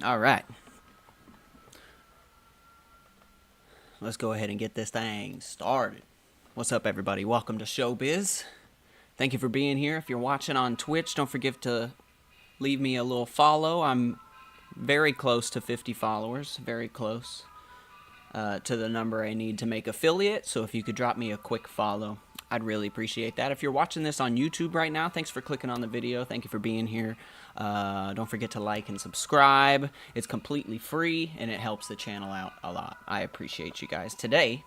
All right. Let's go ahead and get this thing started. What's up, everybody? Welcome to Shobiz. Thank you for being here. If you're watching on Twitch, don't forget to leave me a little follow. I'm very close to 50 followers. Very close to the number I need to make affiliate. So if you could drop me a quick follow, I'd really appreciate that. If you're watching this on YouTube right now, thanks for clicking on the video. Thank you for being here. Don't forget to like and subscribe. It's completely free, and it helps the channel out a lot. I appreciate you guys. Today,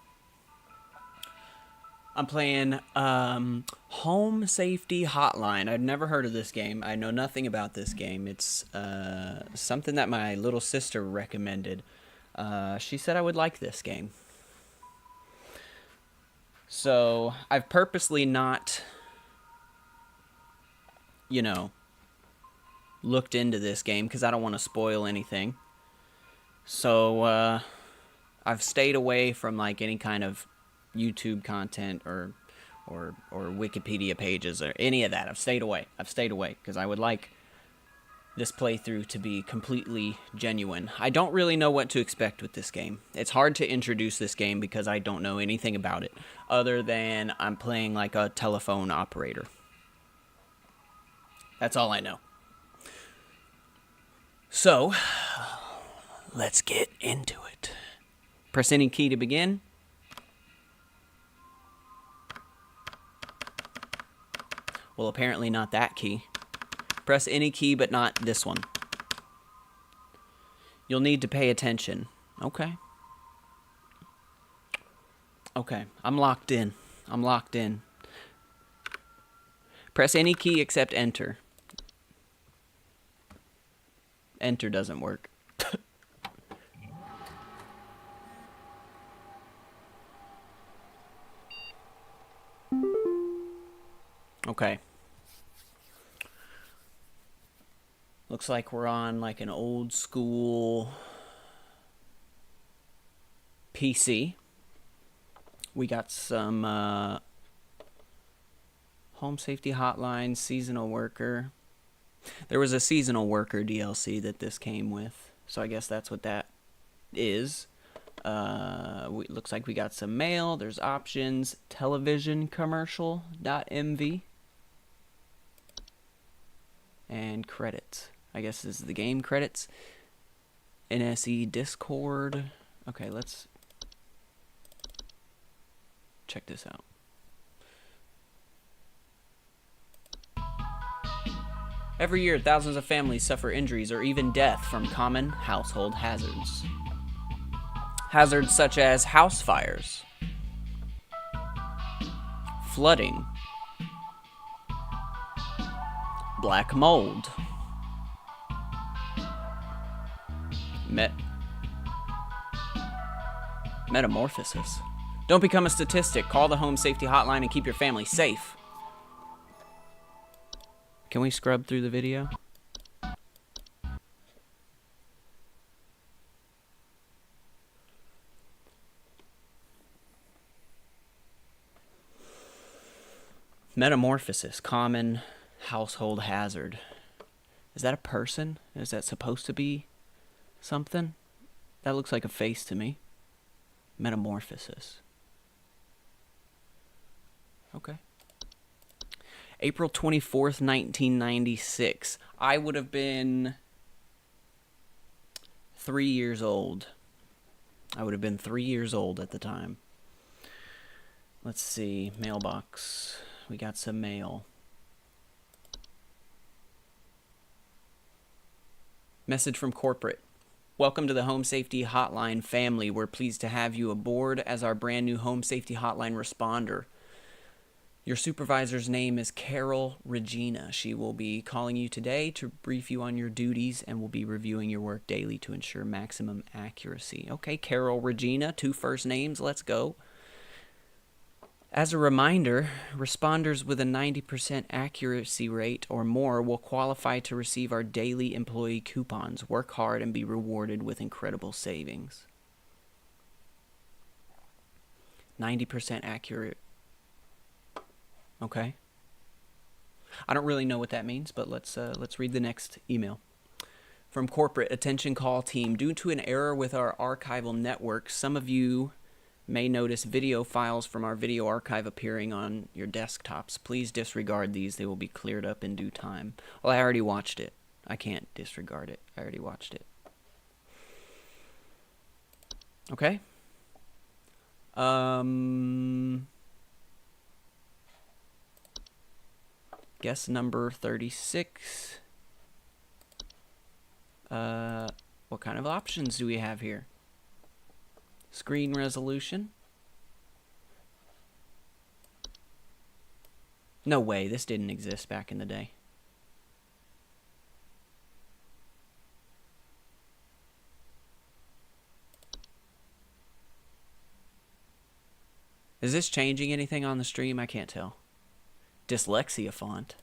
I'm playing Home Safety Hotline. I'd never heard of this game. I know nothing about this game. It's something that my little sister recommended. She said I would like this game. So, I've purposely not, looked into this game because I don't want to spoil anything. So, I've stayed away from, like, any kind of YouTube content or Wikipedia pages or any of that. I've stayed away because I would like this playthrough to be completely genuine. I don't really know what to expect with this game. It's hard to introduce this game because I don't know anything about it other than I'm playing like a telephone operator. That's all I know. So, let's get into it. Press any key to begin. Well, apparently not that key. Press any key but not this one. You'll need to pay attention. Okay. Okay, I'm locked in. Press any key except enter. Enter doesn't work. Okay. Looks like we're on like an old school PC. We got some Home Safety Hotline, Seasonal Worker. There was a Seasonal Worker DLC that this came with, so I guess that's what that is. Looks like we got some mail. There's options. Television commercial.mv. And credits. I guess this is the game credits. NSE Discord. Okay, let's check this out. Every year, thousands of families suffer injuries or even death from common household hazards. Hazards such as house fires, flooding, black mold, metamorphosis. Don't become a statistic. Call the Home Safety Hotline and keep your family safe. Can we scrub through the video? Metamorphosis, common household hazard. Is that a person? Is that supposed to be something? That looks like a face to me. Metamorphosis. Okay. April 24th, 1996. I would have been 3 years old. I would have been 3 years old at the time. Let's see. Mailbox. We got some mail. Message from corporate. Welcome to the Home Safety Hotline family. We're pleased to have you aboard as our brand new Home Safety Hotline responder. Your supervisor's name is Carol Regina. She will be calling you today to brief you on your duties and will be reviewing your work daily to ensure maximum accuracy. Okay, Carol Regina, 2 first names. Let's go. As a reminder, responders with a 90% accuracy rate or more will qualify to receive our daily employee coupons. Work hard and be rewarded with incredible savings. 90% accurate. Okay. I don't really know what that means, but let's read the next email. From corporate, attention call team. Due to an error with our archival network, some of you may notice video files from our video archive appearing on your desktops. Please disregard these. They will be cleared up in due time. Well, I already watched it. I can't disregard it. I already watched it. Okay. Guess number 36. What kind of options do we have here? Screen resolution. No way, this didn't exist back in the day. Is this changing anything on the stream? I can't tell. Dyslexia font.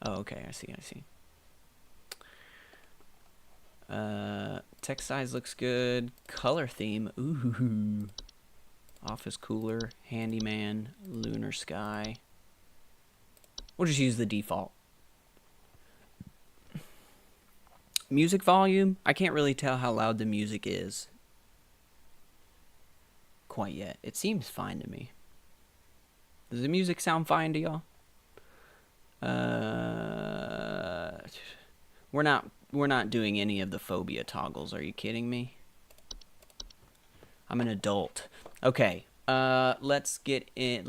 Oh, okay, I see. Text size looks good. Color theme. Ooh. Office cooler, handyman, lunar sky. We'll just use the default. Music volume. I can't really tell how loud the music is quite yet. It seems fine to me. Does the music sound fine to y'all? We're not doing any of the phobia toggles. Are you kidding me? I'm an adult. Okay. Let's get in.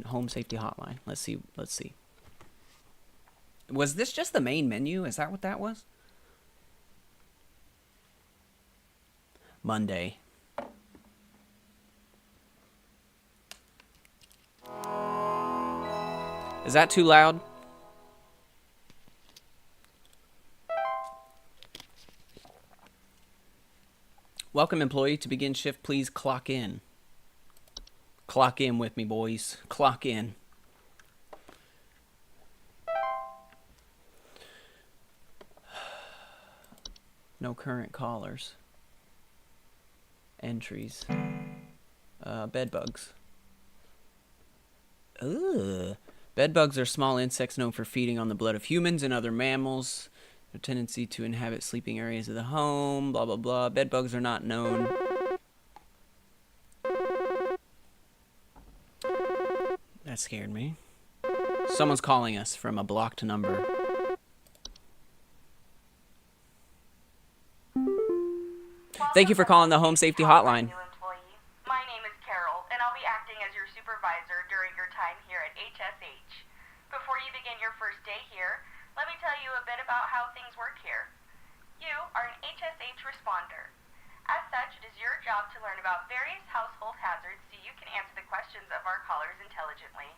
Home safety hotline. Let's see. Was this just the main menu? Is that what that was? Monday. Is that too loud? Welcome, employee. To begin shift, please clock in. Clock in with me, boys. Clock in. No current callers. Entries. Bed bugs. Ugh. Bed bugs are small insects known for feeding on the blood of humans and other mammals. Their tendency to inhabit sleeping areas of the home. Blah, blah, blah. Bed bugs are not known. That scared me. Someone's calling us from a blocked number. Thank you for calling the Home Safety Hotline. My name is Carol, and I'll be acting as your supervisor during your time here at HSH. Before you begin your first day here, let me tell you a bit about how things work here. You are an HSH responder. As such, it is your job to learn about various household hazards so you can answer the questions of our callers intelligently.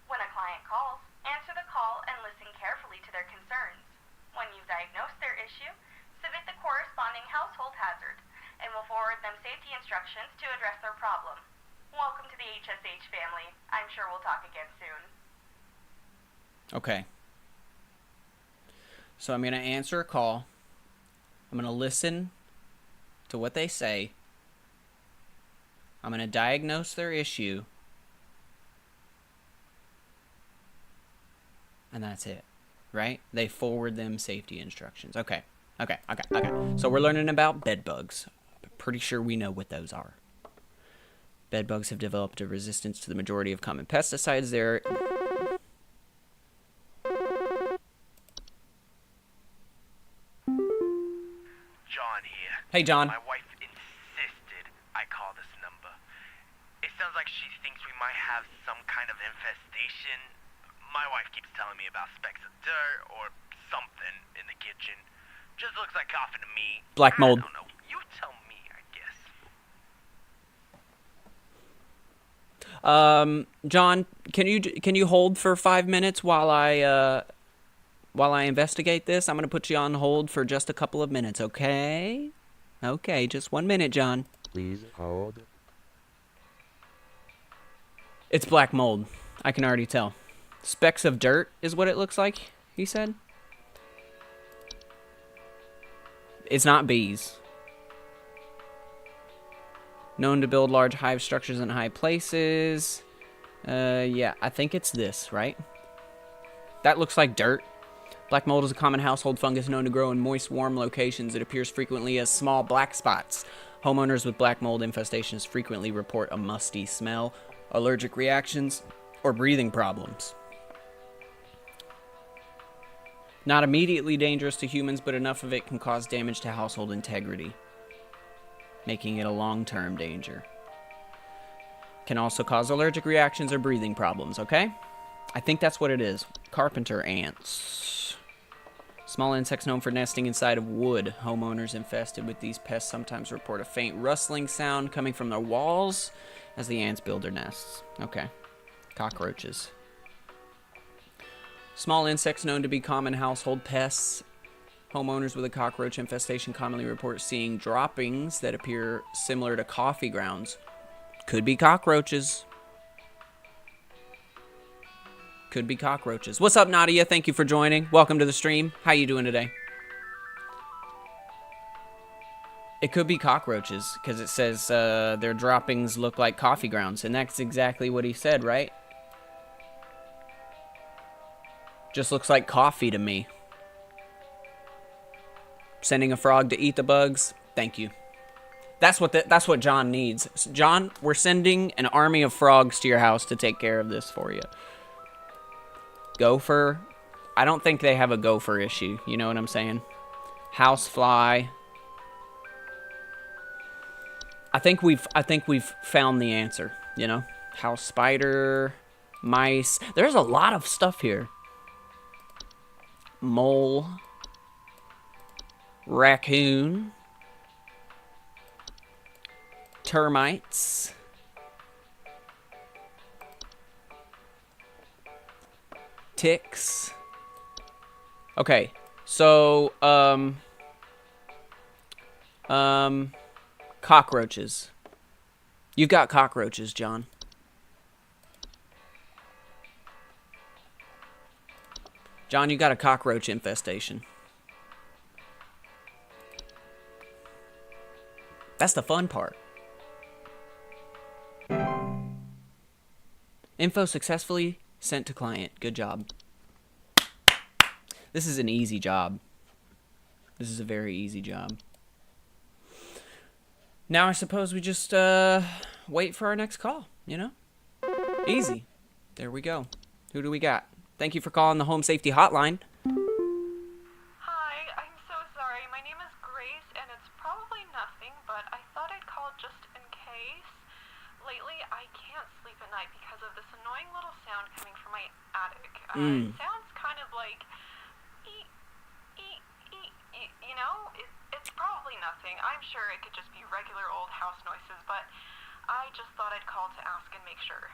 When a client calls, answer the call and listen carefully to their concerns. When you've diagnosed their issue, submit the corresponding household hazard, and we'll forward them safety instructions to address their problem. Welcome to the HSH family. I'm sure we'll talk again soon. Okay. So I'm going to answer a call. I'm going to listen to what they say. I'm going to diagnose their issue. And that's it. Right? They forward them safety instructions. Okay. So we're learning about bed bugs. I'm pretty sure we know what those are. Bed bugs have developed a resistance to the majority of common pesticides. They're... John here. Hey, John. My wife insisted I call this number. It sounds like she thinks we might have some kind of infestation. My wife keeps telling me about specks of dirt or something in the kitchen. Just looks like coughing to me. Black mold. I don't know. You tell me, I guess. John, can you hold for 5 minutes while I investigate this? I'm gonna put you on hold for just a couple of minutes, okay? Okay, just 1 minute, John. Please hold. It's black mold. I can already tell. Specks of dirt is what it looks like, he said. It's not bees. Known to build large hive structures in high places. Yeah, I think it's this, right? That looks like dirt. Black mold is a common household fungus known to grow in moist, warm locations. It appears frequently as small black spots. Homeowners with black mold infestations frequently report a musty smell, allergic reactions, or breathing problems. Not immediately dangerous to humans, but enough of it can cause damage to household integrity, making it a long-term danger. Can also cause allergic reactions or breathing problems, okay? I think that's what it is. Carpenter ants. Small insects known for nesting inside of wood. Homeowners infested with these pests sometimes report a faint rustling sound coming from their walls as the ants build their nests. Okay. Cockroaches. Small insects known to be common household pests. Homeowners with a cockroach infestation commonly report seeing droppings that appear similar to coffee grounds. Could be cockroaches. Could be cockroaches. What's up, Nadia? Thank you for joining. Welcome to the stream. How you doing today? It could be cockroaches because it says their droppings look like coffee grounds, and that's exactly what he said, right? Just looks like coffee to me. Sending a frog to eat the bugs. Thank you. That's what John needs. John, we're sending an army of frogs to your house to take care of this for you. Gopher. I don't think they have a gopher issue. You know what I'm saying? Housefly. I think we've found the answer, you know? House spider, mice. There's a lot of stuff here. Mole. Raccoon. Termites. Ticks. Okay, so cockroaches. You've got cockroaches, John. John, you got a cockroach infestation. That's the fun part. Info successfully sent to client. Good job. This is an easy job. This is a very easy job. Now I suppose we just wait for our next call, you know? Easy. There we go. Who do we got? Thank you for calling the Home Safety Hotline. Hi, I'm so sorry. My name is Grace, and it's probably nothing, but I thought I'd call just in case. Lately, I can't sleep at night because of this annoying little sound coming from my attic. It sounds kind of like, you know? It's probably nothing. I'm sure it could just be regular old house noises, but I just thought I'd call to ask and make sure.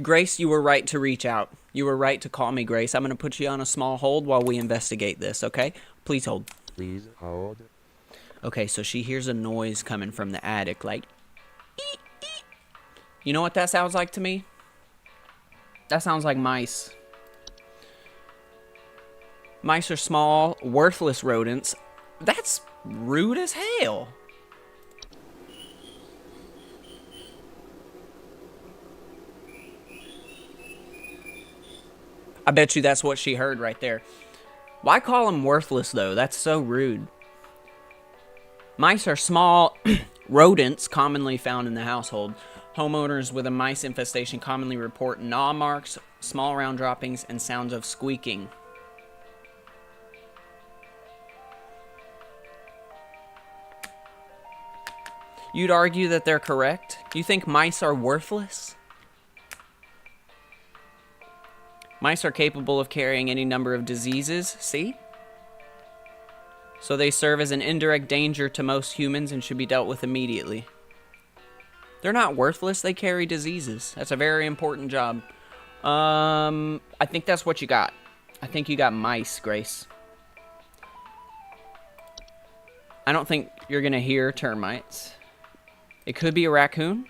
Grace, you were right to reach out. You were right to call me, Grace. I'm going to put you on a small hold while we investigate this, okay? Please hold. Please hold. Okay, so she hears a noise coming from the attic, like, eek, eek. You know what that sounds like to me? That sounds like mice. Mice are small, worthless rodents. That's rude as hell. I bet you that's what she heard right there. Why call them worthless, though? That's so rude. Mice are small rodents commonly found in the household. Homeowners with a mice infestation commonly report gnaw marks, small round droppings, and sounds of squeaking. You'd argue that they're correct? You think mice are worthless? Mice are capable of carrying any number of diseases, see? So they serve as an indirect danger to most humans and should be dealt with immediately. They're not worthless, they carry diseases. That's a very important job. I think that's what you got. I think you got mice, Grace. I don't think you're gonna hear termites. It could be a raccoon.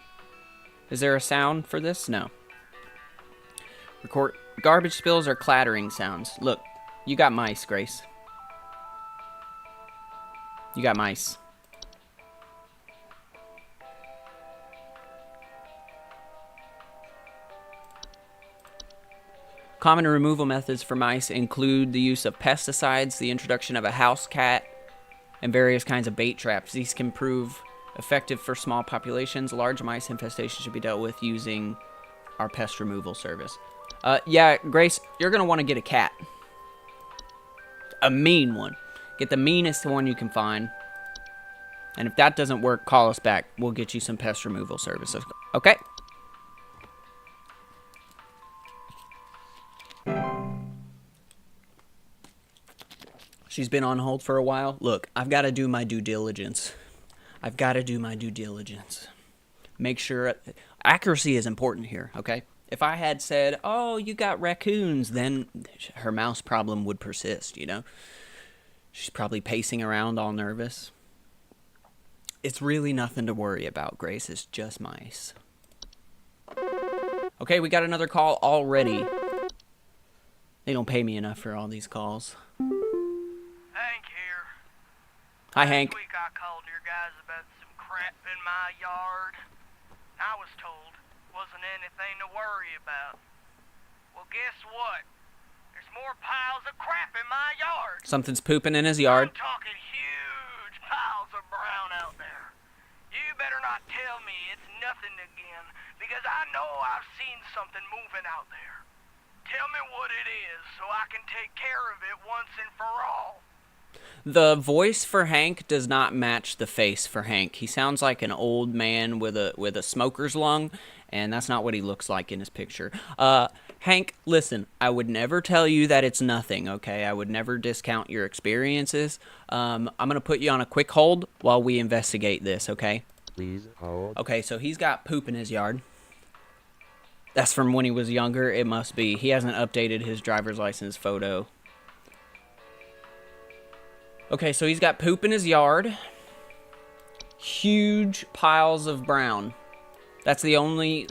Is there a sound for this? No. Record garbage spills or clattering sounds. Look, you got mice, Grace. You got mice. Common removal methods for mice include the use of pesticides, the introduction of a house cat, and various kinds of bait traps. These can prove effective for small populations. Large mice infestation should be dealt with using our pest removal service. Yeah, Grace, you're going to want to get a cat. A mean one. Get the meanest one you can find. And if that doesn't work, call us back. We'll get you some pest removal services. Okay? She's been on hold for a while. Look, I've got to do my due diligence. Make sure... Accuracy is important here, okay? If I had said, oh, you got raccoons, then her mouse problem would persist, you know? She's probably pacing around all nervous. It's really nothing to worry about, Grace. It's just mice. Okay, we got another call already. They don't pay me enough for all these calls. Hank here. Hi, Hank. Last week I called your guys about some crap in my yard. I was told wasn't anything to worry about. Well, guess what? There's more piles of crap in my yard. Something's pooping in his yard. I'm talking huge piles of brown out there. You better not tell me it's nothing again, because I know I've seen something moving out there. Tell me what it is so I can take care of it once and for all. The voice for Hank does not match the face for Hank. He sounds like an old man with a smoker's lung, and that's not what he looks like in his picture. Hank, listen, I would never tell you that it's nothing, okay? I would never discount your experiences. I'm going to put you on a quick hold while we investigate this, okay? Please hold. Okay, so he's got poop in his yard. That's from when he was younger. It must be. He hasn't updated his driver's license photo. Okay, so he's got poop in his yard. Huge piles of brown. That's the only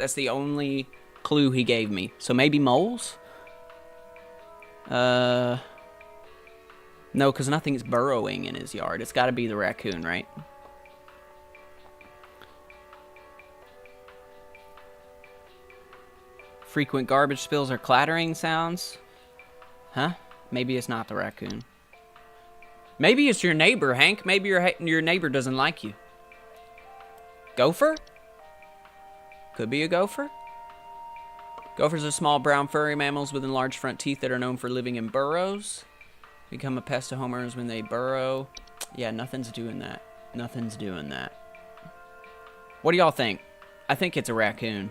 clue he gave me. So maybe moles? No, because nothing's burrowing in his yard. It's got to be the raccoon, right? Frequent garbage spills or clattering sounds. Huh? Maybe it's not the raccoon. Maybe it's your neighbor, Hank. Maybe your neighbor doesn't like you. Gopher? Could be a gopher. Gophers are small brown furry mammals with enlarged front teeth that are known for living in burrows. Become a pest to homeowners when they burrow. Yeah, nothing's doing that. Nothing's doing that. What do y'all think? I think it's a raccoon.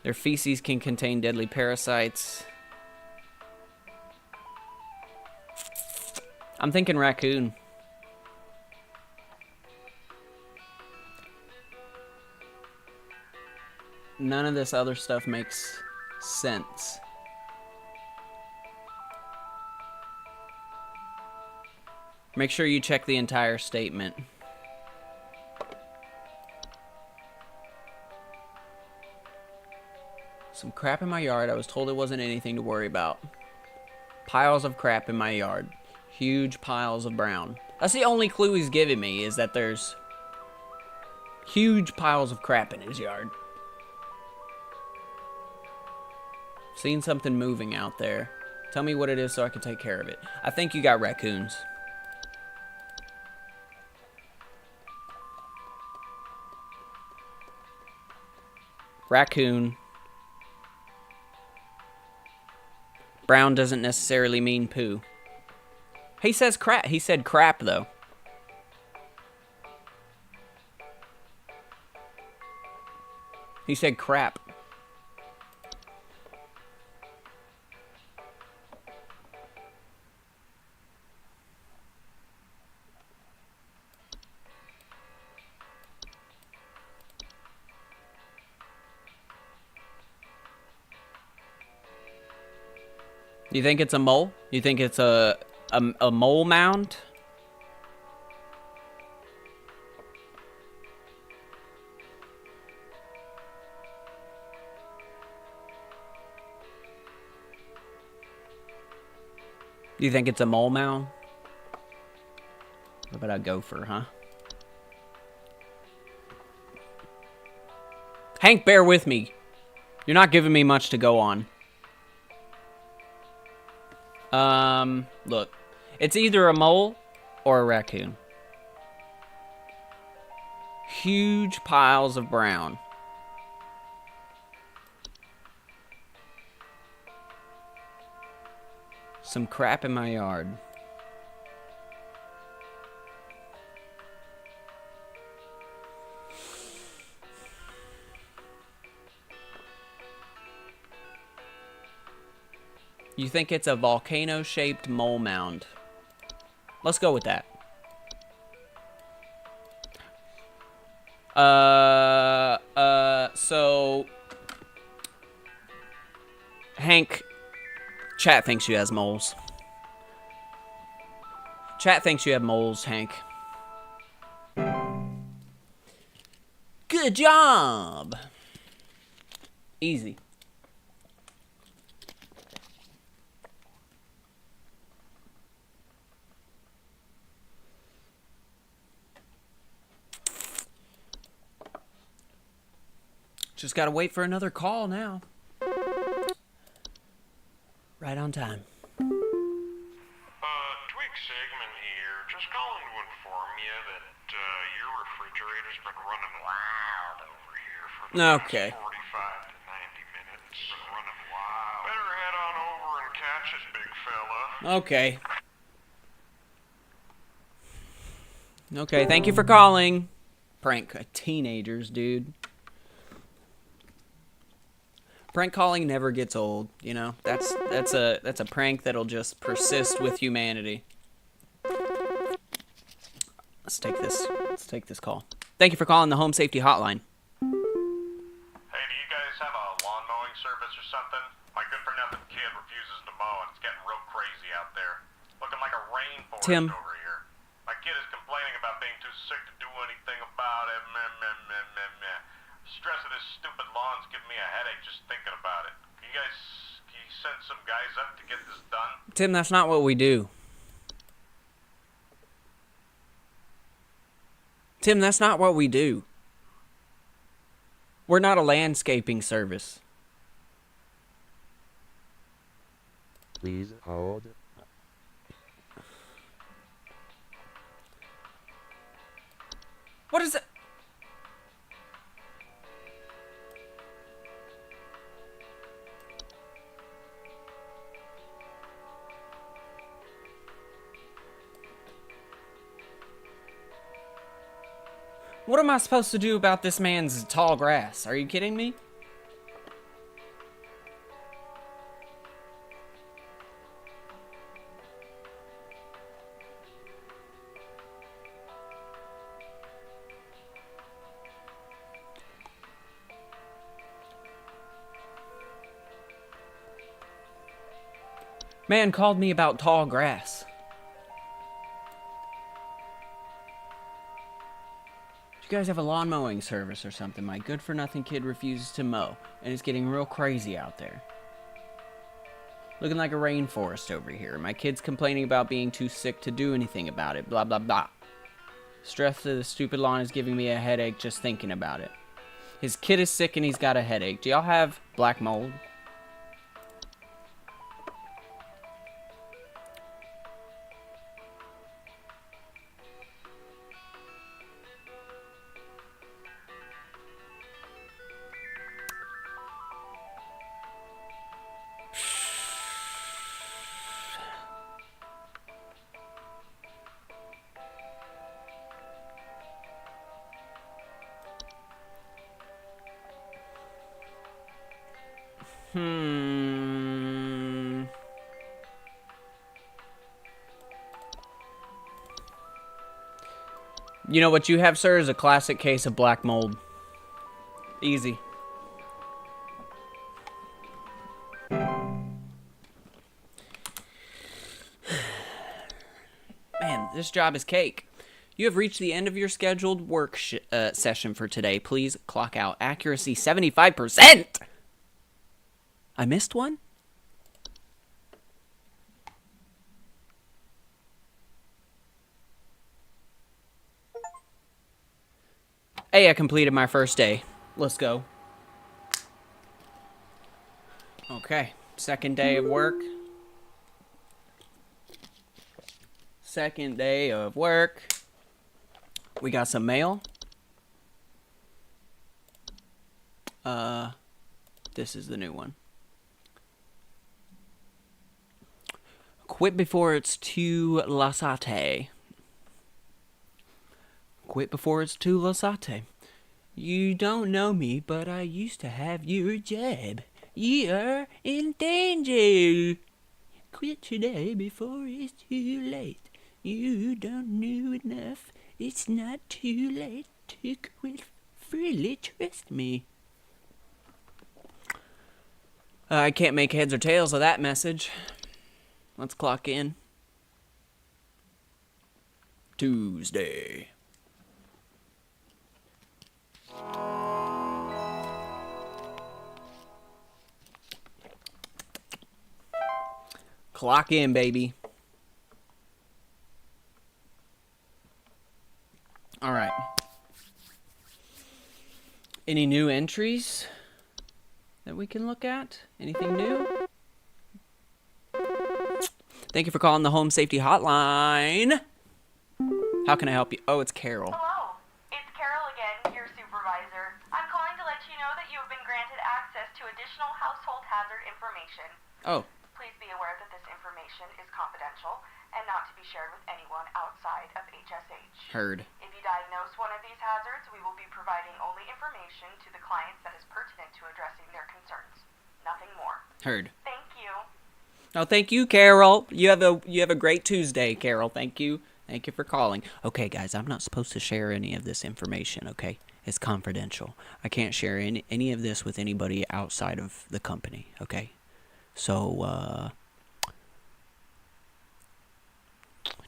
Their feces can contain deadly parasites. I'm thinking raccoon. None of this other stuff makes sense. Make sure you check the entire statement. Some crap in my yard. I was told it wasn't anything to worry about. Piles of crap in my yard. Huge piles of brown. That's the only clue he's giving me, is that there's huge piles of crap in his yard. Seen something moving out there. Tell me what it is so I can take care of it. I think you got raccoons. Raccoon. Brown doesn't necessarily mean poo. He says crap. He said crap, though. He said crap. You think it's a mole? You think it's a mole mound? You think it's a mole mound? What about a gopher, huh? Hank, bear with me. You're not giving me much to go on. Look. It's either a mole or a raccoon. Huge piles of brown. Some crap in my yard. You think it's a volcano-shaped mole mound. Let's go with that. So Hank, chat thinks you has moles. Chat thinks you have moles, Hank. Good job. Easy. Just gotta wait for another call now. Right on time. Twig Sigmund here. Just calling to inform you that your refrigerator's been running wild over here for the Okay. past 45 to 90 minutes. Been running wild. Better head on over and catch it, big fella. Okay. Okay, thank you for calling. Prank teenagers, dude. Prank calling never gets old, you know? That's a prank that'll just persist with humanity. Let's take this call. Thank you for calling the Home Safety Hotline. Hey, do you guys have a lawn mowing service or something? My good-for-nothing kid refuses to mow, and it's getting real crazy out there. Looking like a rainforest Tim. over here. My kid is complaining about being too sick to do anything about it. Meh, meh, meh, meh, meh. Stress of this stupid lawn's giving me a headache just thinking about it. Can you send some guys up to get this done? Tim, that's not what we do. Tim, that's not what we do. We're not a landscaping service. Please hold. What is it? What am I supposed to do about this man's tall grass? Are you kidding me? Man called me about tall grass. You guys have a lawn mowing service or something. My good-for-nothing kid refuses to mow, and it's getting real crazy out there. Looking like a rainforest over here. My kid's complaining about being too sick to do anything about it. Blah, blah, blah. Stress of the stupid lawn is giving me a headache just thinking about it. His kid is sick and he's got a headache. Do y'all have black mold? You know what you have, sir, is a classic case of black mold. Easy. Man, this job is cake. You have reached the end of your scheduled work session for today. Please clock out. Accuracy 75%! I missed one? Hey, I completed my first day. Let's go. Okay, second day of work. Second day of work. We got some mail. This is the new one. Quit before it's too lassate. Quit before it's too lassate. You don't know me, but I used to have your job. You're in danger. Quit today before it's too late. You don't know enough. It's not too late to quit freely. Trust me. I can't make heads or tails of that message. Let's clock in. Tuesday. Clock in, baby. All right. Any new entries that we can look at? Anything new? Thank you for calling the Home Safety Hotline. How can I help you? Oh, it's Carol. Hello, it's Carol again, your supervisor. I'm calling to let you know that you have been granted access to additional household hazard information. Oh, Please be aware that this information is confidential and not to be shared with anyone outside of HSH. heard. If you diagnose one of these hazards, we will be providing only information to the clients that is pertinent to addressing their concerns. Nothing more. Heard. Thank you. Oh, thank you, Carol. You have a great Tuesday, Carol. Thank you. Thank you for calling. Okay, guys, I'm not supposed to share any of this information, okay? It's confidential. I can't share any of this with anybody outside of the company, okay? So,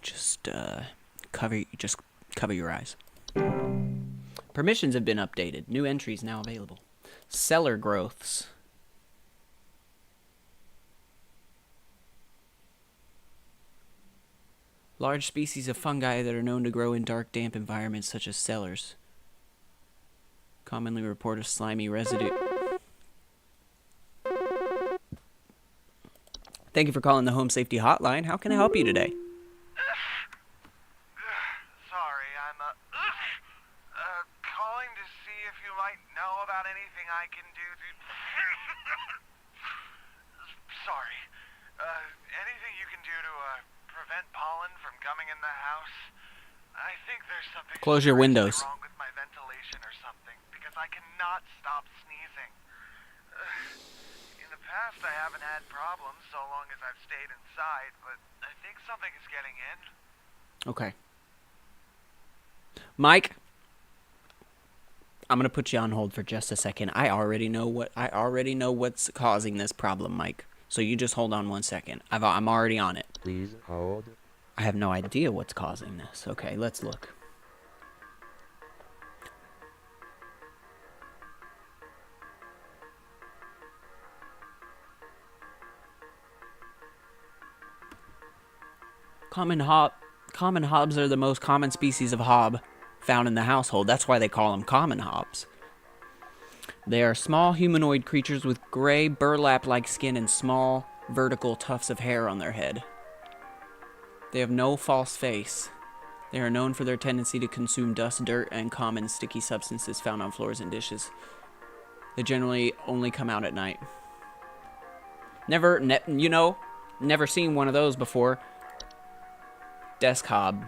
just cover your eyes. Permissions have been updated. New entries now available. Cellar growths. Large species of fungi that are known to grow in dark, damp environments such as cellars. Commonly report a slimy residue. Thank you for calling the Home Safety Hotline. How can I help you today? Sorry, I'm calling to see if you might know about anything I can do to... Sorry. Anything you can do to prevent pollen from coming in the house? I think there's something Close your seriously windows. wrong with my ventilation or something, because I cannot stop sneezing. In the past, I haven't had problems so long as I've stayed inside, but I think something is getting in. Okay. Mike, I'm gonna put you on hold for just a second. I already know what's causing this problem, Mike. So you just hold on 1 second. I'm already on it. Please hold. I have no idea what's causing this. Okay, let's look. Common hobs are the most common species of hob found in the household. That's why they call them common hobs. They are small humanoid creatures with gray burlap-like skin and small vertical tufts of hair on their head. They have no false face. They are known for their tendency to consume dust, dirt, and common sticky substances found on floors and dishes. They generally only come out at night. Never seen one of those before. Desk hob.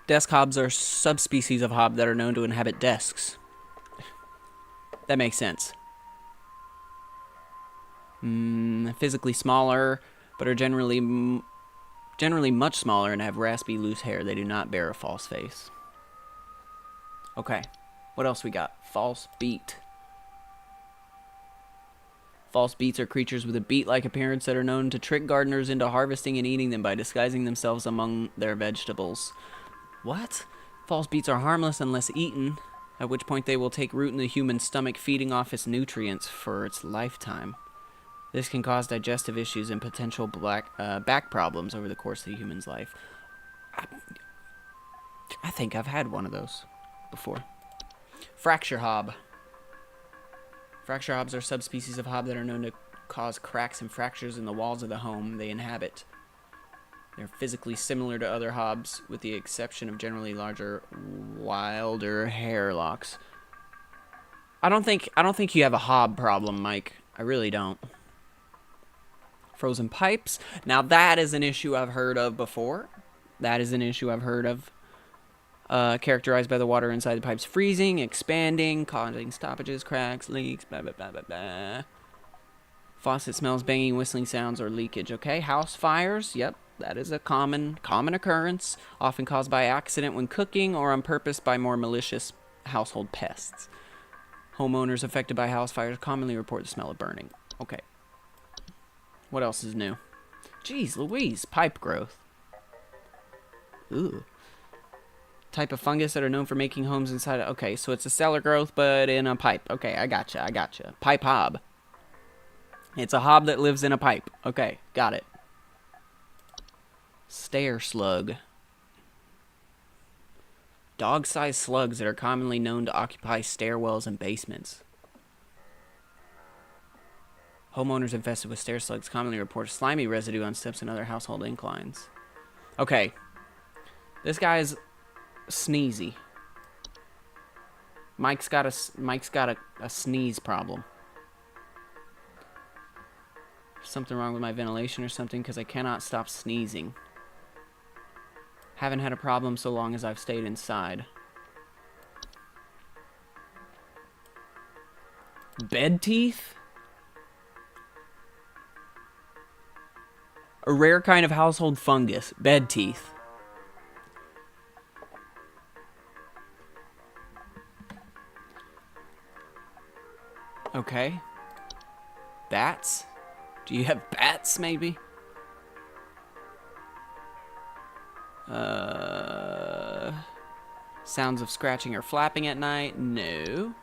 Desk hobs are subspecies of hob that are known to inhabit desks. That makes sense. Physically smaller, but are generally much smaller and have raspy, loose hair. They do not bear a false face. Okay, what else we got? False beat. False beets are creatures with a beet-like appearance that are known to trick gardeners into harvesting and eating them by disguising themselves among their vegetables. What? False beets are harmless unless eaten, at which point they will take root in the human stomach, feeding off its nutrients for its lifetime. This can cause digestive issues and potential back problems over the course of the human's life. I think I've had one of those before. Fracture hob. Fracture hobs are subspecies of hob that are known to cause cracks and fractures in the walls of the home they inhabit. They're physically similar to other hobs, with the exception of generally larger, wilder hair locks. I don't think you have a hob problem, Mike. I really don't. Frozen pipes. Now that is an issue I've heard of before. That is an issue I've heard of. Characterized by the water inside the pipes freezing, expanding, causing stoppages, cracks, leaks, blah, blah, blah, blah, blah. Faucet smells, banging, whistling sounds, or leakage. Okay, house fires. Yep, that is a common occurrence, often caused by accident when cooking or on purpose by more malicious household pests. Homeowners affected by house fires commonly report the smell of burning. Okay. What else is new? Jeez Louise, pipe growth. Ooh. Type of fungus that are known for making homes inside. Okay, so it's a cellar growth, but in a pipe. Okay, I gotcha. Pipe hob. It's a hob that lives in a pipe. Okay, got it. Stair slug. Dog-sized slugs that are commonly known to occupy stairwells and basements. Homeowners infested with stair slugs commonly report slimy residue on steps and other household inclines. Okay. This guy's sneezy. Mike's got a sneeze problem. Something wrong with my ventilation or something, because I cannot stop sneezing. Haven't had a problem so long as I've stayed inside. Bed teeth? A rare kind of household fungus. Bed teeth. Okay. Bats? Do you have bats, maybe? Sounds of scratching or flapping at night? No.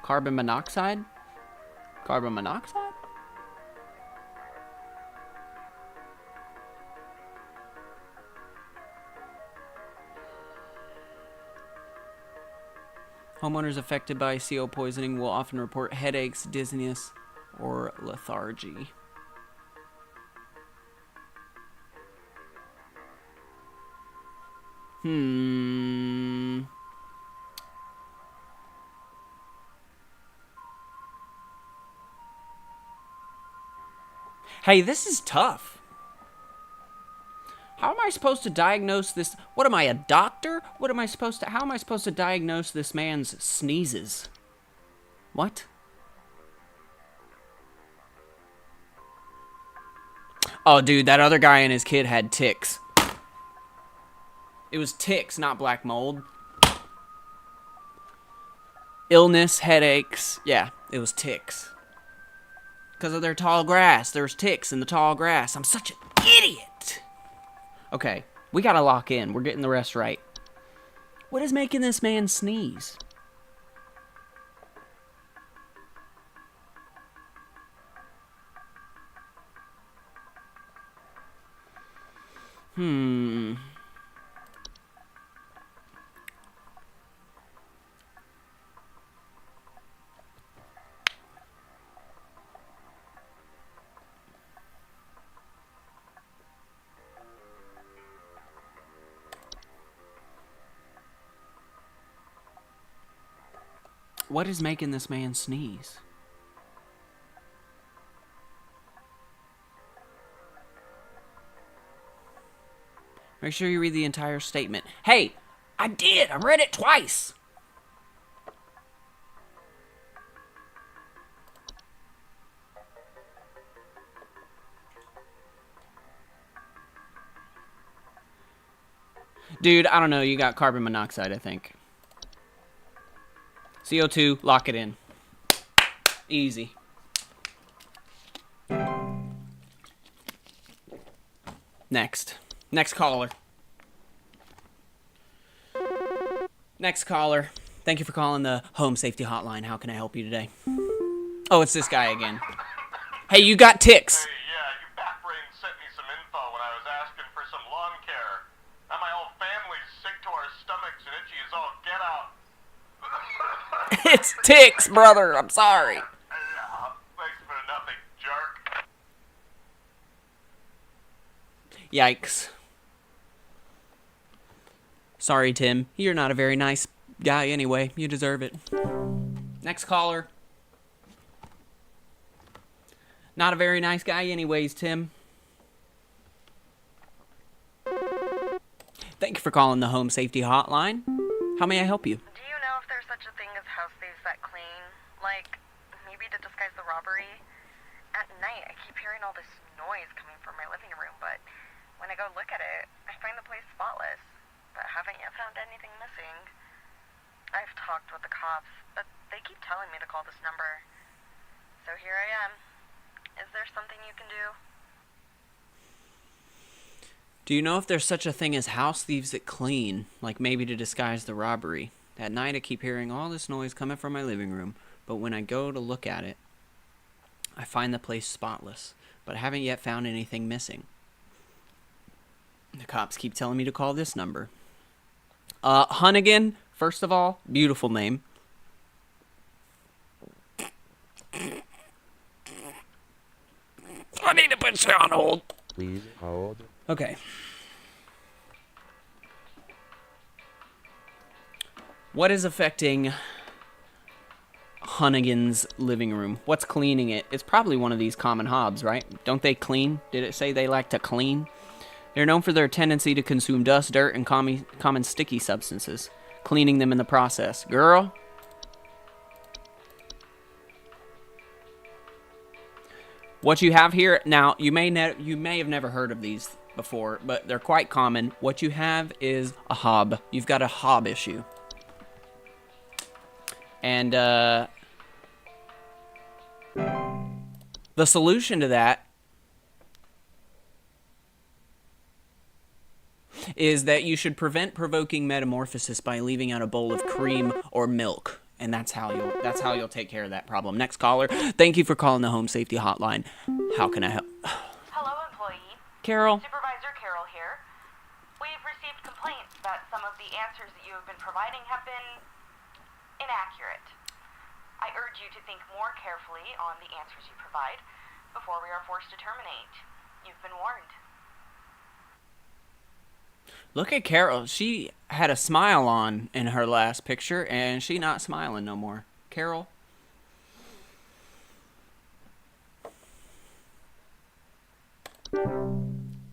Carbon monoxide? Carbon monoxide? Homeowners affected by CO poisoning will often report headaches, dizziness, or lethargy. Hey, this is tough. How am I supposed to diagnose this? What am I, a doctor? How am I supposed to diagnose this man's sneezes? What? Oh, dude, that other guy and his kid had ticks. It was ticks, not black mold. Illness, headaches. Yeah, it was ticks. Because of their tall grass. There's ticks in the tall grass. I'm such an idiot. Okay, we gotta lock in. We're getting the rest right. What is making this man sneeze? What is making this man sneeze? Make sure you read the entire statement. Hey, I did. I read it twice. Dude, I don't know. You got carbon monoxide, I think. CO2, lock it in. Easy. Next caller. Next caller. Thank you for calling the Home Safety Hotline. How can I help you today? Oh, it's this guy again. Hey, you got ticks. Hey, yeah, you backbrain sent me some info when I was asking for some lawn care. Now my whole family's sick to our stomachs and itchy as all get out. It's ticks, brother. I'm sorry. Yeah, thanks for nothing, jerk. Yikes. Sorry, Tim. You're not a very nice guy anyway. You deserve it. Next caller. Not a very nice guy anyways, Tim. Thank you for calling the Home Safety Hotline. How may I help you? Do you know if there's such a thing as house thieves that clean? Like, maybe to disguise the robbery? At night, I keep hearing all this noise coming from my living room, but when I go look at it, I find the place spotless, but haven't yet found anything missing. I've talked with the cops, but they keep telling me to call this number. So here I am. Is there something you can do? Do you know if there's such a thing as house thieves that clean, like maybe to disguise the robbery? At night I keep hearing all this noise coming from my living room, but when I go to look at it, I find the place spotless, but I haven't yet found anything missing. The cops keep telling me to call this number. Hunnigan, first of all, beautiful name. I need to put you on hold. Please hold. Okay. What is affecting Hunnigan's living room? What's cleaning it? It's probably one of these common hobs, right? Don't they clean? Did it say they like to clean? They're known for their tendency to consume dust, dirt, and common sticky substances, cleaning them in the process. Girl? What you have here, now, you may have never heard of these before, but they're quite common. What you have is a hob. You've got a hob issue. And the solution to that is that you should prevent provoking metamorphosis by leaving out a bowl of cream or milk. And that's how you'll take care of that problem. Next caller. Thank you for calling the Home Safety Hotline. How can I help? Hello, employee. Carol. Supervisor Carol here. We've received complaints that some of the answers that you have been providing have been inaccurate. I urge you to think more carefully on the answers you provide before we are forced to terminate. You've been warned. Look at Carol. She had a smile on in her last picture, and she not smiling no more. Carol?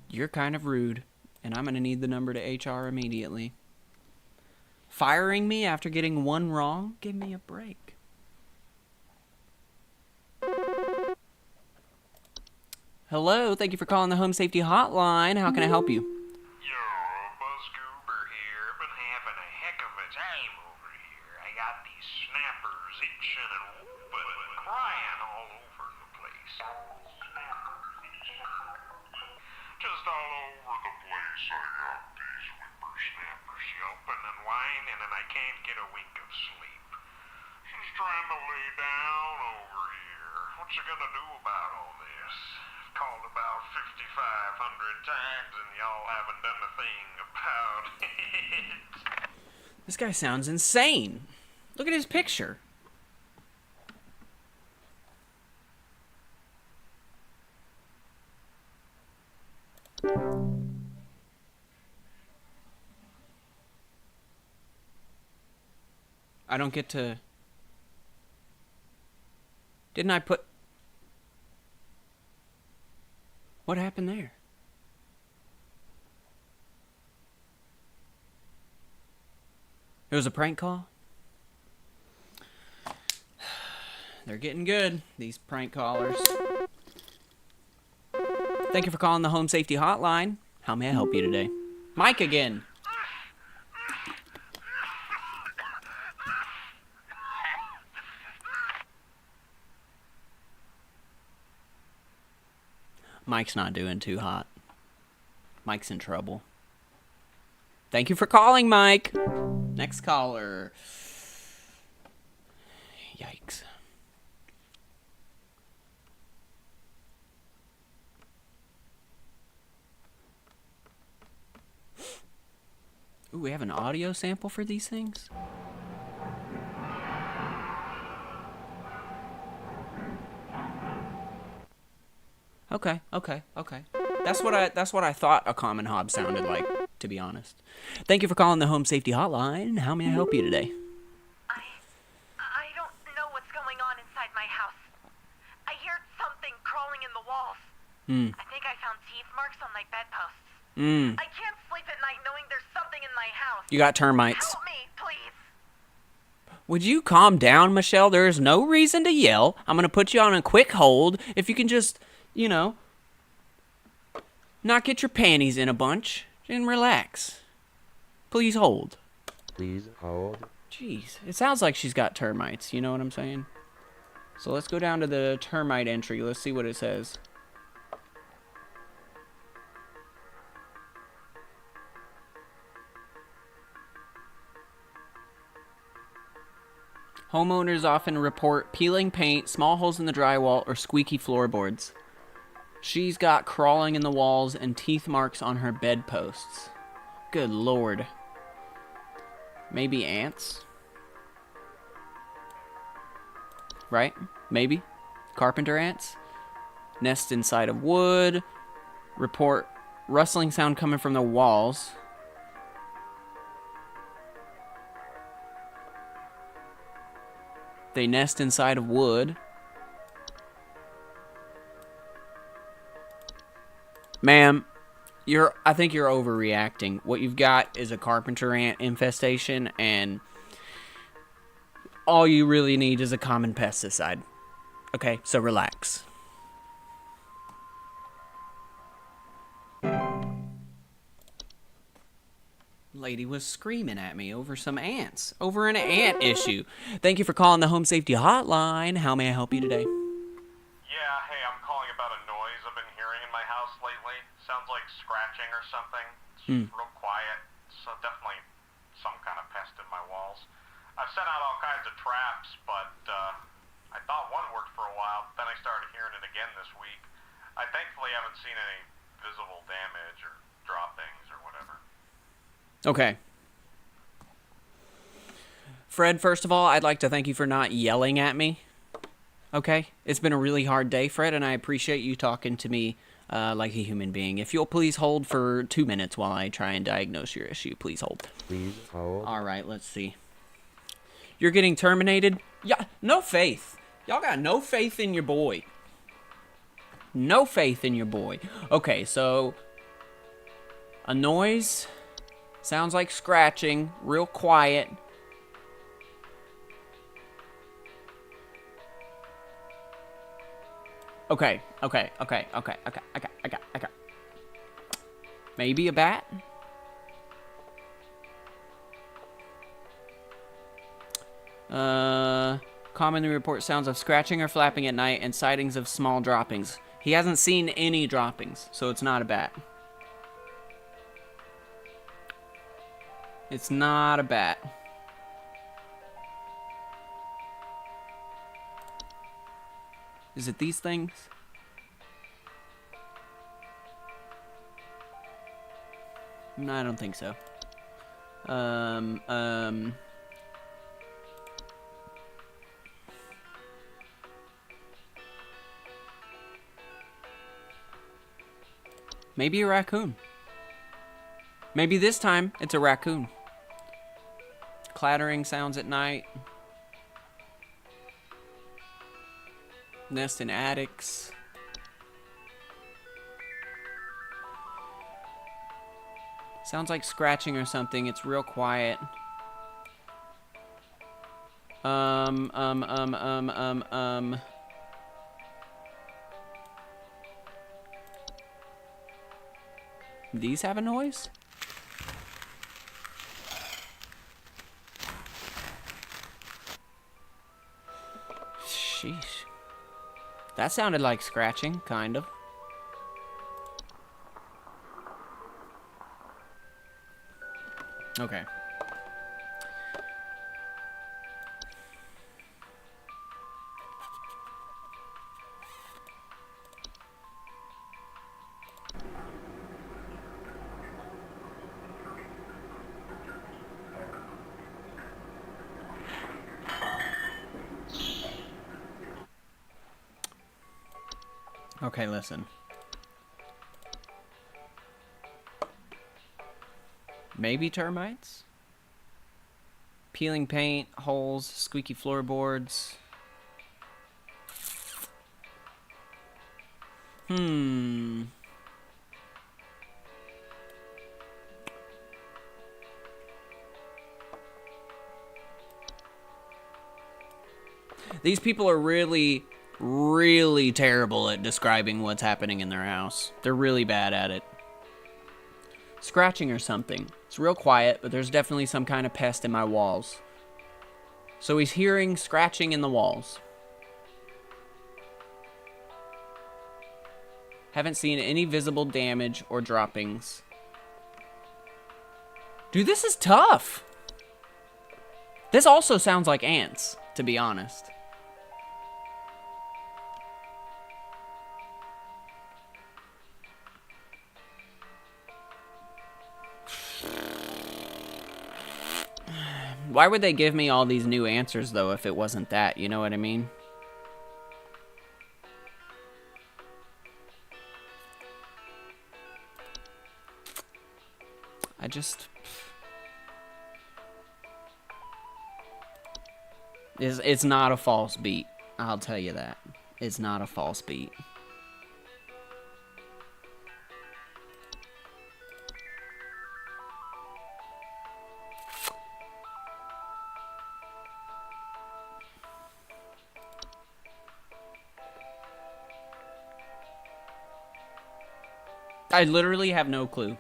You're kind of rude, and I'm going to need the number to HR immediately. Firing me after getting one wrong? Give me a break. Hello, thank you for calling the Home Safety Hotline. How can I help you? Yo, Buzzgoober here. I've been having a heck of a time over here. I got these snappers itching and whooping and crying all over the place. Just all over the place I got these whippersnappers yelping and whining and I can't get a wink of sleep. Just trying to lay down over here. What you gonna do about all this? I've called about 5,500 times and y'all haven't done a thing about it. This guy sounds insane. Look at his picture. I don't get to... Didn't I put... What happened there? It was a prank call? They're getting good, these prank callers. Thank you for calling the Home Safety Hotline. How may I help you today? Mike again. Mike's not doing too hot. Mike's in trouble. Thank you for calling, Mike. Next caller. Yikes. Ooh, we have an audio sample for these things? Okay. That's what I thought a common hob sounded like, to be honest. Thank you for calling the Home Safety Hotline. How may I help you today? I don't know what's going on inside my house. I hear something crawling in the walls. I think I found teeth marks on my bedposts. I can't sleep at night knowing there's something in my house. You got termites. Help me, please. Would you calm down, Michelle? There is no reason to yell. I'm going to put you on a quick hold. If you can just, not get your panties in a bunch and relax. Please hold. Please hold. Jeez, it sounds like she's got termites. You know what I'm saying? So let's go down to the termite entry. Let's see what it says. Homeowners often report peeling paint, small holes in the drywall, or squeaky floorboards. She's got crawling in the walls and teeth marks on her bedposts. Good lord. Maybe ants? Right? Maybe? Carpenter ants? Nest inside of wood. Report rustling sound coming from the walls. They nest inside of wood. Ma'am, I think you're overreacting. What you've got is a carpenter ant infestation, and all you really need is a common pesticide. Okay, so relax. Lady was screaming at me over some ants, over an ant issue. Thank you for calling the Home Safety Hotline. How may I help you today? Yeah, hey, I'm calling about a noise I've been hearing in my house lately. Sounds like scratching or something. It's real quiet. So definitely some kind of pest in my walls. I've sent out all kinds of traps, but I thought one worked for a while. Then I started hearing it again this week. I thankfully haven't seen any visible damage or droppings or whatever. Okay. Fred, first of all, I'd like to thank you for not yelling at me. Okay? It's been a really hard day, Fred, and I appreciate you talking to me like a human being. If you'll please hold for 2 minutes while I try and diagnose your issue. Please hold. Please hold. All right, let's see. You're getting terminated? Yeah, no faith. Y'all got no faith in your boy. No faith in your boy. Okay, so a noise sounds like scratching, real quiet. Okay. Maybe a bat? Commonly report sounds of scratching or flapping at night and sightings of small droppings. He hasn't seen any droppings, so it's not a bat. It's not a bat. Is it these things? No, I don't think so. Maybe a raccoon. Maybe this time it's a raccoon. Clattering sounds at night. Nest in attics. Sounds like scratching or something. It's real quiet. These have a noise? Sheesh. That sounded like scratching, kind of. Okay. Okay, listen. Maybe termites? Peeling paint, holes, squeaky floorboards. These people are really, really terrible at describing what's happening in their house. They're really bad at it. Scratching or something. It's real quiet, but there's definitely some kind of pest in my walls. So he's hearing scratching in the walls. Haven't seen any visible damage or droppings. Dude, this is tough. This also sounds like ants, to be honest. Why would they give me all these new answers, though, if it wasn't that? You know what I mean? I just... It's not a false beat. I'll tell you that. It's not a false beat. I literally have no clue.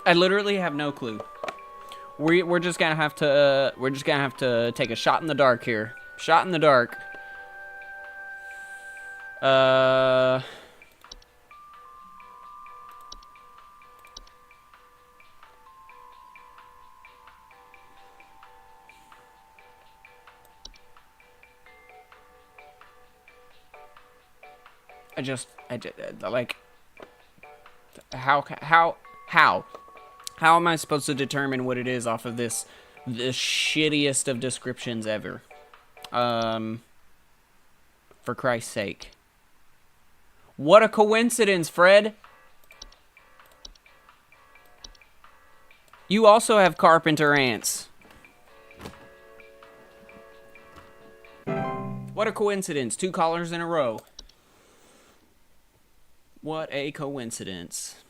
I literally have no clue. We're just gonna have to take a shot in the dark here. Shot in the dark. I just like, how am I supposed to determine what it is off of the shittiest of descriptions ever? For Christ's sake. What a coincidence, Fred. You also have carpenter ants. What a coincidence. 2 callers in a row. What a coincidence.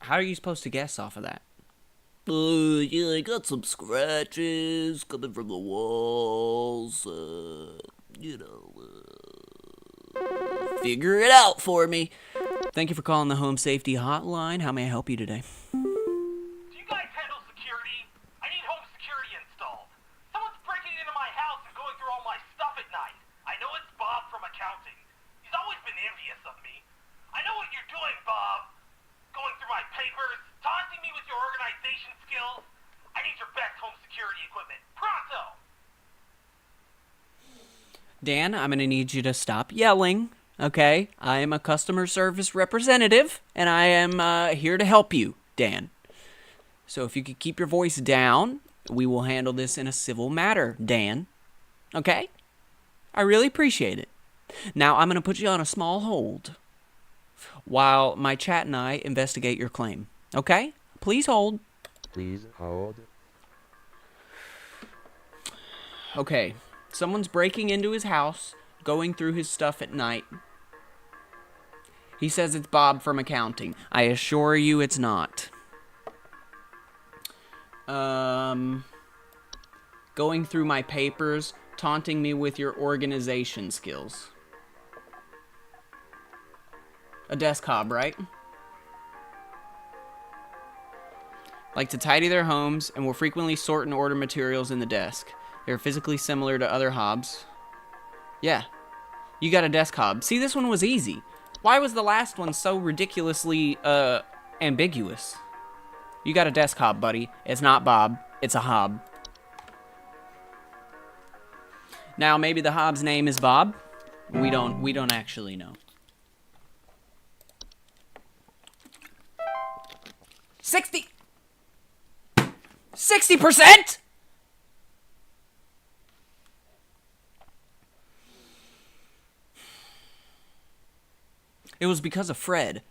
How are you supposed to guess off of that? Yeah, I got some scratches coming from the walls. Figure it out for me. Thank you for calling the Home Safety Hotline. How may I help you today? Do you guys handle security? I need home security installed. Someone's breaking into my house and going through all my stuff at night. I know it's Bob from accounting. He's always been envious of me. I know what you're doing, Bob. Going through my papers, taunting me with your organization skills. I need your best home security equipment. Pronto! Dan, I'm going to need you to stop yelling, okay? I am a customer service representative, and I am here to help you, Dan. So if you could keep your voice down, we will handle this in a civil matter, Dan. Okay? I really appreciate it. Now, I'm going to put you on a small hold while my chat and I investigate your claim. Okay? Please hold. Please hold. Okay. Someone's breaking into his house, going through his stuff at night. He says it's Bob from accounting. I assure you it's not. Going through my papers, taunting me with your organization skills. A desk hob, right? Like to tidy their homes and will frequently sort and order materials in the desk. They're physically similar to other hobs. Yeah. You got a desk hob. See, this one was easy. Why was the last one so ridiculously, ambiguous? You got a desk hob, buddy. It's not Bob. It's a hob. Now, maybe the hob's name is Bob. We don't actually know. 60%? It was because of Fred.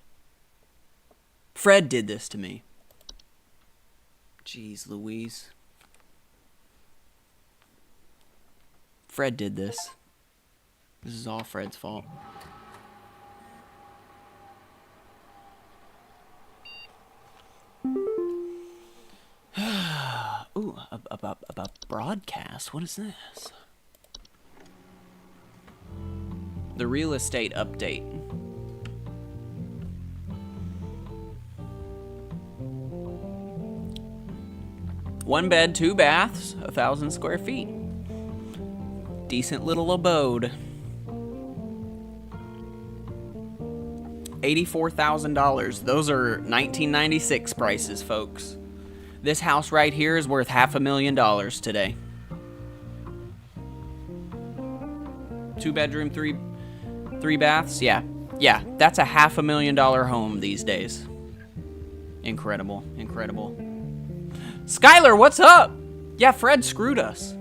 Fred did this to me. Jeez Louise. Fred did this. This is all Fred's fault. Ooh, about broadcast. What is this? The real estate update. One bed, 2 baths, 1,000 square feet. Decent little abode. $84,000. Those are 1996 prices, folks. This house right here is worth $500,000 today. 2 bedroom, 3 baths. Yeah, that's a $500,000 home these days. Incredible, incredible. Skylar, what's up? Yeah, Fred screwed us.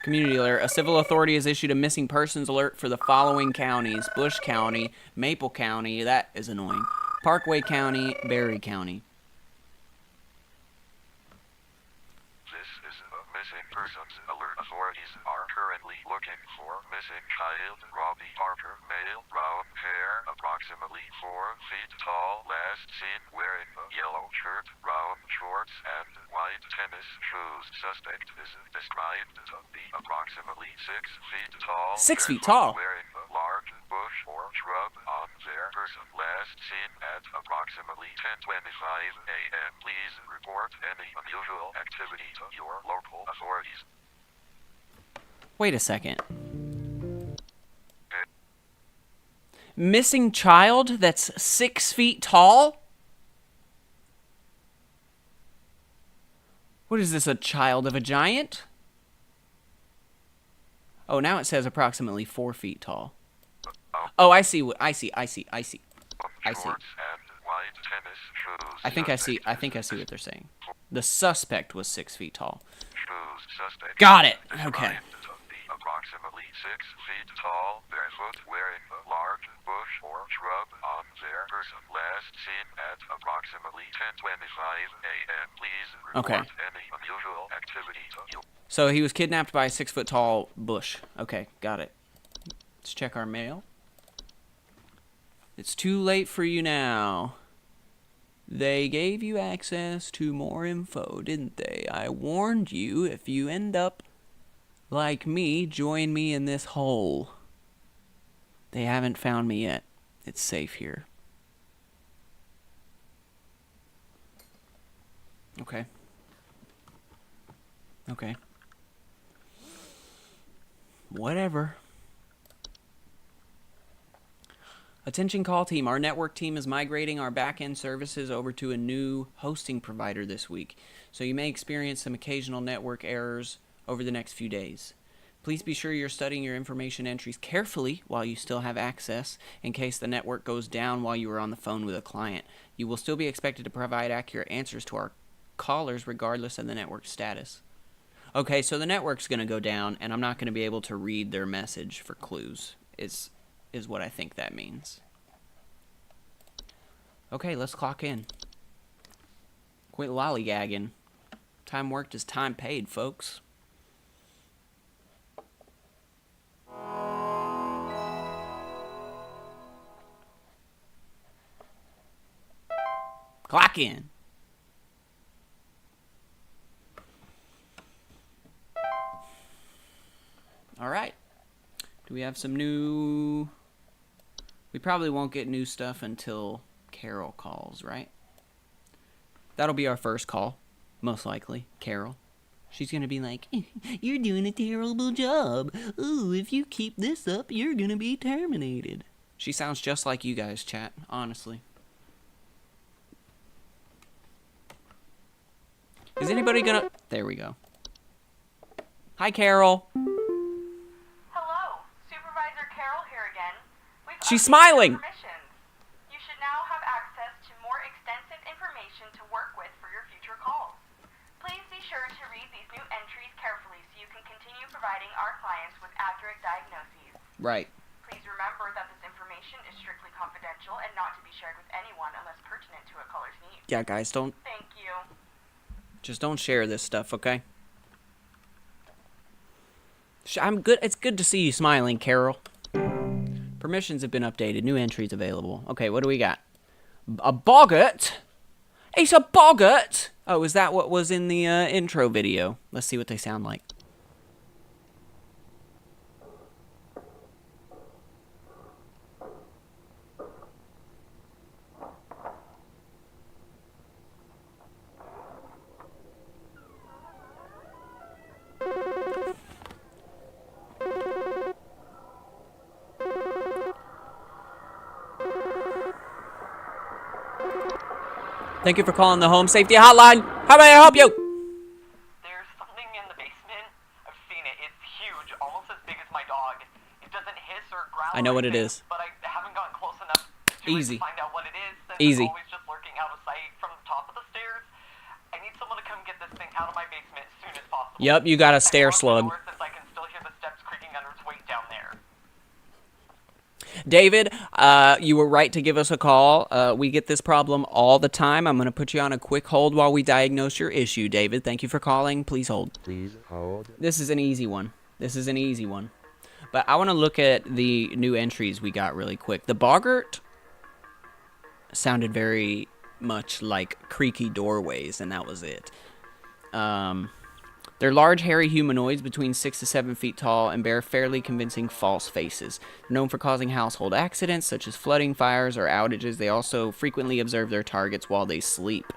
Community alert. A civil authority has issued a missing persons alert for the following counties: Bush County, Maple County, that is annoying, Parkway County, Berry County. This is a missing persons alert. Authorities are currently looking for missing child Robbie Parker, male, brown hair, approximately 4 feet tall, last seen wearing a yellow shirt, brown shorts, and white tennis shoes. Suspect is described to be approximately 6 feet tall. 6 feet tall. Wearing a large bush or shrub on their person. Last seen at approximately 10:25 a.m. Please report any unusual activity to your local authorities. Wait a second. Missing child that's 6 feet tall? What is this, a child of a giant? Oh, now it says approximately 4 feet tall. Oh, I see. I see. I see. I think I see what they're saying. The suspect was 6 feet tall. Got it. Okay. Approximately 6 feet tall, barefoot, wearing a large bush or shrub on their person. Last seen at approximately 10:25 a.m. Please report any unusual activity to you. So he was kidnapped by a 6 foot tall bush. Okay, got it. Let's check our mail. It's too late for you now. They gave you access to more info, didn't they? I warned you, if you end up like me, join me in this hole. They haven't found me yet. It's safe here. Okay. Okay. Whatever. Attention call team. Our network team is migrating our back-end services over to a new hosting provider this week, so you may experience some occasional network errors over the next few days. Please be sure you're studying your information entries carefully while you still have access, in case the network goes down while you are on the phone with a client. You will still be expected to provide accurate answers to our callers regardless of the network status. Okay, so the network's going to go down, and I'm not going to be able to read their message for clues, is what I think that means. Okay, let's clock in. Quit lollygagging. Time worked is time paid, folks. Clock in. All right. Do we have some new... We probably won't get new stuff until Carol calls, right? That'll be our first call, most likely. Carol. She's going to be like, you're doing a terrible job. Ooh, if you keep this up, you're going to be terminated. She sounds just like you guys, chat, honestly. Is anybody going to... There we go. Hi, Carol. Hello, Supervisor Carol here again. We've She's updated smiling. your permissions. providing our clients with accurate diagnoses. Right. Please remember that this information is strictly confidential and not to be shared with anyone unless pertinent to a caller's needs. Yeah, guys, Thank you. just don't share this stuff, okay? I'm good. It's good to see you smiling, Carol. Permissions have been updated. New entries available. Okay, what do we got? A boggart? It's a boggart! Oh, is that what was in the intro video? Let's see what they sound like. Thank you for calling the Home Safety Hotline. How may I help you? There's something in the basement. I've seen it. It's huge, almost as big as my dog. It doesn't hiss or growl. I know what it anything, is. But I haven't gotten close enough to Easy. find out what it is. Since Easy. It's always just lurking out of sight from the top of the stairs. I need someone to come get this thing out of my basement as soon as possible. Yep, you got a I stair closed the slug. door since I can still hear the steps creaking under its weight down there. David, you were right to give us a call. We get this problem all the time. I'm going to put you on a quick hold while we diagnose your issue, David. Thank you for calling. Please hold. Please hold. This is an easy one. This is an easy one. But I want to look at the new entries we got really quick. The boggart sounded very much like creaky doorways, and that was it. They're large, hairy humanoids between 6 to 7 feet tall and bear fairly convincing false faces. They're known for causing household accidents, such as flooding, fires, or outages. They also frequently observe their targets while they sleep.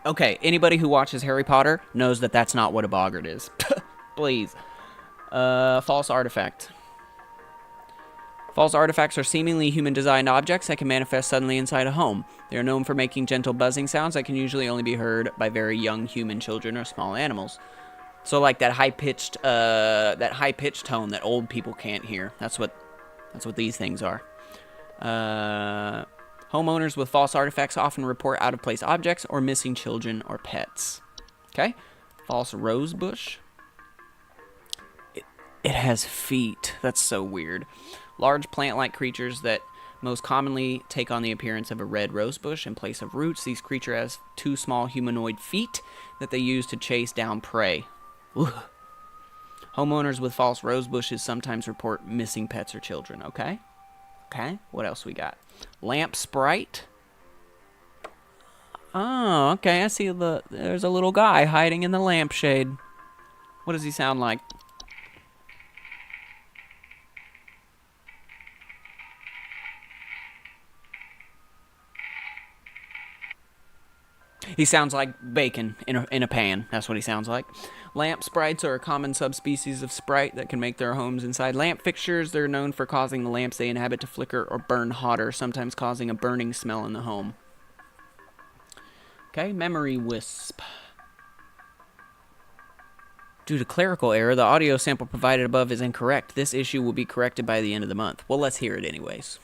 Okay, anybody who watches Harry Potter knows that that's not what a boggart is. Please. False artifact. False artifacts are seemingly human-designed objects that can manifest suddenly inside a home. They are known for making gentle buzzing sounds that can usually only be heard by very young human children or small animals. So like that high-pitched tone that old people can't hear. That's what these things are. Homeowners with false artifacts often report out-of-place objects or missing children or pets. Okay? False rose bush. It has feet. That's so weird. Large plant-like creatures that most commonly take on the appearance of a red rosebush in place of roots. These creatures have 2 small humanoid feet that they use to chase down prey. Ugh. Homeowners with false rosebushes sometimes report missing pets or children, okay? Okay, what else we got? Lamp sprite. Oh, okay, I see there's a little guy hiding in the lampshade. What does he sound like? He sounds like bacon in a pan. That's what he sounds like. Lamp sprites are a common subspecies of sprite that can make their homes inside lamp fixtures. They're known for causing the lamps they inhabit to flicker or burn hotter, sometimes causing a burning smell in the home. Okay, memory wisp. Due to clerical error, the audio sample provided above is incorrect. This issue will be corrected by the end of the month. Well, let's hear it anyways.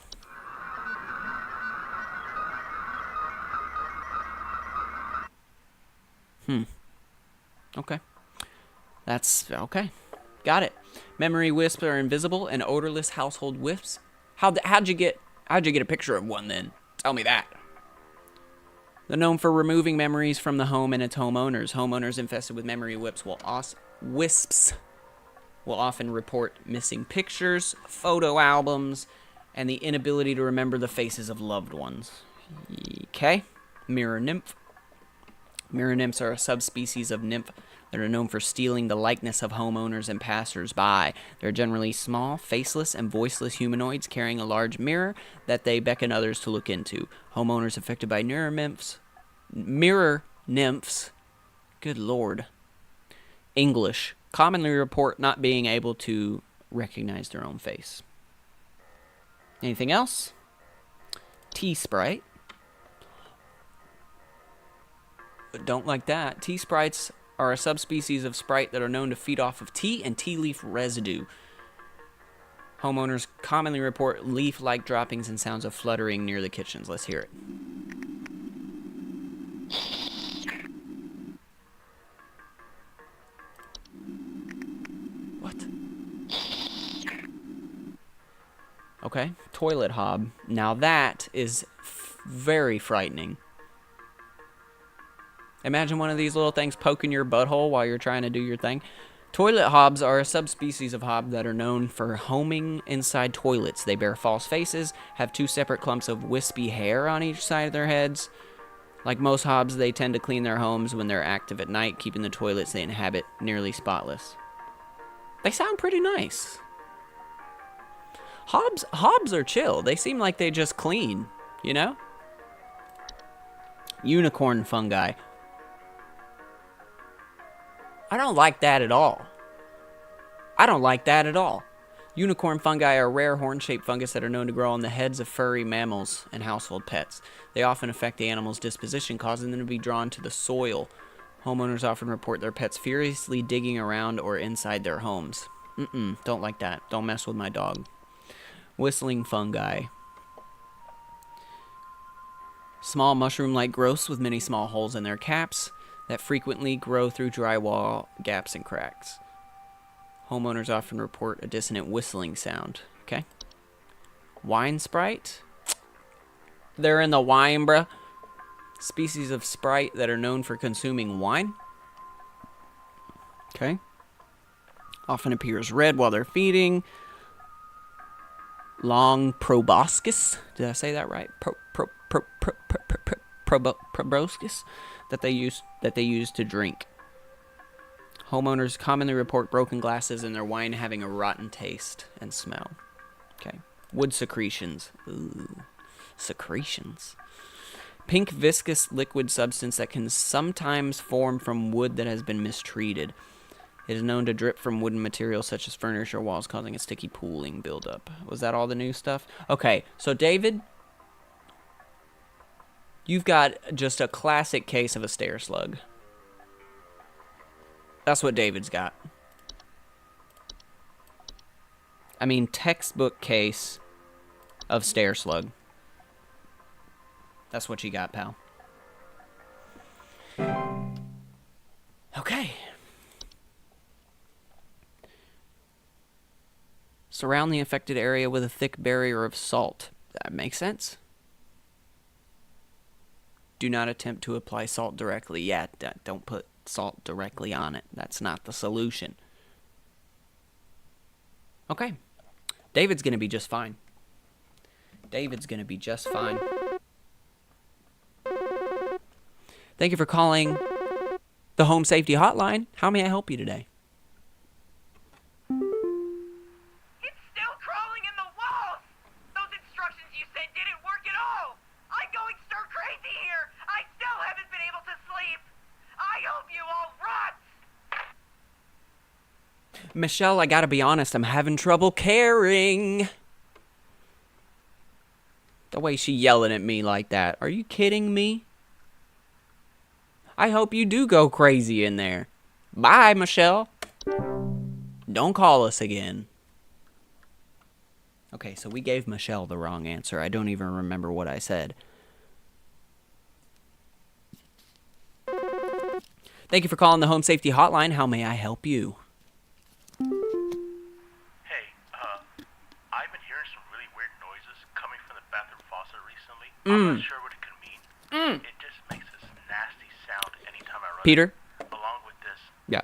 Okay. That's okay. Got it. Memory wisps are invisible and odorless household wisps. How'd you get a picture of one then? Tell me that. They're known for removing memories from the home and its homeowners. Homeowners infested with memory wisps will often report missing pictures, photo albums, and the inability to remember the faces of loved ones. Okay. Mirror nymph. Mirror nymphs are a subspecies of nymph that are known for stealing the likeness of homeowners and passers-by. They're generally small, faceless, and voiceless humanoids carrying a large mirror that they beckon others to look into. Homeowners affected by mirror nymphs, good lord, English, commonly report not being able to recognize their own face. Anything else? T-sprite. Don't like that. Tea sprites are a subspecies of sprite that are known to feed off of tea and tea leaf residue. Homeowners commonly report leaf-like droppings and sounds of fluttering near the kitchens. Let's hear it. What? Okay, toilet hob. Now that is very frightening. Imagine one of these little things poking your butthole while you're trying to do your thing. Toilet hobs are a subspecies of hob that are known for homing inside toilets. They bear false faces, have 2 separate clumps of wispy hair on each side of their heads. Like most hobs, they tend to clean their homes when they're active at night, keeping the toilets they inhabit nearly spotless. They sound pretty nice. Hobs are chill. They seem like they just clean, you know? Unicorn fungi. I don't like that at all. I don't like that at all. Unicorn fungi are rare horn-shaped fungus that are known to grow on the heads of furry mammals and household pets. They often affect the animal's disposition, causing them to be drawn to the soil. Homeowners often report their pets furiously digging around or inside their homes. Don't like that. Don't mess with my dog. Whistling fungi. Small mushroom-like growths with many small holes in their caps that frequently grow through drywall gaps and cracks. Homeowners often report a dissonant whistling sound. Okay. Wine sprite. They're in the wine, bruh. Species of sprite that are known for consuming wine. Okay. Often appears red while they're feeding. Long proboscis. Did I say that right? Proboscis that they use to drink. Homeowners commonly report broken glasses and their wine having a rotten taste and smell. Okay. Wood secretions. Ooh. Secretions. Pink viscous liquid substance that can sometimes form from wood that has been mistreated. It is known to drip from wooden materials such as furniture walls, causing a sticky pooling buildup. Was that all the new stuff? Okay, so David, you've got just a classic case of a stair slug. That's what David's got. I mean, textbook case of stair slug. That's what you got, pal. Okay. Surround the affected area with a thick barrier of salt. That makes sense. Do not attempt to apply salt directly. Yeah, don't put salt directly on it. That's not the solution. Okay. David's going to be just fine. David's going to be just fine. Thank you for calling the Home Safety Hotline. How may I help you today? It's still crawling in the walls! Those instructions you sent didn't work at all! I'm going stir crazy here! I still haven't been able to sleep! I hope you all rot! Michelle, I gotta be honest, I'm having trouble caring. The way she yelling at me like that. Are you kidding me? I hope you do go crazy in there. Bye, Michelle. Don't call us again. Okay, so we gave Michelle the wrong answer. I don't even remember what I said. Thank you for calling the Home Safety Hotline. How may I help you? Hey, I've been hearing some really weird noises coming from the bathroom faucet recently. I'm not sure what it could mean. It just makes this nasty sound anytime I run Peter? it, along with this Yeah.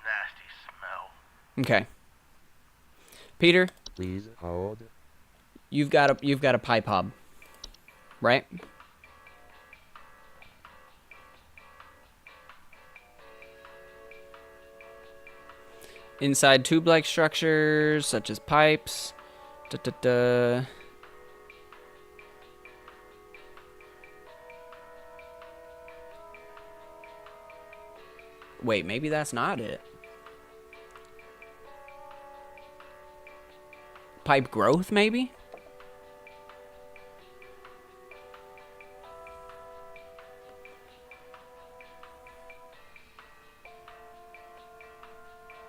nasty smell. Okay. Peter, Please hold. you've got a pipe hob, right? Inside tube-like structures such as pipes. Wait, maybe that's not it. Pipe growth, maybe?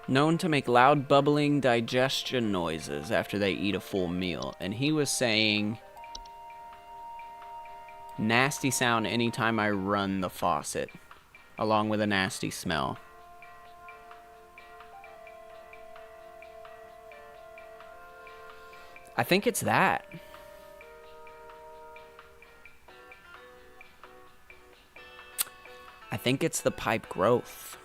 Known to make loud bubbling digestion noises after they eat a full meal. And he was saying nasty sound anytime I run the faucet, along with a nasty smell. I think it's that. I think it's the pipe growth.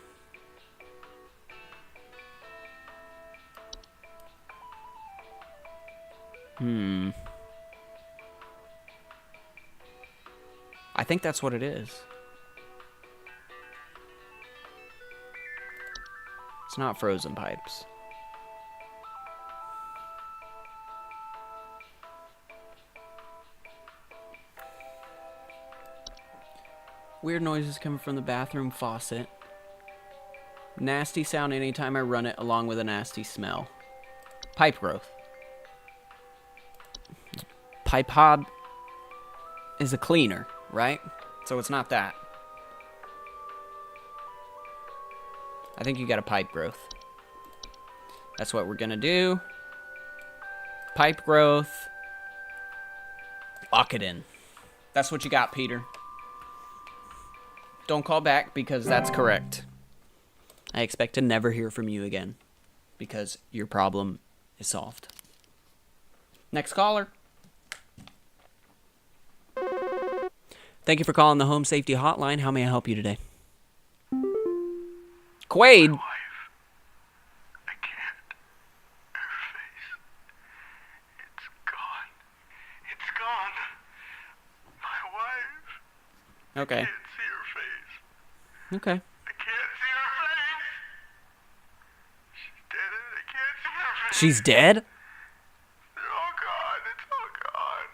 I think that's what it is. It's not frozen pipes. Weird noises coming from the bathroom faucet. Nasty sound anytime I run it, along with a nasty smell. Pipe growth. Pipe hob is a cleaner, right? So it's not that. I think you got a pipe growth. That's what we're gonna do. Pipe growth. Lock it in. That's what you got, Peter. Don't call back because that's correct. I expect to never hear from you again because your problem is solved. Next caller. Thank you for calling the Home Safety Hotline. How may I help you today? Quaid. Wife. I can't. Her face. It's gone. It's gone. My wife. Okay. I can't see her face. Okay. I can't see her face. She's dead. I can't see her face. She's dead? They're all gone. It's all gone.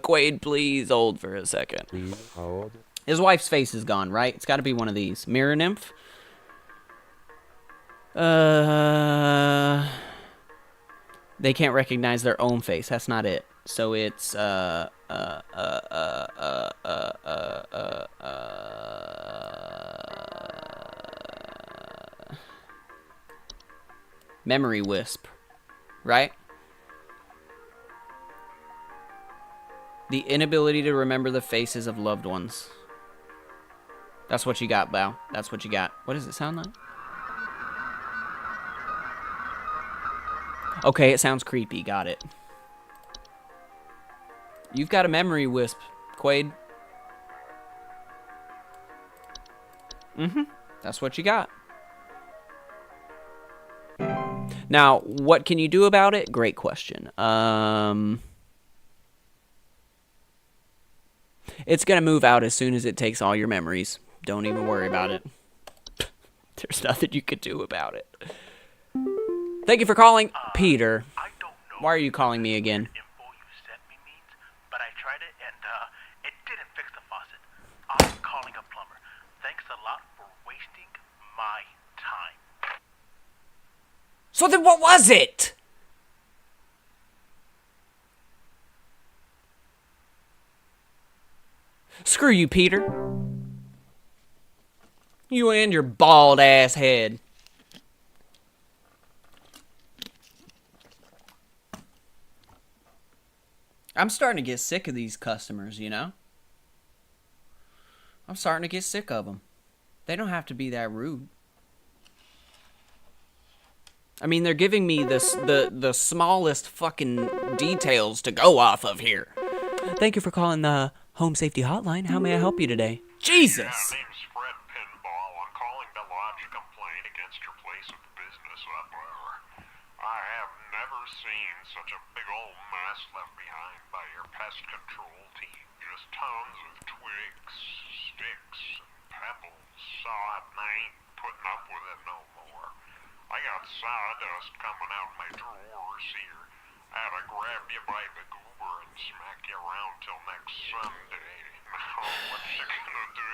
Quaid, please hold for a second. Please hold. His wife's face is gone, right? It's got to be one of these. Mirror nymph? They can't recognize their own face. That's not it. So it's, memory wisp, right? The inability to remember the faces of loved ones. That's what you got, Bao. That's what you got. What does it sound like? Okay, it sounds creepy. Got it. You've got a memory wisp, Quaid. That's what you got. Now, what can you do about it? Great question. It's going to move out as soon as it takes all your memories. Don't even worry about it. There's nothing you could do about it. Thank you for calling, Peter. I don't know Why are you calling me again? info you sent me means, but I tried it and it didn't fix the faucet. I'm calling a plumber. Thanks a lot for wasting my time. So then what was it? Screw you, Peter. You and your bald ass head. I'm starting to get sick of these customers, you know? I'm starting to get sick of them. They don't have to be that rude. I mean, they're giving me the smallest fucking details to go off of here. Thank you for calling the Home Safety Hotline. How may I help you today? Jesus! Yeah, name's Fred Pinball. I'm calling to lodge a complaint against your place of business up there. I have never seen such a big old mess left behind by your pest control team. Just tons of twigs, sticks, and pebbles. Sod, and I ain't putting up with it no more. I got sawdust coming out of my drawers here. I had to grab you by the goober and smack you around till next Sunday. Now, what's you gonna do?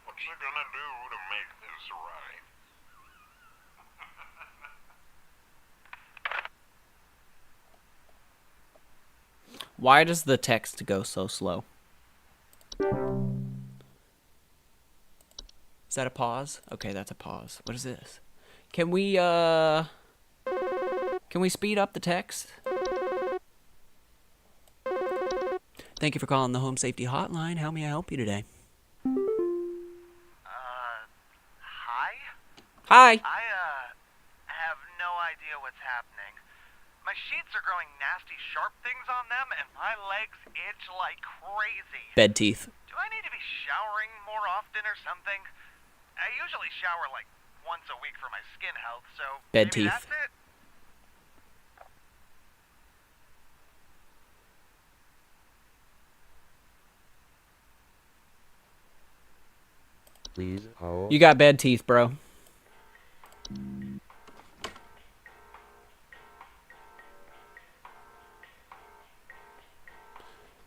What's you gonna do to make this right? Why does the text go so slow? Is that a pause? Okay, that's a pause. What is this? Can we speed up the text? Thank you for calling the Home Safety Hotline. How may I help you today? Hi? Hi. I My sheets are growing nasty sharp things on them, and my legs itch like crazy. Bed teeth. Do I need to be showering more often or something? I usually shower like once a week for my skin health, so Bed maybe teeth. that's it? Please hold. You got bed teeth, bro.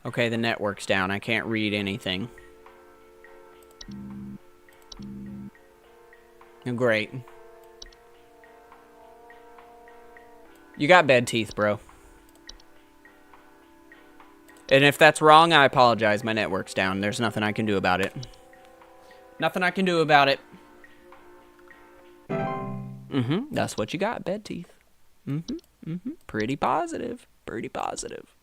Okay, the network's down. I can't read anything. Great. You got bed teeth, bro. And if that's wrong, I apologize. My network's down. There's nothing I can do about it. Nothing I can do about it. That's what you got, bed teeth. Pretty positive. Pretty positive.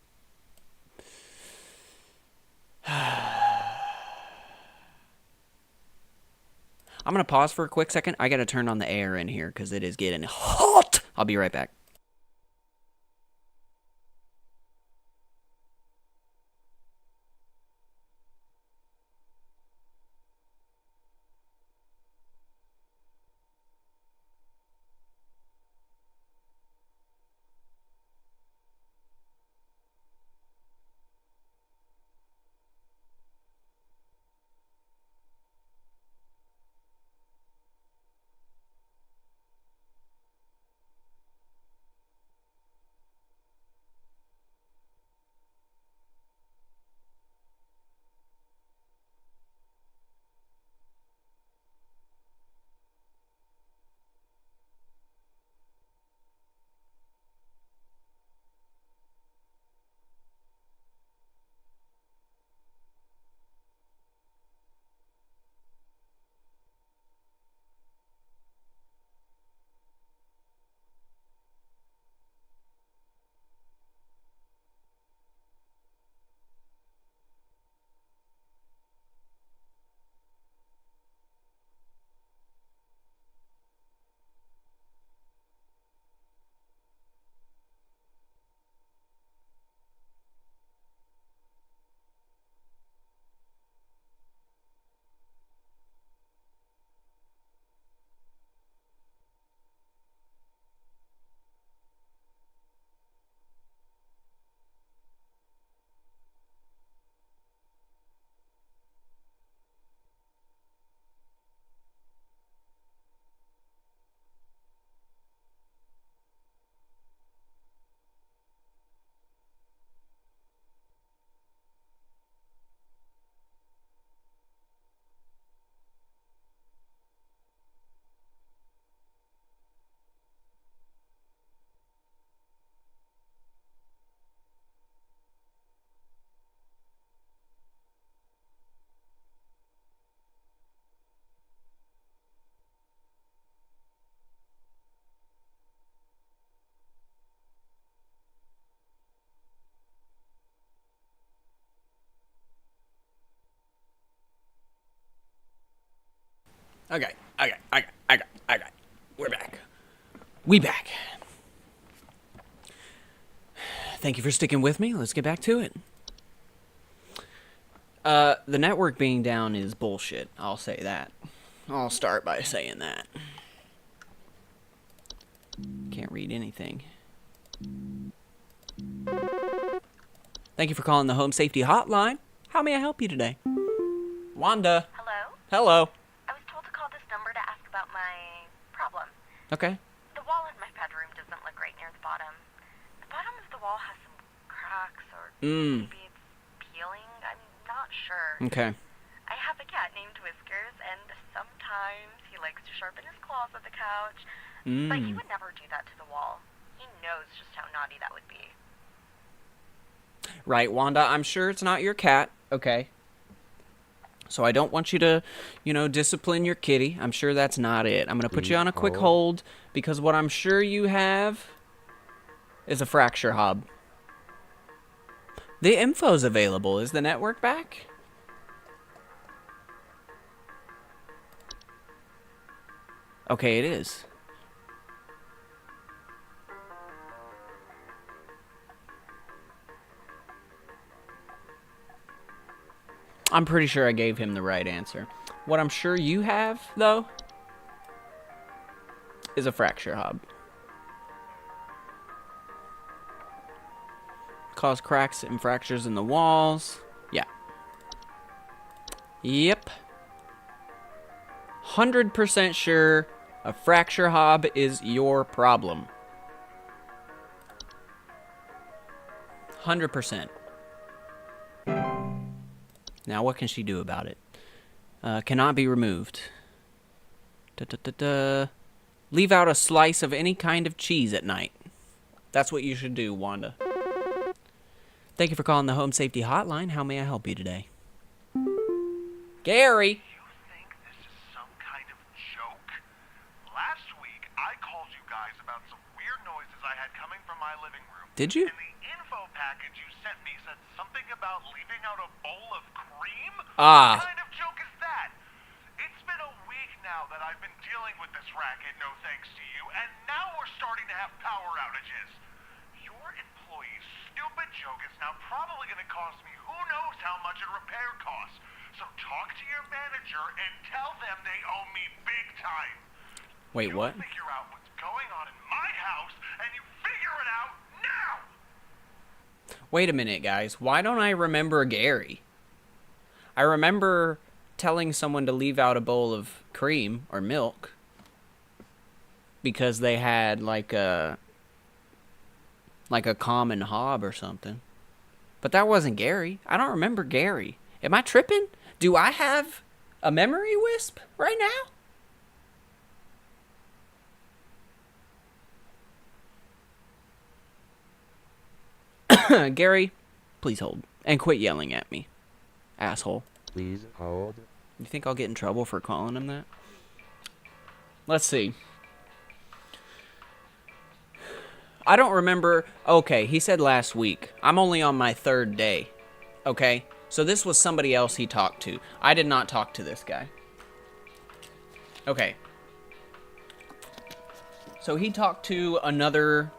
I'm going to pause for a quick second. I got to turn on the air in here because it is getting hot. I'll be right back. Okay. We're back. We back. Thank you for sticking with me. Let's get back to it. The network being down is bullshit. I'll say that. I'll start by saying that. Can't read anything. Thank you for calling the Home Safety Hotline. How may I help you today? Wanda. Hello? Hello. I was told to call this number to ask about my problem. Okay. The wall in my bedroom doesn't look right near the bottom. The bottom of the wall has some cracks, or maybe it's peeling. I'm not sure. Okay. I have a cat named Whiskers, and sometimes he likes to sharpen his claws at the couch. But he would never do that to the wall. He knows just how naughty that would be. Right, Wanda, I'm sure it's not your cat, okay? So I don't want you to, discipline your kitty. I'm sure that's not it. I'm going to put you on a quick hold because what I'm sure you have is a fracture hob. The info's available. Is the network back? Okay, it is. I'm pretty sure I gave him the right answer. What I'm sure you have, though, is a fracture hob. Cause cracks and fractures in the walls. Yeah. Yep. 100% sure a fracture hob is your problem. 100%. Now, what can she do about it? Cannot be removed. Leave out a slice of any kind of cheese at night. That's what you should do, Wanda. Thank you for calling the Home Safety Hotline. How may I help you today? Gary! You think this is some kind of joke? Last week, I called you guys about some weird noises I had coming from my living room. Did you? And the info package you sent me said something about leaving out a bowl of cream? Ah. What kind of joke is that? It's been a week now that I've been dealing with this racket, no thanks to you, and now we're starting to have power outages. Your employee's stupid joke is now probably going to cost me who knows how much in repair costs. So talk to your manager and tell them they owe me big time. Wait, what? You figure out what's going on in my house, and you figure it out now! Wait a minute, guys. Why don't I remember Gary? I remember telling someone to leave out a bowl of cream or milk because they had like a common hob or something. But that wasn't Gary. I don't remember Gary. Am I tripping? Do I have a memory wisp right now? Gary, please hold. And quit yelling at me, asshole. Please hold. You think I'll get in trouble for calling him that? Let's see. I don't remember. Okay, he said last week. I'm only on my 3rd day. Okay? So this was somebody else he talked to. I did not talk to this guy. Okay. So he talked to another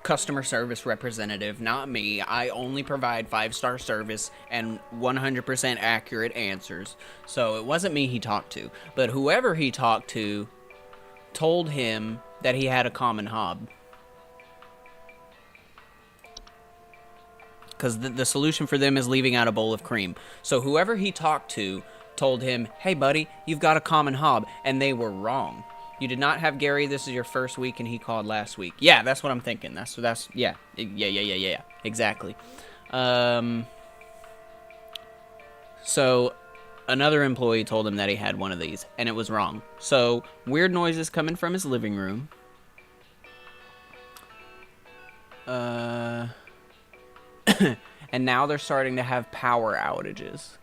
customer service representative, not me. I only provide 5-star service and 100% accurate answers. So it wasn't me he talked to. But whoever he talked to told him that he had a common hob. Because the solution for them is leaving out a bowl of cream. So whoever he talked to told him, hey, buddy, you've got a common hob. And they were wrong. You did not have Gary. This is your 1st week, and he called last week. Yeah, that's what I'm thinking. Yeah. Exactly. So another employee told him that he had one of these, and it was wrong. So weird noises coming from his living room. And now they're starting to have power outages.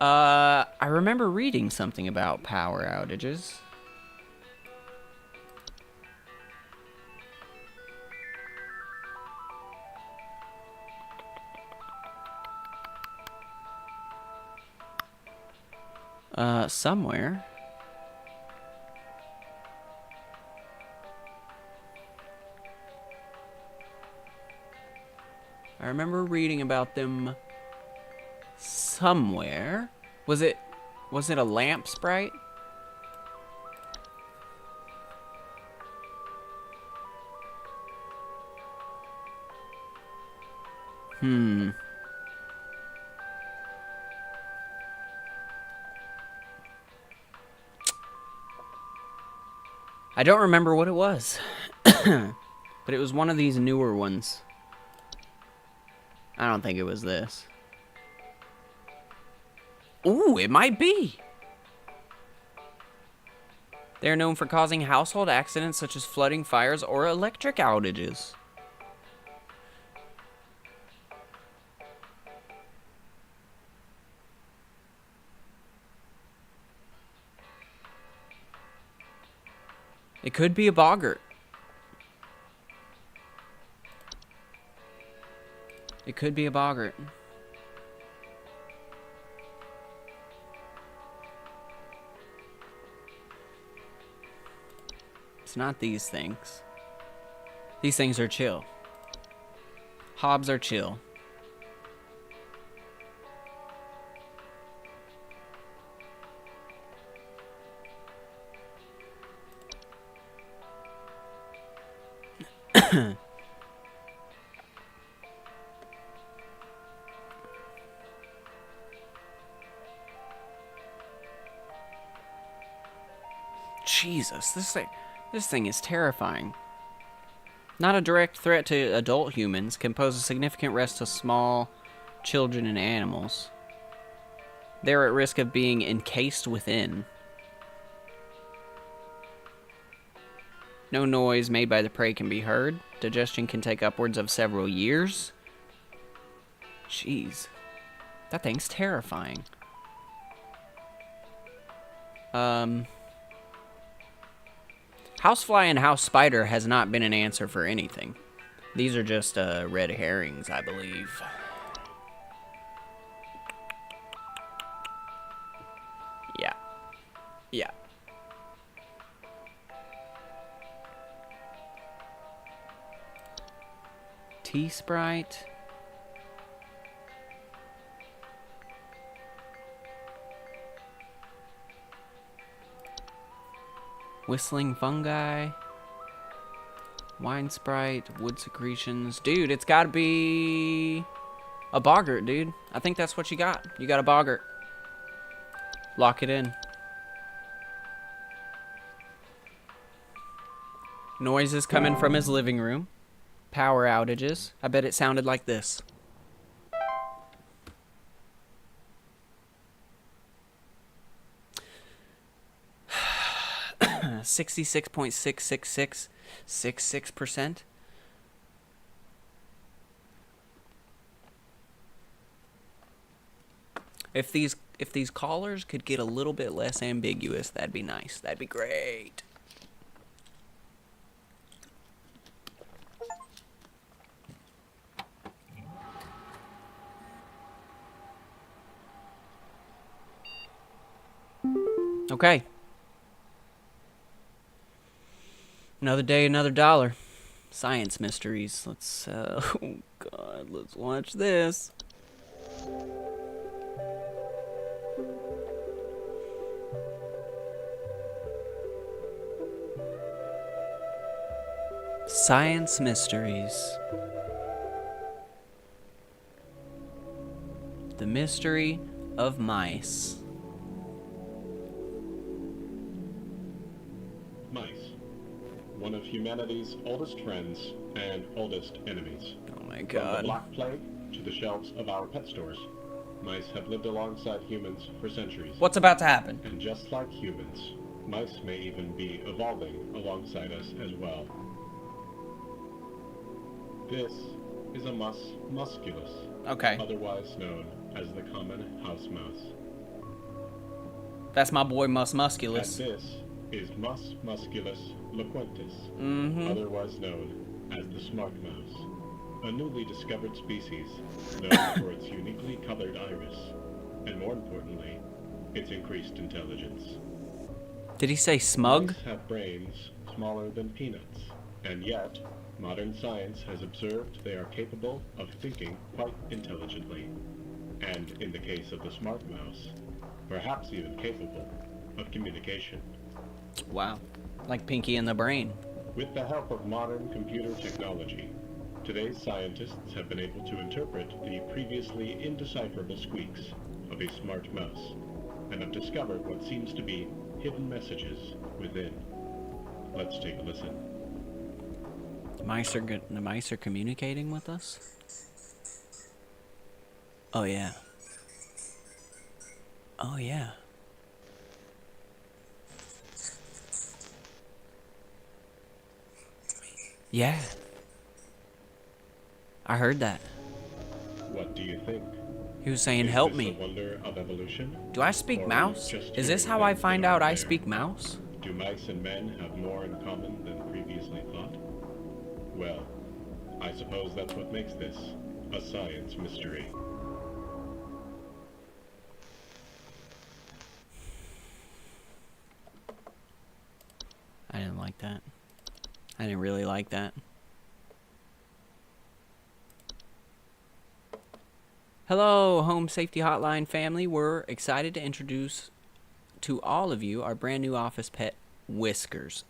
I remember reading something about power outages. Somewhere. I remember reading about them somewhere. Was it a lamp sprite? I don't remember what it was. But it was one of these newer ones. I don't think it was this. Ooh, it might be. They're known for causing household accidents such as flooding, fires, or electric outages. It could be a boggart. It could be a boggart. It's not these things. These things are chill. Hobs are chill. Jesus, this thing is terrifying. Not a direct threat to adult humans, can pose a significant risk to small children and animals. They're at risk of being encased within. No noise made by the prey can be heard. Digestion can take upwards of several years. Jeez. That thing's terrifying. Housefly and house spider has not been an answer for anything. These are just red herrings, I believe. Yeah. Yeah. T-Sprite. Whistling fungi. Wine Sprite. Wood secretions. Dude, it's gotta be a boggart, dude. I think that's what you got. You got a boggart. Lock it in. Noises coming from his living room. Power outages. I bet it sounded like this. 66.66666%. If these callers could get a little bit less ambiguous, that'd be nice. That'd be great. Okay. Another day, another dollar. Science mysteries. Let's, oh God, let's watch this. Science mysteries. The mystery of mice. Mice. One of humanity's oldest friends and oldest enemies. Oh my From the God. Black Plague to the shelves of our pet stores, mice have lived alongside humans for centuries. What's about to happen? And just like humans, mice may even be evolving alongside us as well. This is a mus musculus, Okay. otherwise known as the common house mouse. That's my boy Mus And Musculus. this is Mus musculus loquentis, Mm-hmm. otherwise known as the smart mouse, a newly discovered species known for its uniquely colored iris, and more importantly, its increased intelligence. Did he say smug? Mice have brains smaller than peanuts, and yet, modern science has observed they are capable of thinking quite intelligently, and in the case of the smart mouse, perhaps even capable of communication. Wow. Like Pinky and the Brain. With the help of modern computer technology, today's scientists have been able to interpret the previously indecipherable squeaks of a smart mouse, and have discovered what seems to be hidden messages within. Let's take a listen. The mice are communicating with us? Oh yeah. Oh yeah. Yeah. I heard that. What do you think? He was saying, Is help this me. a wonder of evolution? Do I speak Or mouse? just Is this hearing how I things find that out aren't I there? speak mouse? Do mice and men have more in common than previously thought? Well, I suppose that's what makes this a science mystery. I didn't like that. I didn't really like that. Hello, Home Safety Hotline family. We're excited to introduce to all of you our brand new office pet, Whiskers.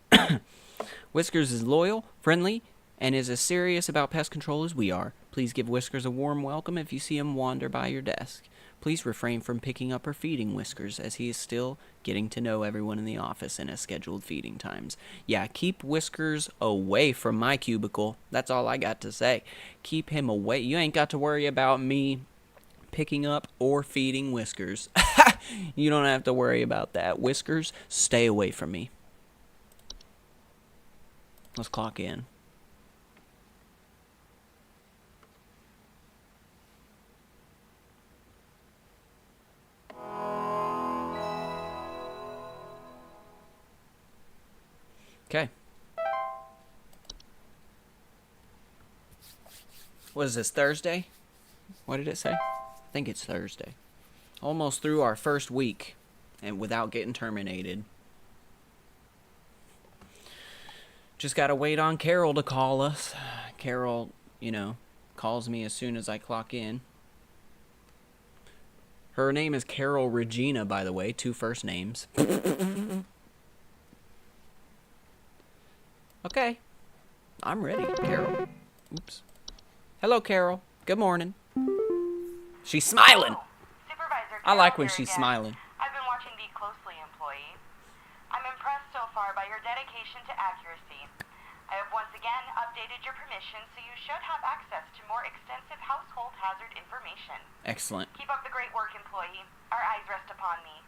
Whiskers is loyal, friendly, and is as serious about pest control as we are. Please give Whiskers a warm welcome if you see him wander by your desk. Please refrain from picking up or feeding Whiskers, as he is still getting to know everyone in the office and has scheduled feeding times. Yeah, keep Whiskers away from my cubicle. That's all I got to say. Keep him away. You ain't got to worry about me picking up or feeding Whiskers. You don't have to worry about that. Whiskers, stay away from me. Let's clock in. Okay. What is this, Thursday? What did it say? I think it's Thursday. Almost through our first week, and without getting terminated. Just gotta wait on Carol to call us. Carol, calls me as soon as I clock in. Her name is Carol Regina, by the way, 2 first names. Okay. I'm ready, Carol. Oops. Hello, Carol. Good morning. She's smiling. Supervisor I like when Carol she's here again. smiling. I've been watching thee closely, employee. I'm impressed so far by your dedication to accuracy. I have once again updated your permission, so you should have access to more extensive household hazard information. Excellent. Keep up the great work, employee. Our eyes rest upon thee.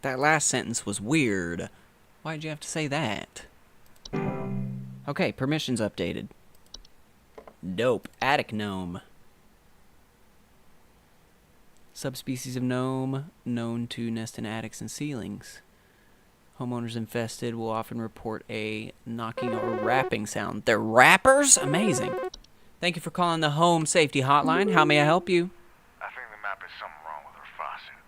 That last sentence was weird. Why'd you have to say that? Okay, permissions updated. Dope. Attic gnome. Subspecies of gnome known to nest in attics and ceilings. Homeowners infested will often report a knocking or rapping sound. They're rappers? Amazing. Thank you for calling the Home Safety Hotline. How may I help you? I think there might be something wrong with her faucet.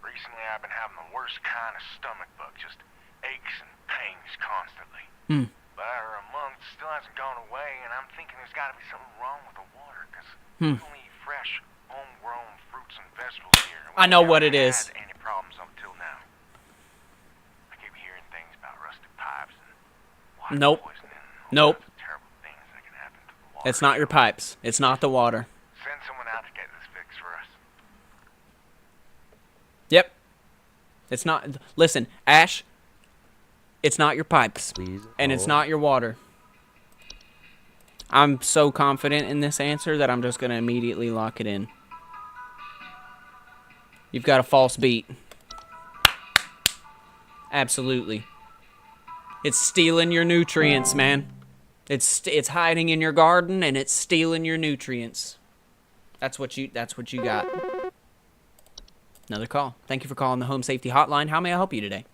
Recently, I've been having the worst kind of stomach bug, just aches and pains constantly. But after a month, it still hasn't gone away, and I'm thinking there's got to be something wrong with the water, because we only eat fresh, homegrown fruits and vegetables here. And I know we what haven't it is. had any problems up till now. I keep hearing things about rusted pipes and water Nope. poisoning. And all Nope. kinds of terrible things that can happen to the water. It's not your pipes. It's not the water. Send someone out to get this fixed for us. Yep. It's not. Listen, Ash. It's not your pipes. Please And it's hold. not your water. I'm so confident in this answer that I'm just going to immediately lock it in. You've got a false beat. Absolutely. It's stealing your nutrients, man. It's hiding in your garden and it's stealing your nutrients. That's what you got. Another call. Thank you for calling the Home Safety Hotline. How may I help you today?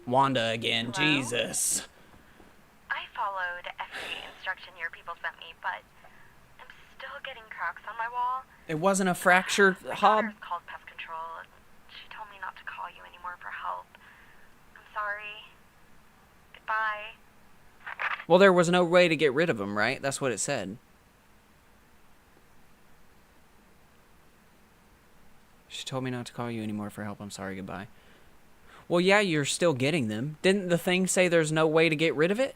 Wanda again. Hello? Jesus. I followed every instruction your people sent me, but I'm still getting cracks on my wall. It wasn't a fractured My hob. daughter's called pest control, and she told me not to call you anymore for help. I'm sorry. Goodbye. Well, there was no way to get rid of him, right? That's what it said. She told me not to call you anymore for help. I'm sorry. Goodbye. Well, yeah, you're still getting them. Didn't the thing say there's no way to get rid of it?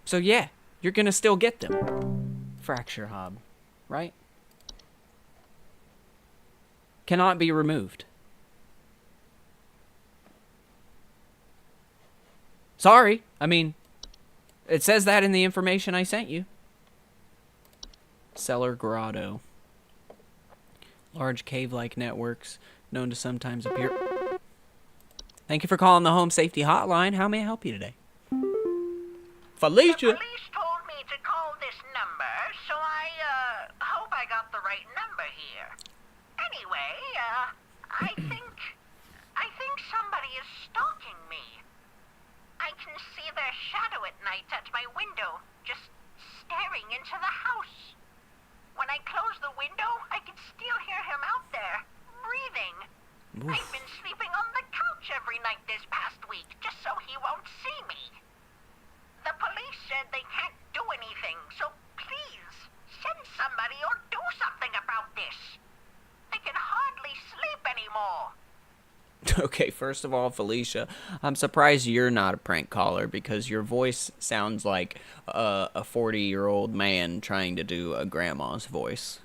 So, yeah, you're going to still get them. Fracture hob, right? Cannot be removed. Sorry. I mean, it says that in the information I sent you. Cellar grotto. Large cave-like networks known to sometimes appear. Thank you for calling the Home Safety Hotline. How may I help you today? Felicia. The police told me to call this number, so I hope I got the right number here. Anyway, I think somebody is stalking me. I can see their shadow at night at my window, just staring into the house. When I close the window, I can still hear him out there, breathing. Oof. I've been sleeping on the couch every night this past week, just so he won't see me. The police said they can't Okay, first of all, Felicia, I'm surprised you're not a prank caller because your voice sounds like a 40-year-old man trying to do a grandma's voice.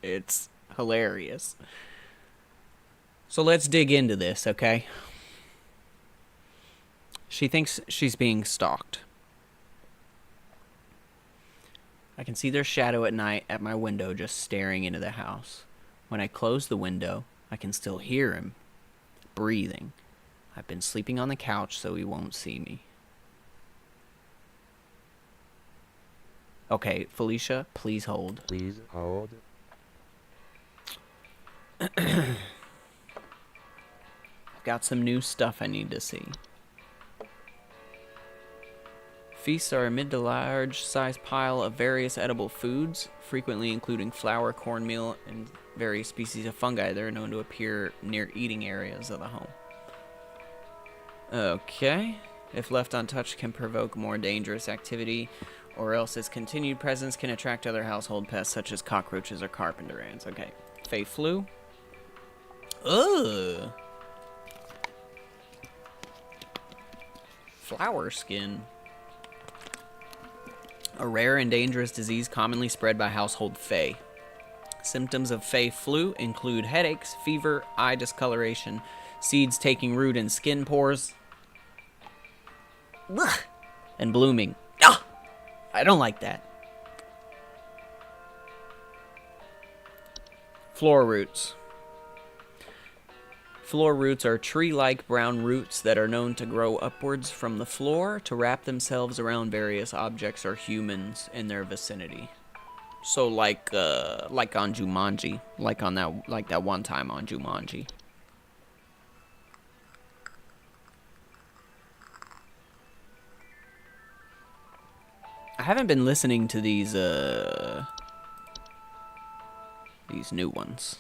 It's hilarious. So let's dig into this, okay? She thinks she's being stalked. I can see their shadow at night at my window just staring into the house. When I close the window, I can still hear him breathing. I've been sleeping on the couch so he won't see me. Okay, Felicia, please hold. Please hold. I've got some new stuff I need to see. Feasts are a mid to large sized pile of various edible foods, frequently including flour, cornmeal, and various species of fungi that are known to appear near eating areas of the home. Okay. If left untouched, can provoke more dangerous activity, or else its continued presence can attract other household pests such as cockroaches or carpenter ants. Okay. Fey flu. Ugh. Flower skin. A rare and dangerous disease commonly spread by household Fey. Symptoms of Fey flu include headaches, fever, eye discoloration, seeds taking root in skin pores, and blooming. Ah! I don't like that. Floor roots. Floor roots are tree-like brown roots that are known to grow upwards from the floor to wrap themselves around various objects or humans in their vicinity. So like on Jumanji, like that one time on Jumanji. I haven't been listening to these new ones.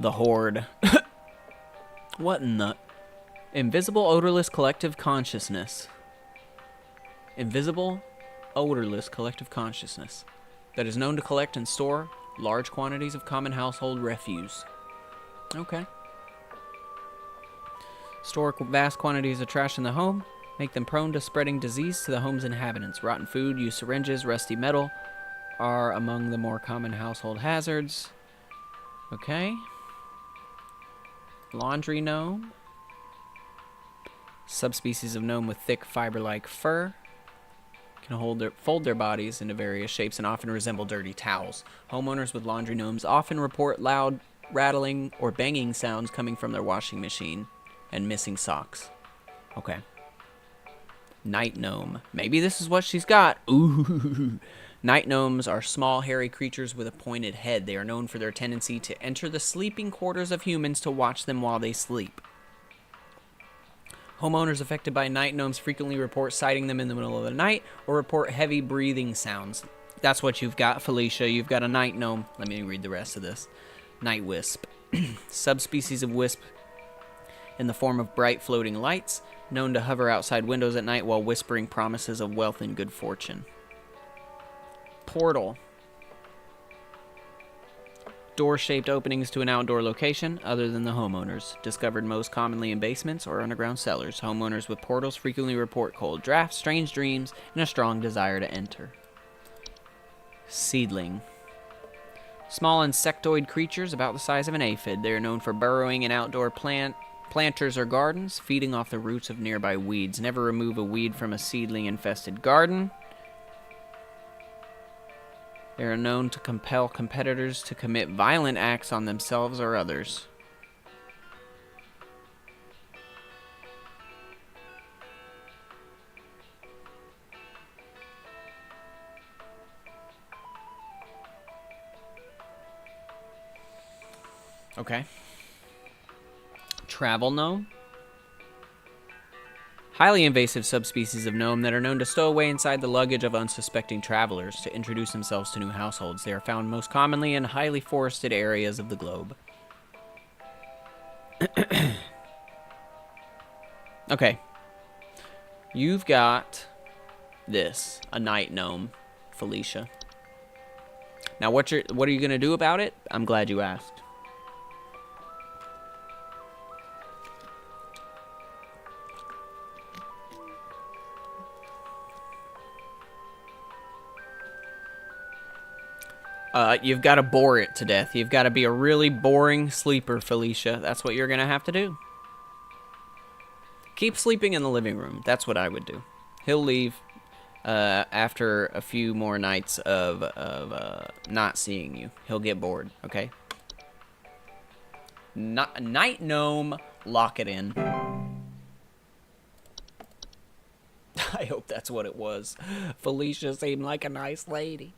The Horde. What in the... Invisible odorless collective consciousness. Invisible odorless collective consciousness that is known to collect and store large quantities of common household refuse. Okay. Store vast quantities of trash in the home, make them prone to spreading disease to the home's inhabitants. Rotten food, used syringes, rusty metal are among the more common household hazards. Okay. Laundry gnome. Subspecies of gnome with thick fiber-like fur. Can fold their bodies into various shapes and often resemble dirty towels. Homeowners with laundry gnomes often report loud rattling or banging sounds coming from their washing machine and missing socks. Okay. Night gnome. Maybe this is what she's got. Ooh. Night gnomes are small, hairy creatures with a pointed head. They are known for their tendency to enter the sleeping quarters of humans to watch them while they sleep. Homeowners affected by night gnomes frequently report sighting them in the middle of the night or report heavy breathing sounds. That's what you've got, Felicia. You've got a night gnome. Let me read the rest of this. Night wisp. Subspecies of wisp in the form of bright floating lights, known to hover outside windows at night while whispering promises of wealth and good fortune. Portal. Door-shaped openings to an outdoor location other than the homeowners. Discovered most commonly in basements or underground cellars. Homeowners with portals frequently report cold drafts, strange dreams, and a strong desire to enter. Seedling. Small insectoid creatures about the size of an aphid. They are known for burrowing in outdoor planters or gardens, feeding off the roots of nearby weeds. Never remove a weed from a seedling-infested garden. They are known to compel competitors to commit violent acts on themselves or others. Okay. Travel gnome. Highly invasive subspecies of gnome that are known to stow away inside the luggage of unsuspecting travelers to introduce themselves to new households. They are found most commonly in highly forested areas of the globe. Okay. You've got this, a night gnome, Felicia. Now what are you going to do about it? I'm glad you asked. You've got to bore it to death. You've got to be a really boring sleeper, Felicia. That's what you're going to have to do. Keep sleeping in the living room. That's what I would do. He'll leave after a few more nights of not seeing you. He'll get bored, okay? Night gnome, lock it in. I hope that's what it was. Felicia seemed like a nice lady.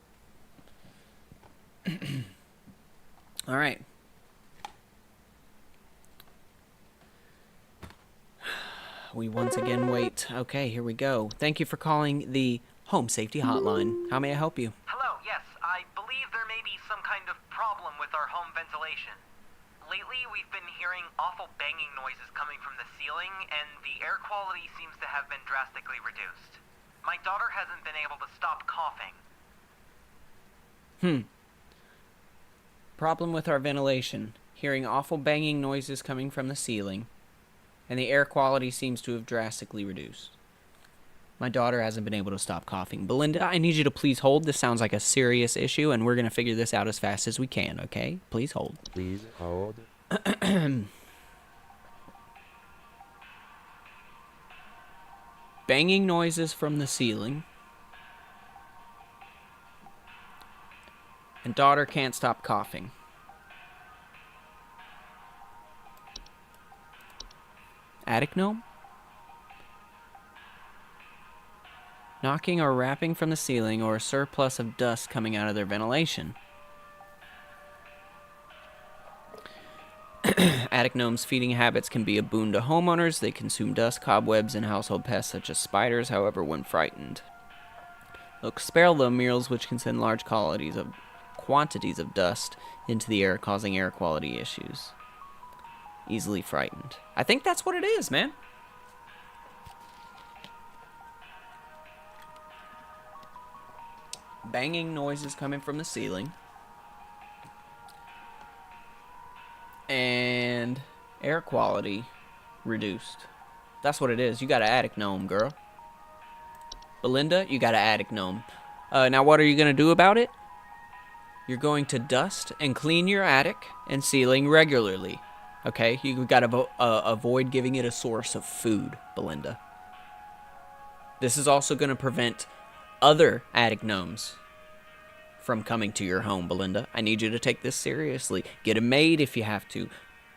All right. We once again wait. Okay, here we go. Thank you for calling the Home Safety Hotline. How may I help you? Hello, yes. I believe there may be some kind of problem with our home ventilation. Lately, we've been hearing awful banging noises coming from the ceiling, and the air quality seems to have been drastically reduced. My daughter hasn't been able to stop coughing. Problem with our ventilation. Hearing awful banging noises coming from the ceiling, and the air quality seems to have drastically reduced. My daughter hasn't been able to stop coughing. Belinda, I need you to please hold. This sounds like a serious issue, and we're going to figure this out as fast as we can, okay? Please hold. Please hold. Banging noises from the ceiling. And daughter can't stop coughing. Attic gnome? Knocking or rapping from the ceiling, or a surplus of dust coming out of their ventilation. Attic gnomes' feeding habits can be a boon to homeowners. They consume dust, cobwebs, and household pests such as spiders, however, when frightened. Look, spare the meals which can send large quantities of dust into the air, causing air quality issues. Easily frightened. I think that's what it is, man. Banging noises coming from the ceiling. And air quality reduced. That's what it is. You got an attic gnome, girl. Belinda, you got an attic gnome. Now what are you going to do about it? You're going to dust and clean your attic and ceiling regularly. Okay? You got to avoid giving it a source of food, Belinda. This is also going to prevent other attic gnomes from coming to your home, Belinda. I need you to take this seriously. Get a maid if you have to.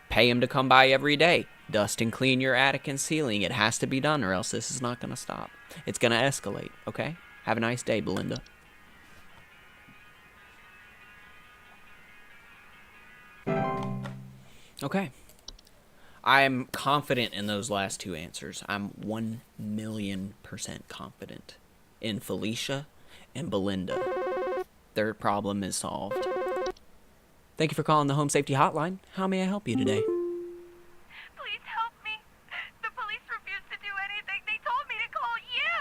Pay him to come by every day. Dust and clean your attic and ceiling. It has to be done, or else this is not going to stop. It's going to escalate, okay? Have a nice day, Belinda. Okay. I'm confident in those last two answers. I'm 1,000,000% confident in Felicia and Belinda. Their problem is solved. Thank you for calling the Home Safety Hotline. How may I help you today? Please help me. The police refused to do anything. They told me to call you.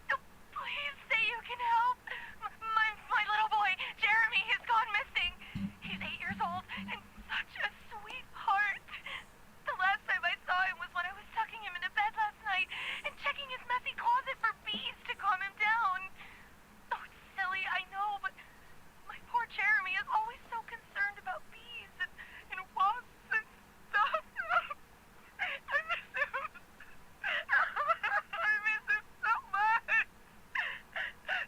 So please say you can help. My little boy, Jeremy, has gone missing. He's 8 years old and such a sweetheart. The last time I saw him was when I was tucking him into bed last night and checking his messy closet for bees to calm him down. Oh, it's silly, I know, but my poor Jeremy is always so concerned about bees and wasps and stuff. I miss him. I miss him so much.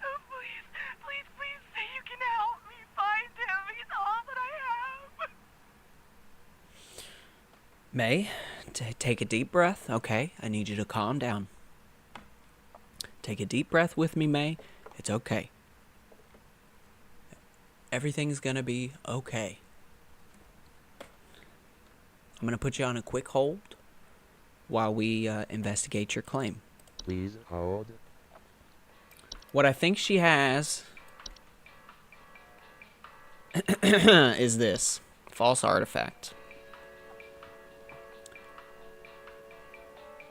Oh, please say you can help me find him. He's all that I have. May, take a deep breath. Okay, I need you to calm down. Take a deep breath with me, May. It's okay. Everything's gonna be okay. I'm gonna put you on a quick hold while we investigate your claim. Please hold. What I think she has is this false artifact.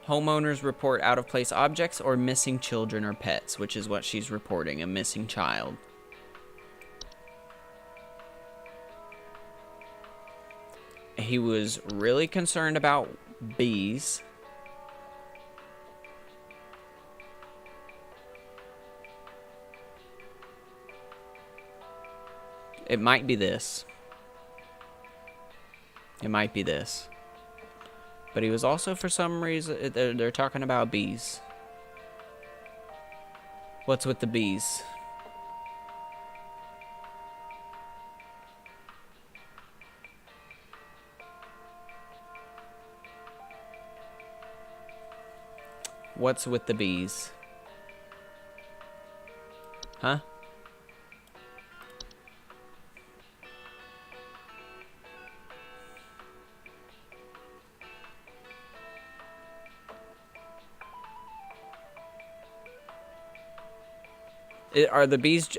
Homeowners report out-of-place objects or missing children or pets, which is what she's reporting, a missing child. He was really concerned about bees. It might be this. It might be this. But he was also, for some reason, they're talking about bees. What's with the bees? What's with the bees? Huh? Are the bees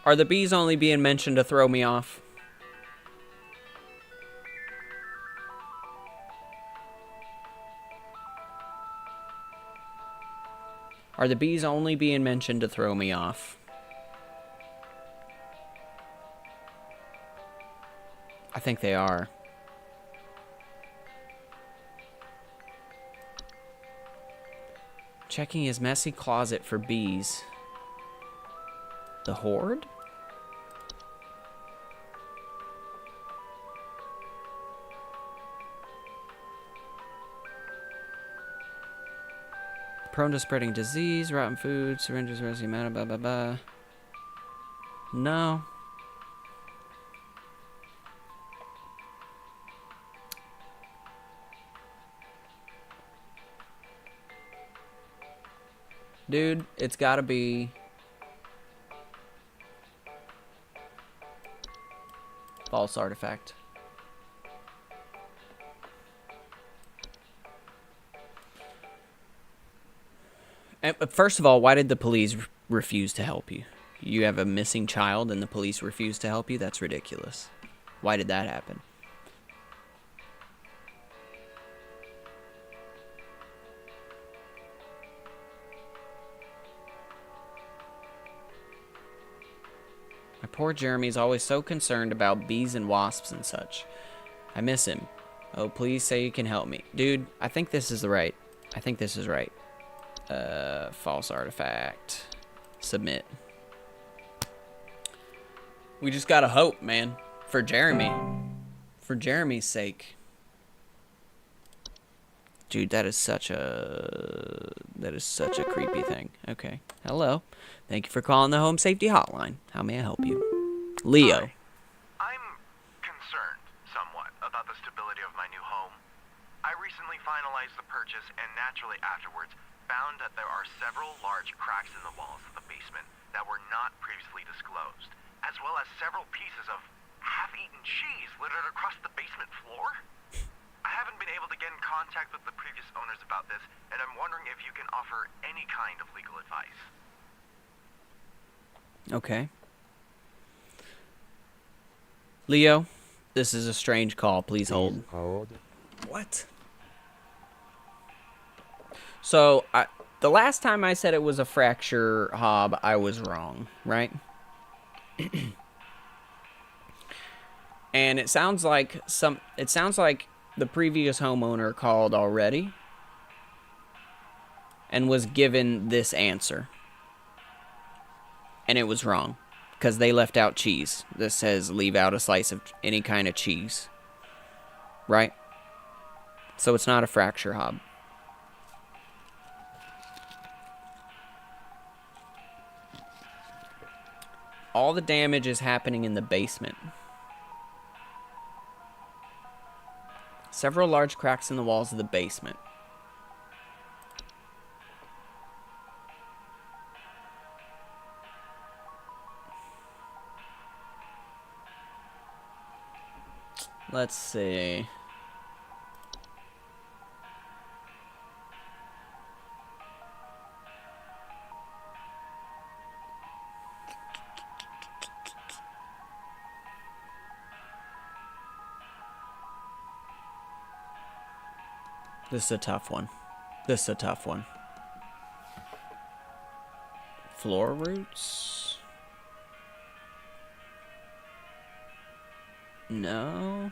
are the bees only being mentioned to throw me off? Are the bees only being mentioned to throw me off? I think they are. Checking his messy closet for bees. The Horde? Prone to spreading disease, rotten food, syringes, resin matter, blah, blah, blah. No. Dude, it's gotta be... false artifact. And, first of all, why did the police refuse to help you? You have a missing child and the police refuse to help you? That's ridiculous. Why did that happen? My poor Jeremy's always so concerned about bees and wasps and such. I miss him. Oh, please say you can help me. Dude, I think this is right. I think this is right. False artifact. Submit. We just gotta hope, man. For Jeremy. For Jeremy's sake. Dude, that is such a creepy thing. Okay. Hello. Thank you for calling the Home Safety Hotline. How may I help you? Leo. Hi. I'm concerned somewhat about the stability of my new home. I recently finalized the purchase and naturally afterwards found that there are several large cracks in the walls of the basement that were not previously disclosed, as well as several pieces of half-eaten cheese littered across the basement floor. I haven't been able to get in contact with the previous owners about this, and I'm wondering if you can offer any kind of legal advice. Okay. Leo, this is a strange call. Please hold. What? So, the last time I said it was a fracture hob, I was wrong, right? And it sounds like the previous homeowner called already and was given this answer. And it was wrong because they left out cheese. This says leave out a slice of any kind of cheese. Right? So it's not a fracture hob. All the damage is happening in the basement. Several large cracks in the walls of the basement. Let's see. This is a tough one. This is a tough one. Floor roots? No.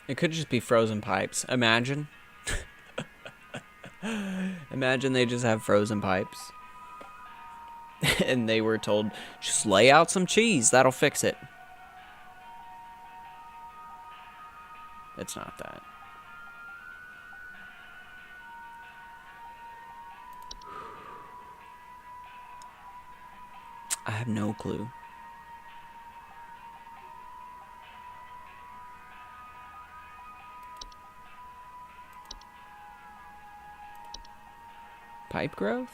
It could just be frozen pipes. Imagine. Imagine they just have frozen pipes. And they were told, just lay out some cheese. That'll fix it. It's not that. I have no clue. Pipe growth?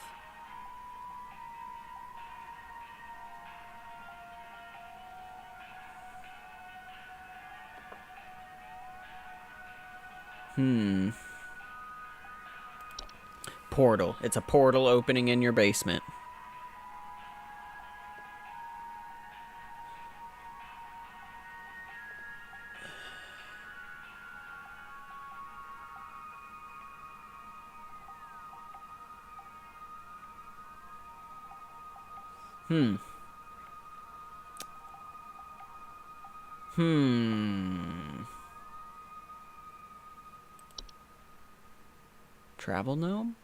Portal. It's a portal opening in your basement. Travel gnome?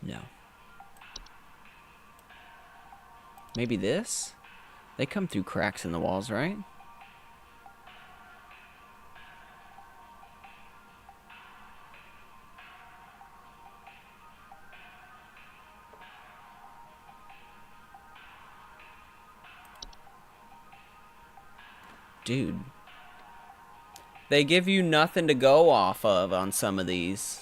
No. Maybe this? They come through cracks in the walls, right? Dude. They give you nothing to go off of on some of these.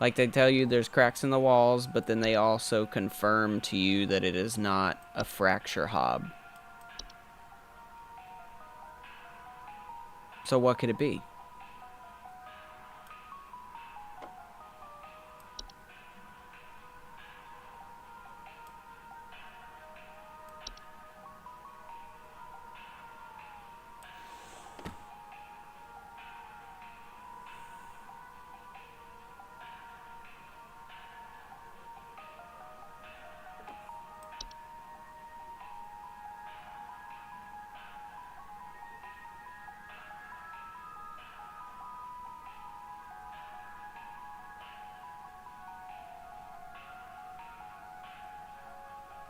Like, they tell you there's cracks in the walls, but then they also confirm to you that it is not a fracture hob. So what could it be?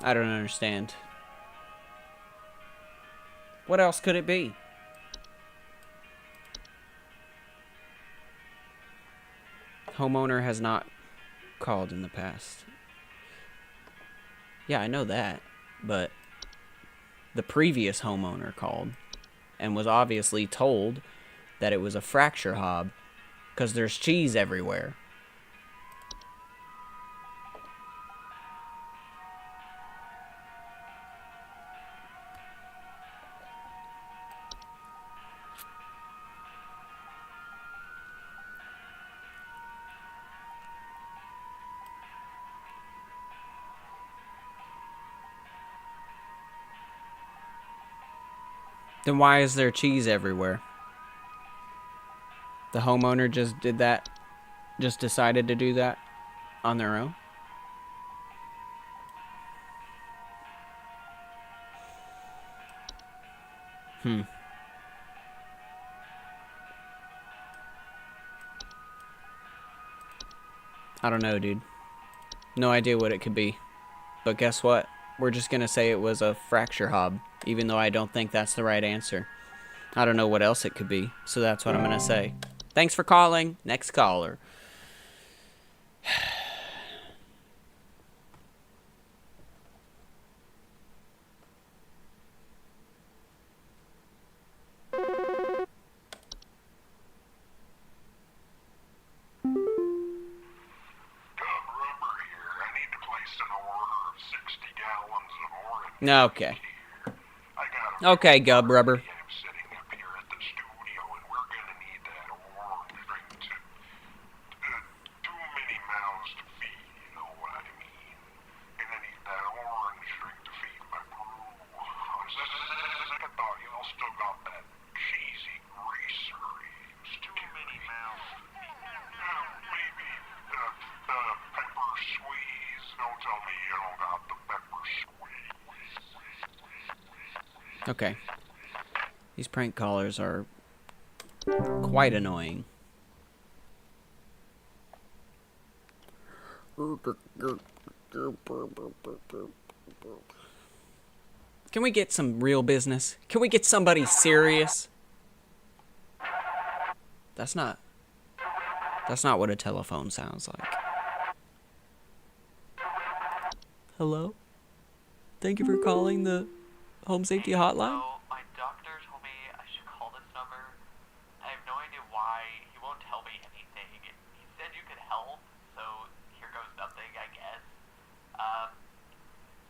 I don't understand. What else could it be? Homeowner has not called in the past. Yeah, I know that, but the previous homeowner called and was obviously told that it was a fracture hob because there's cheese everywhere. Then why is there cheese everywhere? The homeowner just did that, just decided to do that on their own? I don't know, dude. No idea what it could be. But guess what? We're just gonna say it was a fracture hob, even though I don't think that's the right answer. I don't know what else it could be, so that's what I'm gonna say. Thanks for calling. Next caller. Okay. Okay, Gub Rubber. Okay. These prank callers are quite annoying. Can we get some real business? Can we get somebody serious? That's not what a telephone sounds like. Hello? Thank you for calling the home safety hotline. So, my doctor told me I should call this number. I have no idea why. He won't tell me anything. He said you could help, so here goes nothing, I guess.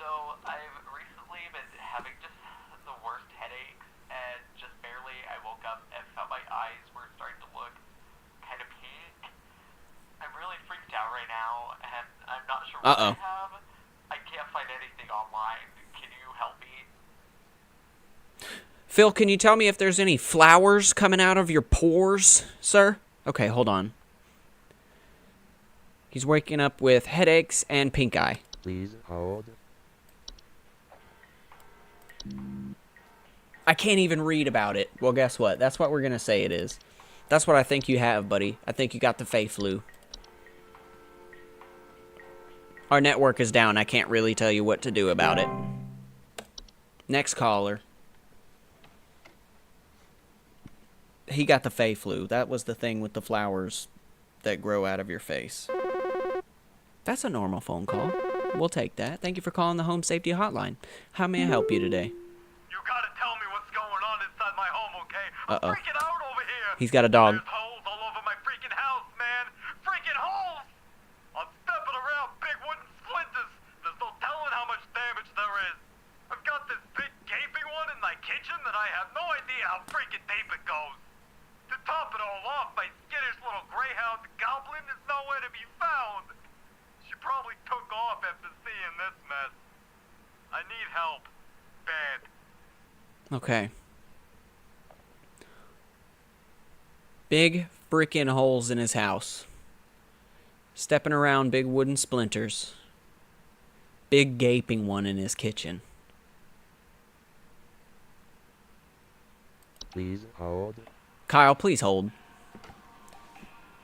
So I've recently been having just the worst headaches, and just barely I woke up and felt my eyes were starting to look kind of pink. I'm really freaked out right now, and I'm not sure what I have. I can't find anything online. Can you help me? Phil, can you tell me if there's any flowers coming out of your pores, sir? Okay, hold on. He's waking up with headaches and pink eye. Please hold. I can't even read about it. Well, guess what? That's what we're going to say it is. That's what I think you have, buddy. I think you got the Fey flu. Our network is down. I can't really tell you what to do about it. Next caller. He got the Fey flu. That was the thing with the flowers that grow out of your face. That's a normal phone call. We'll take that. Thank you for calling the Home Safety Hotline. How may I help you today? You gotta tell me what's going on inside my home, okay? I'm freaking out over here. He's got a dog. There's holes all over my freaking house, man. Freaking holes! I'm stepping around big wooden splinters. There's no telling how much damage there is. I've got this big gaping one in my kitchen that I have no idea how freaking deep it goes. To top it all off, my skittish little greyhound goblin is nowhere to be found. She probably took off after seeing this mess. I need help. Bad. Okay. Big frickin' holes in his house. Stepping around big wooden splinters. Big gaping one in his kitchen. Please hold. Kyle, please hold.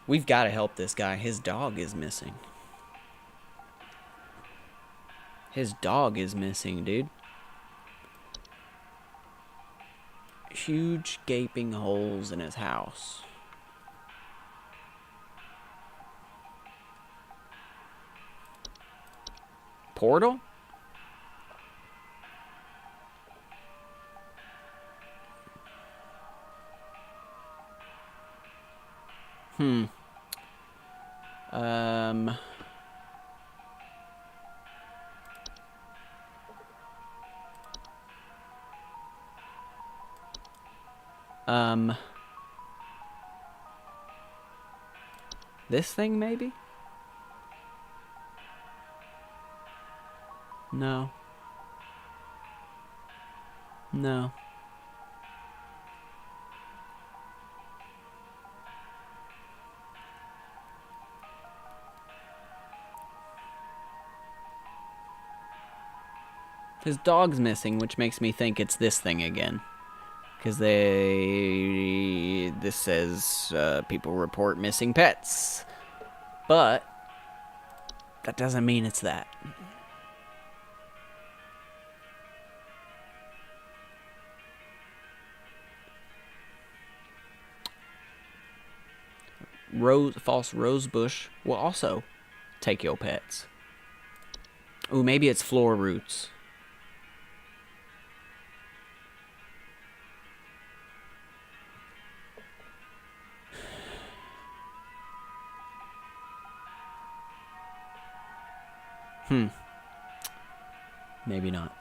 We've got to help this guy. His dog is missing. His dog is missing, dude. Huge gaping holes in his house. Portal? This thing maybe? No. No. His dog's missing, which makes me think it's this thing again. Because this says people report missing pets. But that doesn't mean it's that. False rose bush will also take your pets. Ooh, maybe it's floor roots. Maybe not.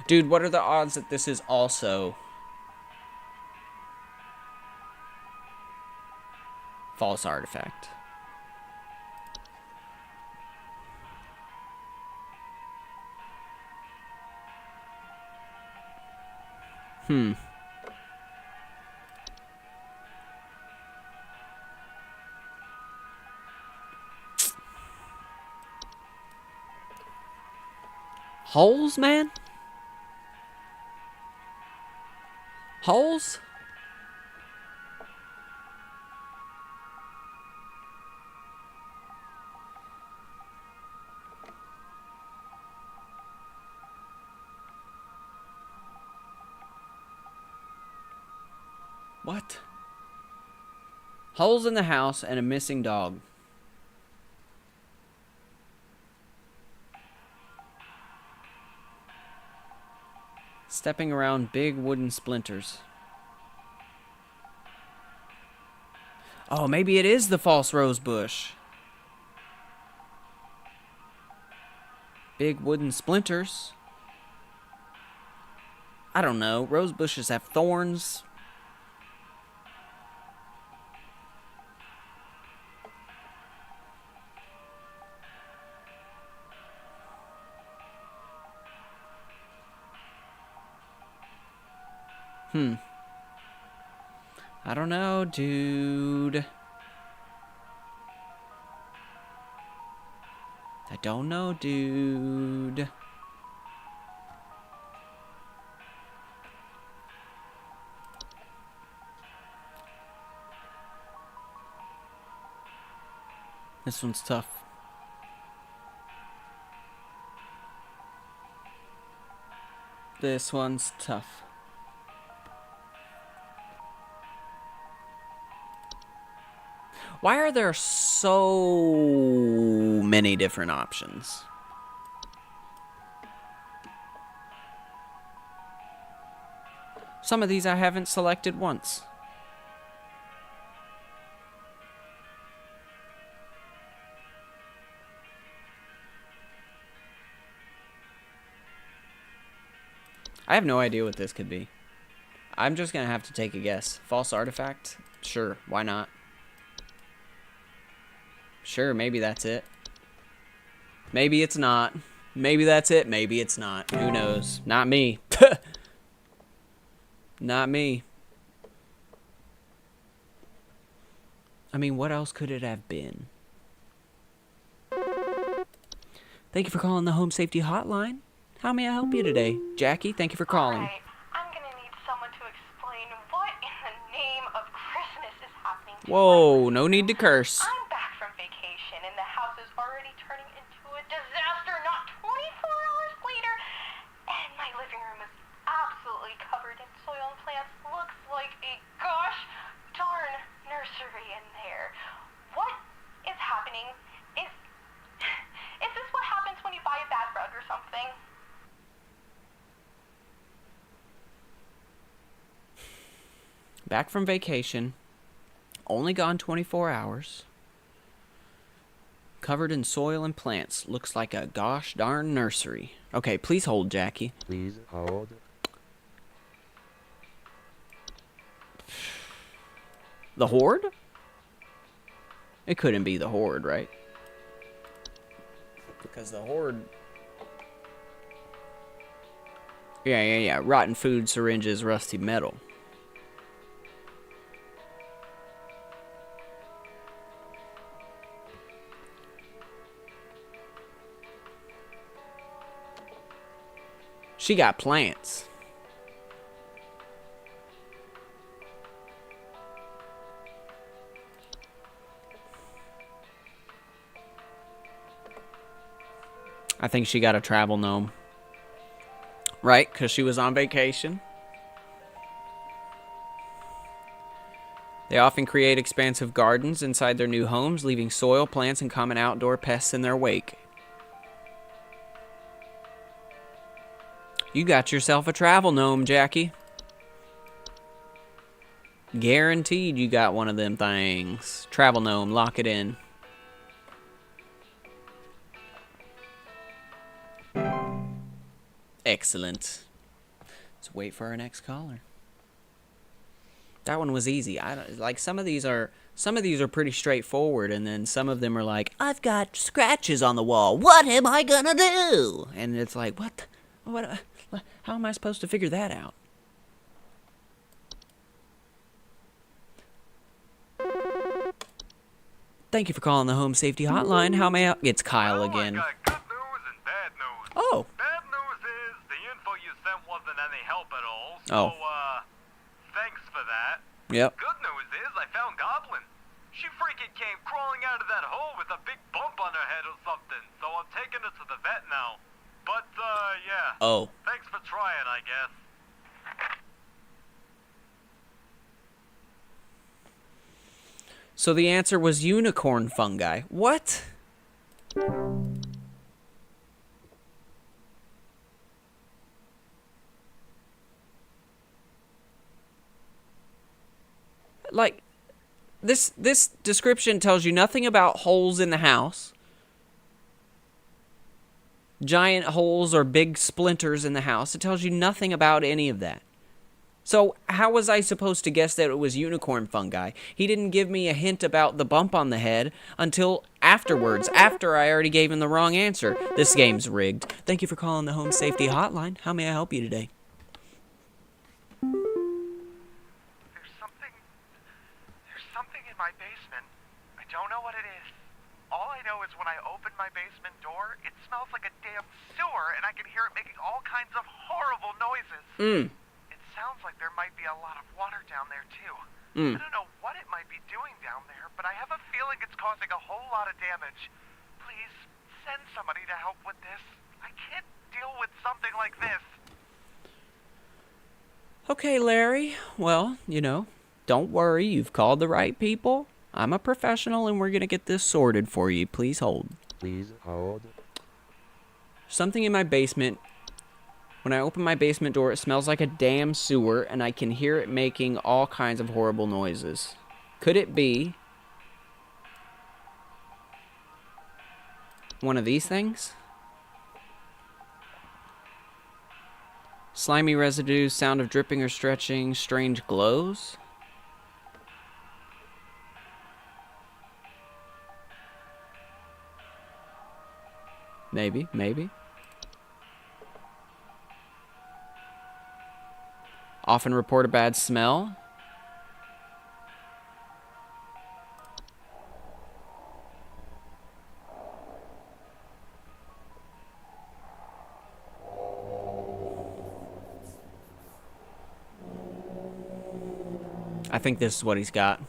Dude, what are the odds that this is also false artifact? Holes, man? Holes? What? Holes in the house and a missing dog. Stepping around big wooden splinters. Oh, maybe it is the false rose bush. Big wooden splinters. I don't know. Rose bushes have thorns. I don't know, dude. I don't know, dude. This one's tough. This one's tough. Why are there so many different options? Some of these I haven't selected once. I have no idea what this could be. I'm just gonna have to take a guess. False artifact? Sure, why not? Sure, maybe that's it. Maybe it's not. Maybe that's it. Maybe it's not. Who knows? Not me. Not me. I mean, what else could it have been? Thank you for calling the Home Safety Hotline. How may I help you today? Jackie, thank you for calling. Alright, I'm gonna need someone to explain what in the name of Christmas is happening to Whoa, no need to curse. I'm back from vacation and the house is already turning into a disaster not 24 hours later. And my living room is absolutely covered in soil and plants. Looks like a gosh darn nursery in there. What is happening? Is this what happens when you buy a bad rug or something? Back from vacation. Only gone 24 hours. Covered in soil and plants. Looks like a gosh darn nursery. Okay, please hold, Jackie. Please hold. The Horde? It couldn't be the Horde, right? Because the Horde... Yeah. Rotten food, syringes, rusty metal. She got plants. I think she got a travel gnome. Right? Because she was on vacation. They often create expansive gardens inside their new homes, leaving soil, plants, and common outdoor pests in their wake. You got yourself a travel gnome, Jackie. Guaranteed you got one of them things. Travel gnome, lock it in. Excellent. Let's wait for our next caller. That one was easy. I don't like some of these are pretty straightforward, and then some of them are like, I've got scratches on the wall. What am I gonna do? And it's like, what? How am I supposed to figure that out? Thank you for calling the Home Safety Hotline. How may I... It's Kyle again. I got good news and bad news. Oh. Bad news Oh. Thanks for that. Yep. Good news is I found Goblin. She freaking came crawling out of that hole with a big bump on her head or something, so I'm taking her to the vet now. But, yeah. Oh. Thanks for trying, I guess. So the answer was unicorn fungi. What? Like, this description tells you nothing about holes in the house, giant holes or big splinters in the house. It tells you nothing about any of that. So how was I supposed to guess that it was unicorn fungi? He didn't give me a hint about the bump on the head until afterwards, after I already gave him the wrong answer. This game's rigged. Thank you for calling the Home Safety Hotline. How may I help you today? There's something in my basement. I don't know what it is. All I know is when I open my basement door, it smells like a damn sewer, and I can hear it making all kinds of horrible noises. It sounds like there might be a lot of water down there, too. I don't know what it might be doing down there, but I have a feeling it's causing a whole lot of damage. Please, send somebody to help with this. I can't deal with something like this. Okay, Larry. Well, you know, don't worry. You've called the right people. I'm a professional, and we're going to get this sorted for you. Please hold. Please hold. Something in my basement. When I open my basement door, it smells like a damn sewer, and I can hear it making all kinds of horrible noises. Could it be one of these things? Slimy residues, sound of dripping or stretching, strange glows? Maybe, maybe. Often report a bad smell. I think this is what he's got.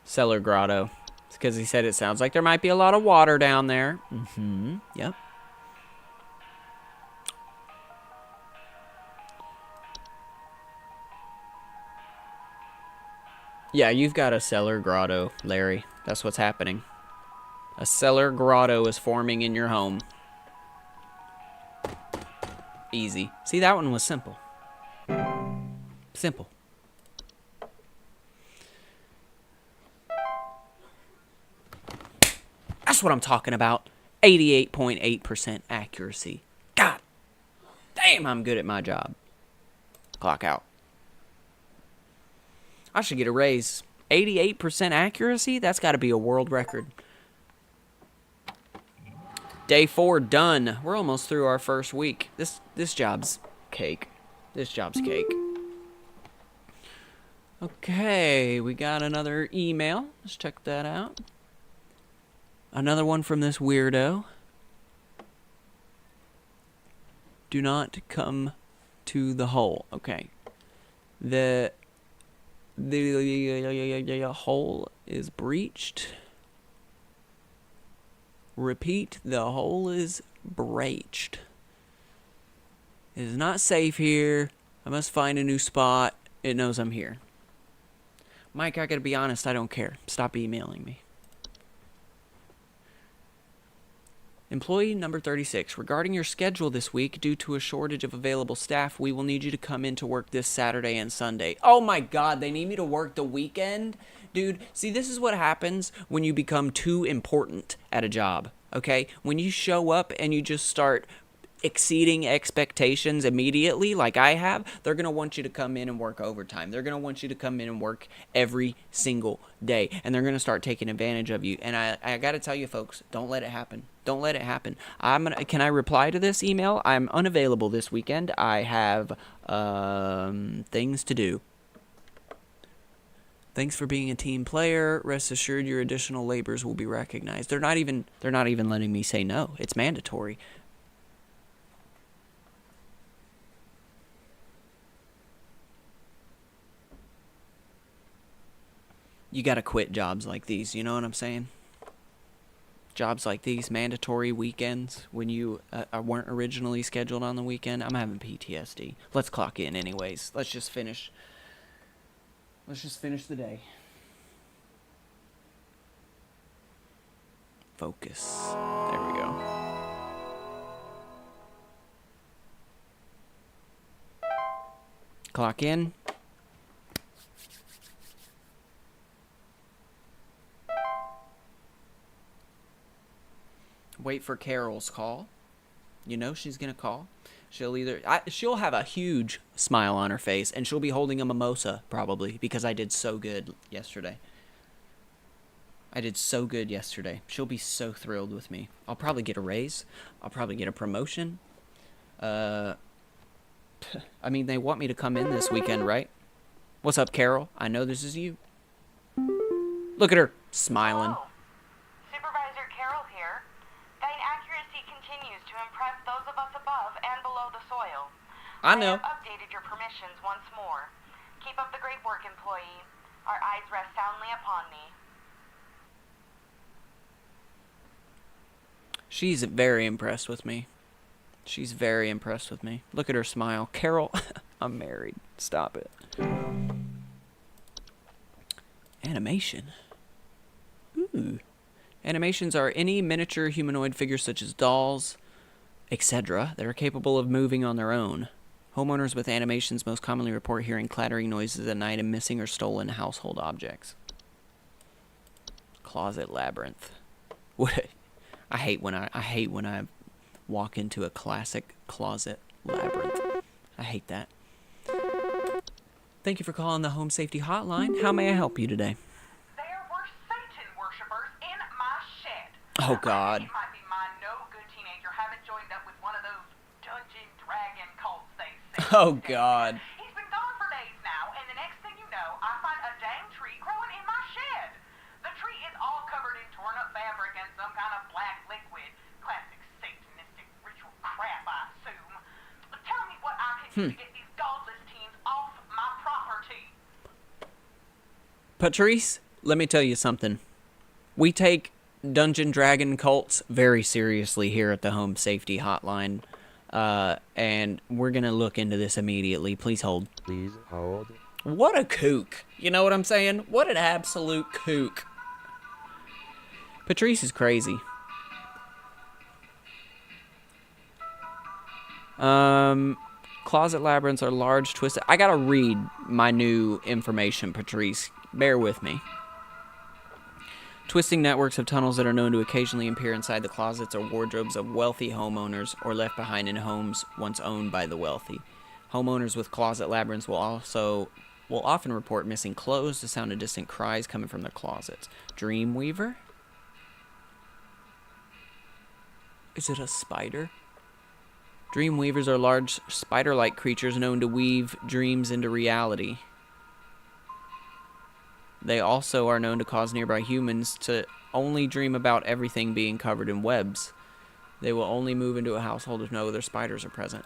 Cellar grotto. It's because he said it sounds like there might be a lot of water down there. Yep. Yeah, you've got a cellar grotto, Larry. That's what's happening. A cellar grotto is forming in your home. Easy. See, that one was simple. Simple. That's what I'm talking about. 88.8% accuracy. God damn, I'm good at my job. Clock out. I should get a raise. 88% accuracy? That's got to be a world record. Day 4 done. We're almost through our first week. This job's cake. This job's cake. Okay, we got another email. Let's check that out. Another one from this weirdo. Do not come to the hole. Okay. The hole is breached. Repeat, the hole is breached. It is not safe here. I must find a new spot. It knows I'm here. Mike, I gotta be honest, I don't care. Stop emailing me. Employee number 36, regarding your schedule this week, due to a shortage of available staff, we will need you to come in to work this Saturday and Sunday. Oh my God, they need me to work the weekend? Dude, see, this is what happens when you become too important at a job, okay? When you show up and you just start exceeding expectations immediately, like I have, they're going to want you to come in and work overtime. They're going to want you to come in and work every single day, and they're going to start taking advantage of you. And I got to tell you, folks, don't let it happen. Don't let it happen. Can I reply to this email? I'm unavailable this weekend. I have things to do. Thanks for being a team player. Rest assured your additional labors will be recognized. They're not even letting me say no. It's mandatory. You gotta quit jobs like these, you know what I'm saying? Jobs like these, mandatory weekends, when you weren't originally scheduled on the weekend. I'm having PTSD. Let's clock in anyways. Let's just finish the day. Focus. There we go. Clock in. Wait for Carol's call. You know she's gonna call. She'll have a huge smile on her face, and she'll be holding a mimosa probably because I did so good yesterday. She'll be so thrilled with me. I'll probably get a raise. I'll probably get a promotion. I mean, they want me to come in this weekend, right? What's up, Carol? I know this is you. Look at her, smiling. Hello. Supervisor Carol here. Thine accuracy continues to impress those of us above and below the soil. I know. I have updated your permissions once more. Keep up the great work, employee. Our eyes rest soundly upon me. She's very impressed with me. Look at her smile. Carol, I'm married. Stop it. Animation. Ooh. Animations are any miniature humanoid figures such as dolls, etc. that are capable of moving on their own. Homeowners with animations most commonly report hearing clattering noises at night and missing or stolen household objects. Closet labyrinth. What? I hate when I walk into a classic closet labyrinth. I hate that. Thank you for calling the Home Safety Hotline. How may I help you today? There were Satan worshippers in my shed. Oh, God. It might be my no-good teenager having joined up with one of those dungeon dragon cults they say. Oh, God. He's been gone for days now, and the next thing you know, I find a dang tree growing in my shed. The tree is all covered in torn-up fabric and some kind of black liquid. Classic satanistic ritual crap, I assume. Tell me what I can do to get these godless teens off my property. Patrice, let me tell you something. We take Dungeon Dragon cults very seriously here at the Home Safety Hotline. And we're going to look into this immediately. Please hold. Please hold. What a kook. You know what I'm saying? What an absolute kook. Patrice is crazy. Closet labyrinths are large, twisted. I gotta read my new information, Patrice. Bear with me. Twisting networks of tunnels that are known to occasionally appear inside the closets or wardrobes of wealthy homeowners or left behind in homes once owned by the wealthy. Homeowners with closet labyrinths will often report missing clothes, the sound of distant cries coming from their closets. Dreamweaver? Is it a spider? Dreamweavers are large spider-like creatures known to weave dreams into reality. They also are known to cause nearby humans to only dream about everything being covered in webs. They will only move into a household if no other spiders are present.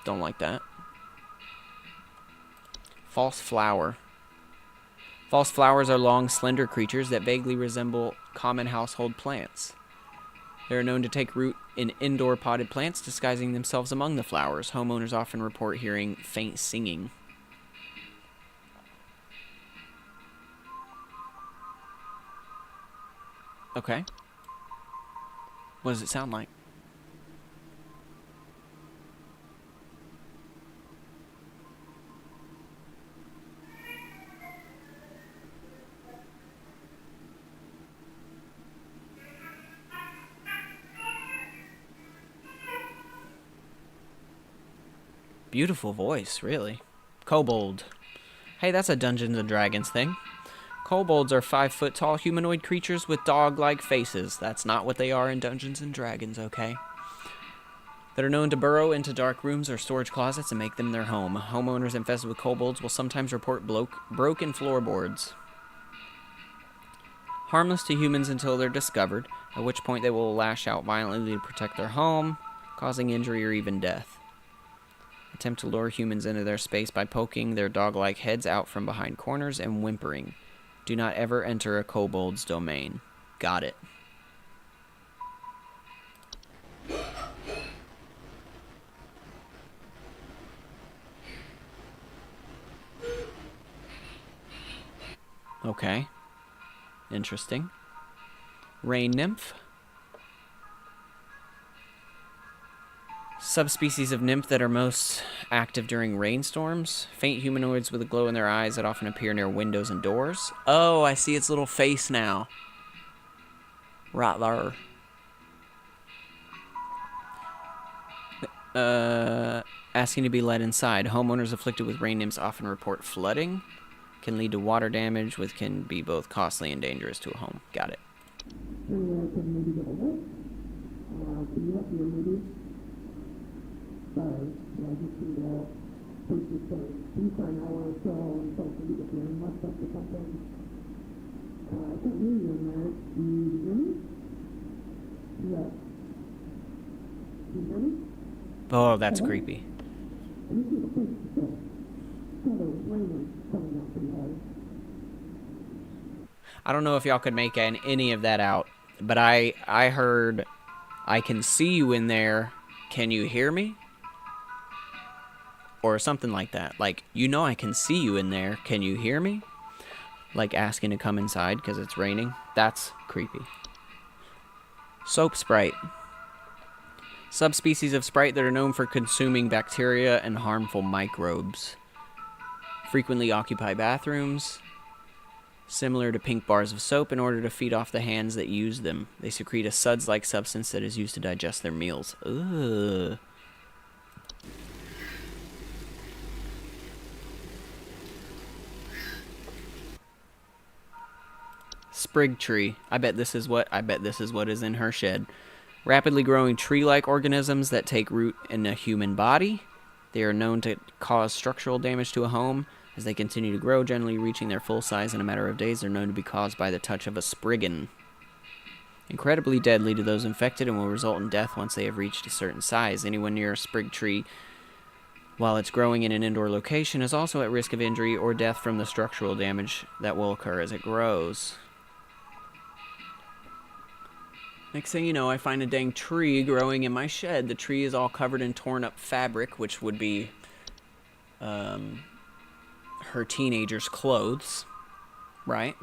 Don't like that. False flower. False flowers are long, slender creatures that vaguely resemble common household plants. They are known to take root in indoor potted plants, disguising themselves among the flowers. Homeowners often report hearing faint singing. Okay. What does it sound like? Beautiful voice, really. Kobold. Hey, that's a Dungeons and Dragons thing. Kobolds are 5-foot tall humanoid creatures with dog-like faces. That's not what they are in Dungeons and Dragons, okay? That are known to burrow into dark rooms or storage closets and make them their home. Homeowners infested with kobolds will sometimes report broken floorboards. Harmless to humans until they're discovered, at which point they will lash out violently to protect their home. causing injury or even death. Attempt to lure humans into their space by poking their dog-like heads out from behind corners and whimpering. Do not ever enter a kobold's domain. Got it. Okay. Interesting. Rain nymph. Subspecies of nymph that are most active during rainstorms. Faint humanoids with a glow in their eyes that often appear near windows and doors. Oh, I see its little face now. Right there. Asking to be let inside. Homeowners afflicted with rain nymphs often report flooding. Can lead to water damage, which can be both costly and dangerous to a home. Got it. Oh, that's creepy. I don't know if y'all could make any of that out, but I heard, I can see you in there. Can you hear me? Or something like that. Like, you know I can see you in there. Can you hear me? Like asking to come inside because it's raining. That's creepy. Soap sprite. Subspecies of sprite that are known for consuming bacteria and harmful microbes. Frequently occupy bathrooms. Similar to pink bars of soap in order to feed off the hands that use them. They secrete a suds-like substance that is used to digest their meals. Ugh. Sprig tree. I bet this is what is in her shed. Rapidly growing tree-like organisms that take root in a human body. They are known to cause structural damage to a home. As they continue to grow, generally reaching their full size in a matter of days, they're known to be caused by the touch of a spriggan. Incredibly deadly to those infected and will result in death once they have reached a certain size. Anyone near a sprig tree while it's growing in an indoor location is also at risk of injury or death from the structural damage that will occur as it grows. Next thing you know, I find a dang tree growing in my shed. The tree is all covered in torn up fabric, which would be her teenager's clothes, right?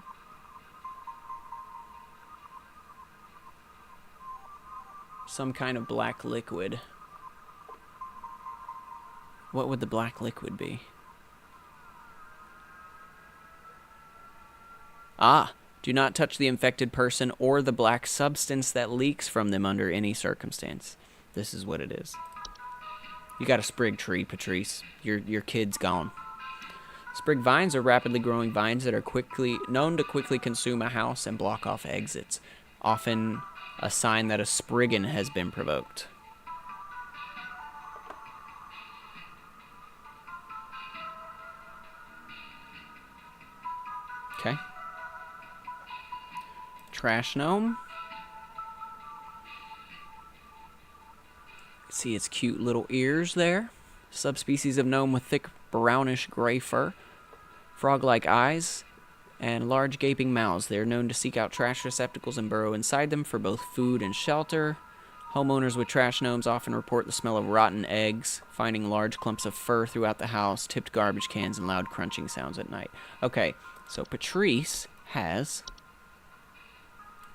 Some kind of black liquid. What would the black liquid be? Ah, do not touch the infected person or the black substance that leaks from them under any circumstance. This is what it is. You got a sprig tree, Patrice. Your kid's gone. Sprig vines are rapidly growing vines that are known to quickly consume a house and block off exits, often a sign that a spriggan has been provoked. Okay. Trash gnome. See its cute little ears there. Subspecies of gnome with thick brownish gray fur, frog-like eyes, and large gaping mouths. They are known to seek out trash receptacles and burrow inside them for both food and shelter. Homeowners with trash gnomes often report the smell of rotten eggs, finding large clumps of fur throughout the house, tipped garbage cans, and loud crunching sounds at night. Okay, so Patrice has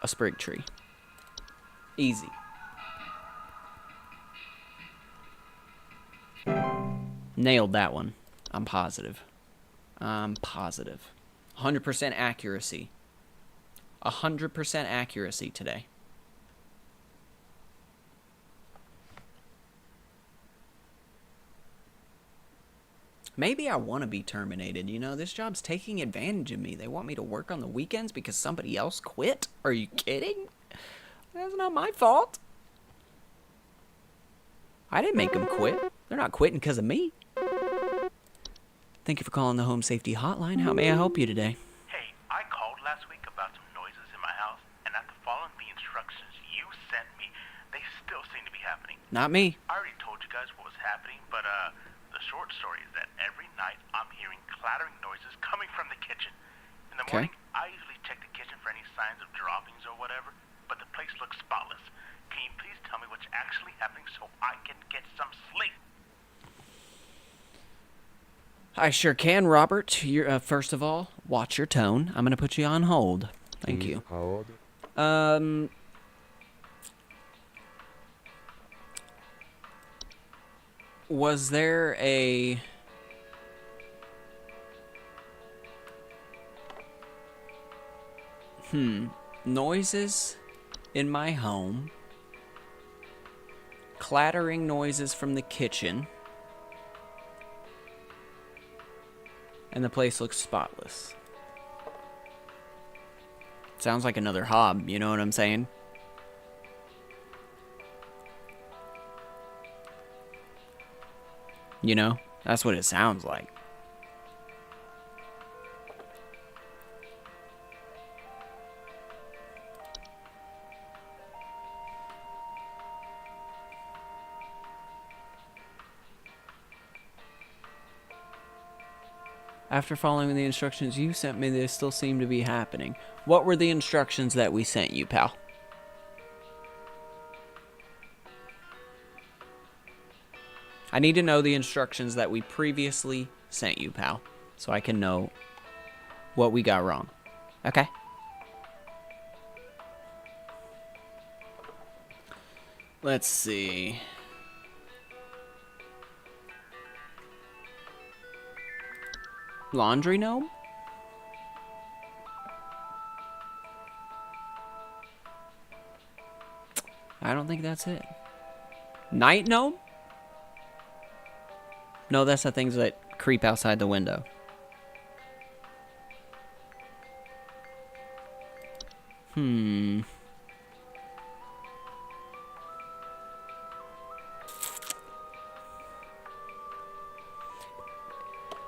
a sprig tree. Easy. Nailed that one. I'm positive. 100% accuracy. 100% accuracy today. Maybe I want to be terminated. You know, this job's taking advantage of me. They want me to work on the weekends because somebody else quit? Are you kidding? That's not my fault. I didn't make them quit. They're not quitting because of me. Thank you for calling the Home Safety Hotline. How may I help you today? Hey, I called last week about some noises in my house, and after following the instructions you sent me, they still seem to be happening. Not me. I already told you guys what was happening, but the short story is that every night I'm hearing clattering noises coming from the kitchen. In the Okay. morning, I usually check the kitchen for any signs of droppings or whatever, but the place looks spotless. Can you please tell me what's actually happening so I can get some sleep? I sure can, Robert. You're, first of all, watch your tone. I'm going to put you on hold. Thank Is you. old. Was there a... noises in my home, clattering noises from the kitchen, and the place looks spotless. Sounds like another hob, you know what I'm saying? You know, that's what it sounds like. After following the instructions you sent me, they still seem to be happening. What were the instructions that we sent you, pal? I need to know the instructions that we previously sent you, pal, so I can know what we got wrong. Okay? Let's see. Laundry gnome? I don't think that's it. Night gnome? No, that's the things that creep outside the window.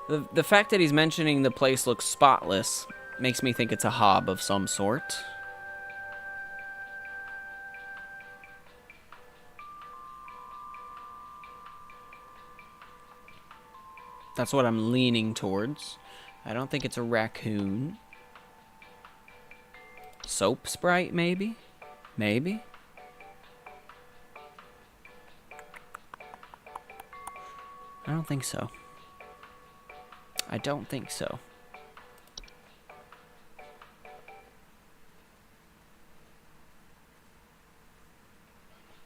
The fact that he's mentioning the place looks spotless makes me think it's a hob of some sort. That's what I'm leaning towards. I don't think it's a raccoon. Soap sprite, maybe? Maybe? I don't think so. I don't think so.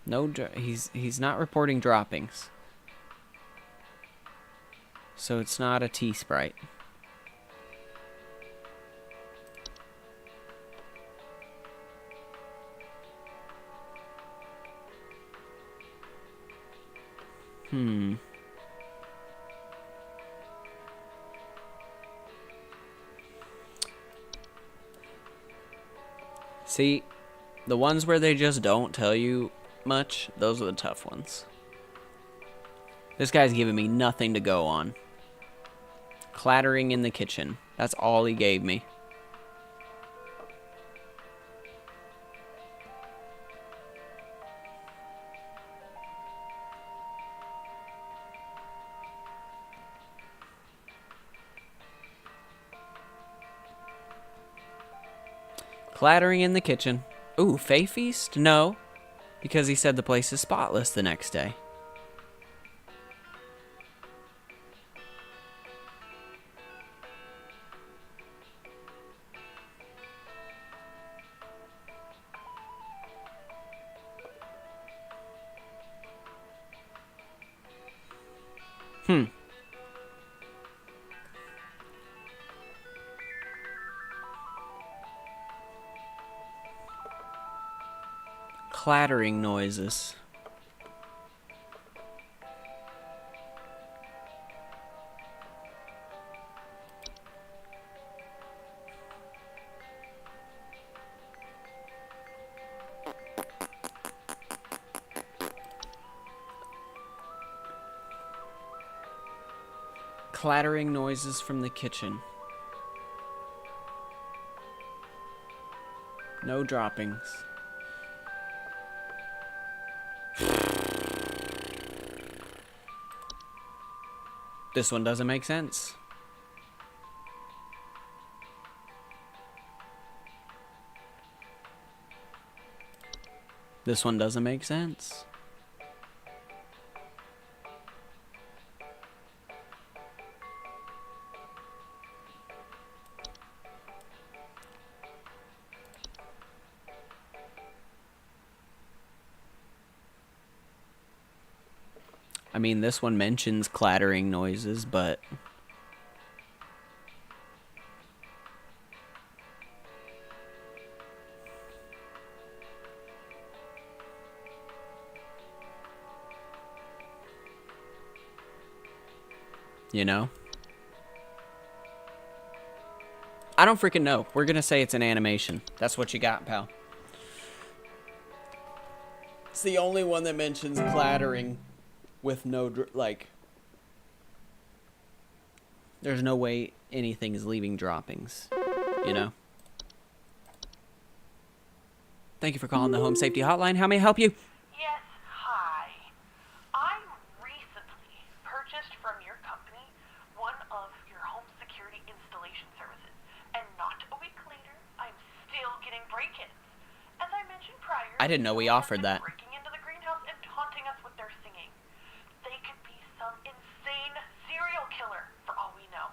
No, he's not reporting droppings. So it's not a tea sprite. See, the ones where they just don't tell you much, those are the tough ones. This guy's giving me nothing to go on. Clattering in the kitchen. That's all he gave me. Clattering in the kitchen. Ooh, Fae Feast? No. Because he said the place is spotless the next day. Clattering noises. Clattering noises from the kitchen. No droppings. This one doesn't make sense. This one doesn't make sense. I mean, this one mentions clattering noises, but... you know? I don't freaking know. We're gonna say it's an animation. That's what you got, pal. It's the only one that mentions clattering with no, like... there's no way anything is leaving droppings. You know? Thank you for calling the Home Safety Hotline. How may I help you? Yes, hi. I recently purchased from your company one of your home security installation services, and not a week later, I'm still getting break-ins. As I mentioned prior, I didn't know we offered that. breaking into the greenhouse and taunting us with their singing. They could be some insane serial killer, for all we know.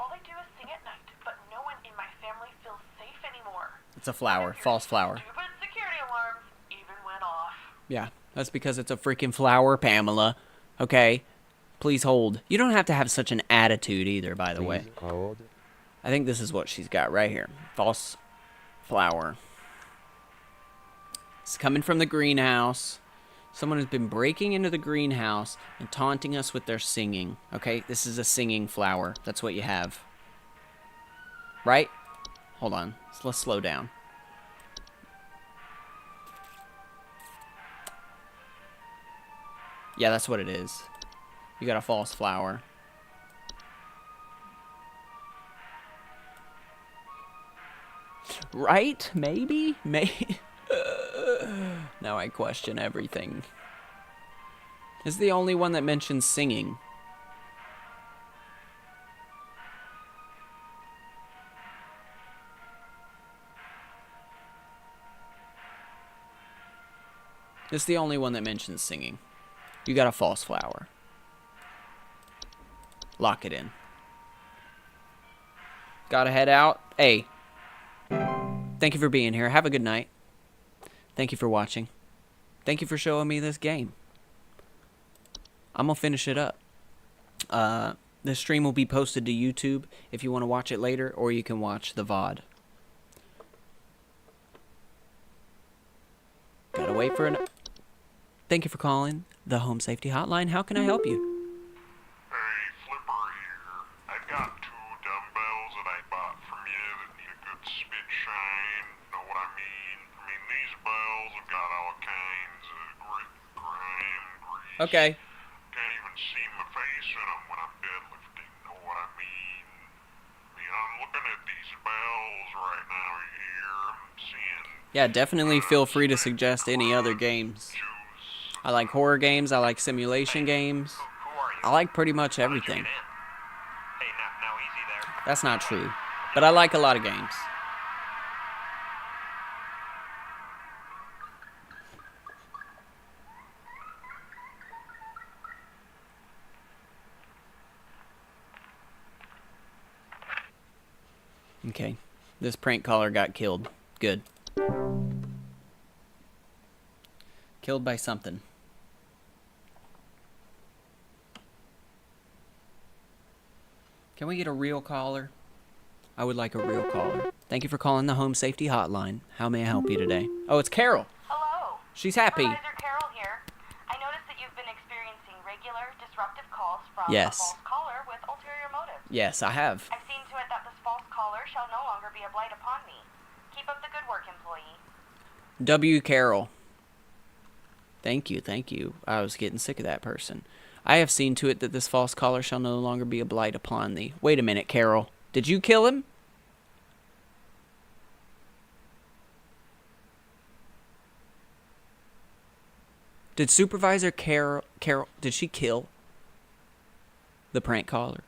All they do is sing at night, but no one in my family feels safe anymore. It's a flower. False flower. Stupid security alarms even went off. Yeah, that's because it's a freaking flower, Pamela. Okay? Please hold. You don't have to have such an attitude either, by the way. Please hold. I think this is what she's got right here. False flower. It's coming from the greenhouse. Someone has been breaking into the greenhouse and taunting us with their singing. Okay? This is a singing flower. That's what you have. Right? Hold on. Let's slow down. Yeah, that's what it is. You got a false flower. Right? Maybe? Maybe. Now I question everything. This is the only one that mentions singing. This is the only one that mentions singing. You got a false flower. Lock it in. Gotta head out. Hey. Thank you for being here. Have a good night. Thank you for watching. Thank you for showing me this game. I'm gonna finish it up. The stream will be posted to YouTube if you want to watch it later, or you can watch the VOD. Gotta wait for an... Thank you for calling the Home Safety Hotline. How can I help you? Hey, Flipper here. I've got 2 dumbbells that I bought from you that need a good spit shine. Know what I mean? I mean, these bells have got all kinds of grit, grime, grease. Okay. Can't even see my face in them when I'm deadlifting. Know what I mean? I mean, I'm looking at these bells right now here. I'm seeing... Yeah, definitely feel free to suggest any other games. I like horror games. I like simulation games. Who are you? I like pretty much everything. Hey, now easy there. That's not true. But I like a lot of games. Okay. This prank caller got killed. Good. Killed by something. Can we get a real caller? I would like a real caller. Thank you for calling the Home Safety Hotline. How may I help you today? Oh, it's Carol. Hello. She's happy. Supervisor Carol here. I noticed that you've been experiencing regular disruptive calls from Yes. a false caller with ulterior motives. Yes, I have. I've seen to it that this false caller shall no longer be a blight upon me. Keep up the good work, employee. W. Carroll. Thank you, thank you. I was getting sick of that person. I have seen to it that this false caller shall no longer be a blight upon thee. Wait a minute, Carol. Did you kill him? Did Supervisor Carol, did she kill? the prank caller.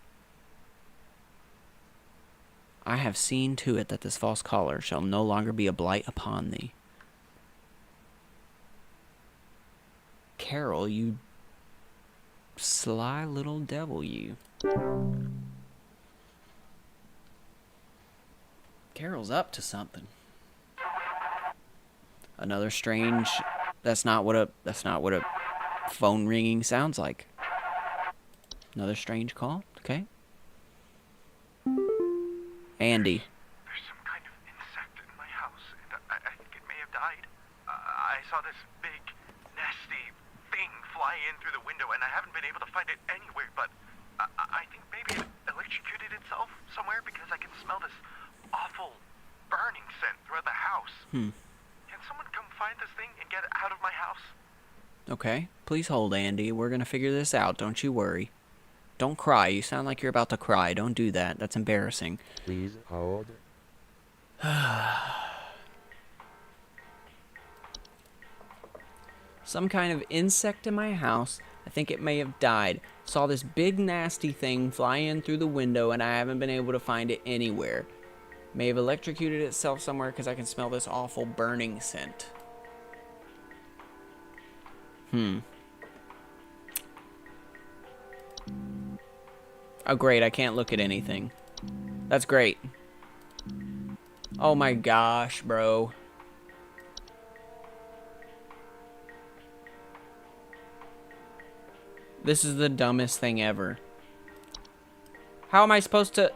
I have seen to it that this false caller shall no longer be a blight upon thee. Carol, you sly little devil, you. Carol's up to something. Another strange. That's not what a phone ringing sounds like. Another strange call. Okay. Andy. There's some kind of insect in my house, and I think it may have died. I saw this big, nasty thing fly in through the window, and I haven't been able to find it anywhere, but I think maybe it electrocuted itself somewhere because I can smell this awful burning scent throughout the house. Can someone come find this thing and get it out of my house? Okay. Please hold, Andy. We're gonna figure this out. Don't you worry. Don't cry. You sound like you're about to cry. Don't do that. That's embarrassing. Please hold. Some kind of insect in my house. I think it may have died. Saw this big nasty thing fly in through the window and I haven't been able to find it anywhere. May have electrocuted itself somewhere because I can smell this awful burning scent. Oh great, I can't look at anything. That's great. Oh my gosh, bro. This is the dumbest thing ever. How am I supposed to...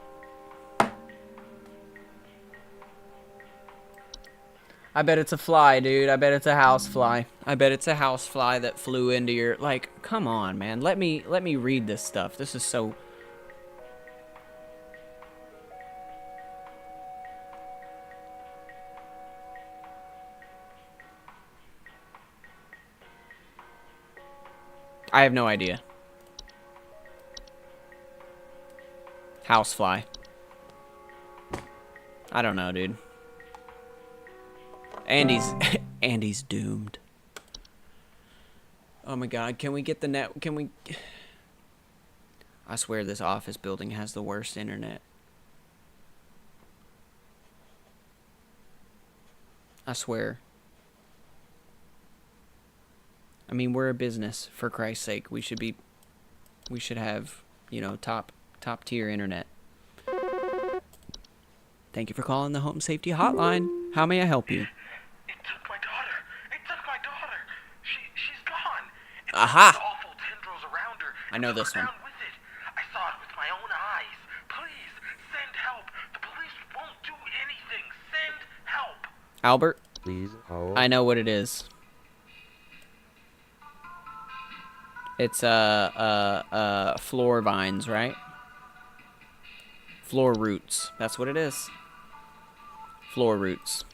I bet it's a fly, dude. I bet it's a house fly. I bet it's a house fly that flew into your... Like, come on, man. Let me read this stuff. This is so... I have no idea. Housefly. I don't know, dude. Andy's doomed. Oh my god, can we get the net? Can we... I swear this office building has the worst internet. I swear. I mean, we're a business, for Christ's sake. We should have, you know, top tier internet. Thank you for calling the Home Safety Hotline. How may I help you? It took my daughter. It took my daughter. She's gone. Aha! It's awful tendrils around her. I know this one. Down with it. I saw it with my own eyes. Please, send help. The police won't do anything. Send help. Albert? Please hold. I know what it is. It's floor vines, right? Floor roots. That's what it is. Floor roots.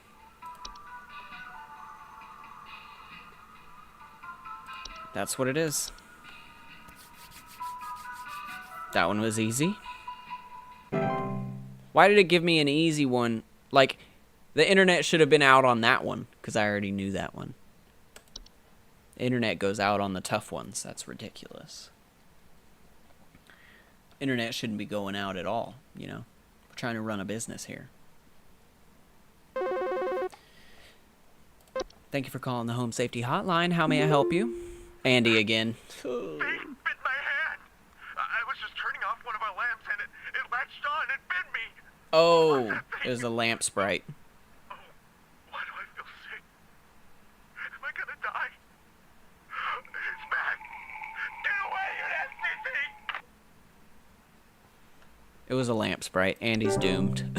That's what it is. That one was easy. Why did it give me an easy one? Like, the internet should have been out on that one, because I already knew that one. Internet goes out on the tough ones. That's ridiculous. Internet shouldn't be going out at all, you know. We're trying to run a business here. Thank you for calling the Home Safety Hotline. How may I help you? Andy again. Bit my hand. I was just turning off one of our lamps and it latched on and bit me. Oh, it was a lamp sprite. Oh, why do I feel sick? Am I gonna die? It's back. Get away, you nasty thing! It was a lamp sprite. Andy's doomed.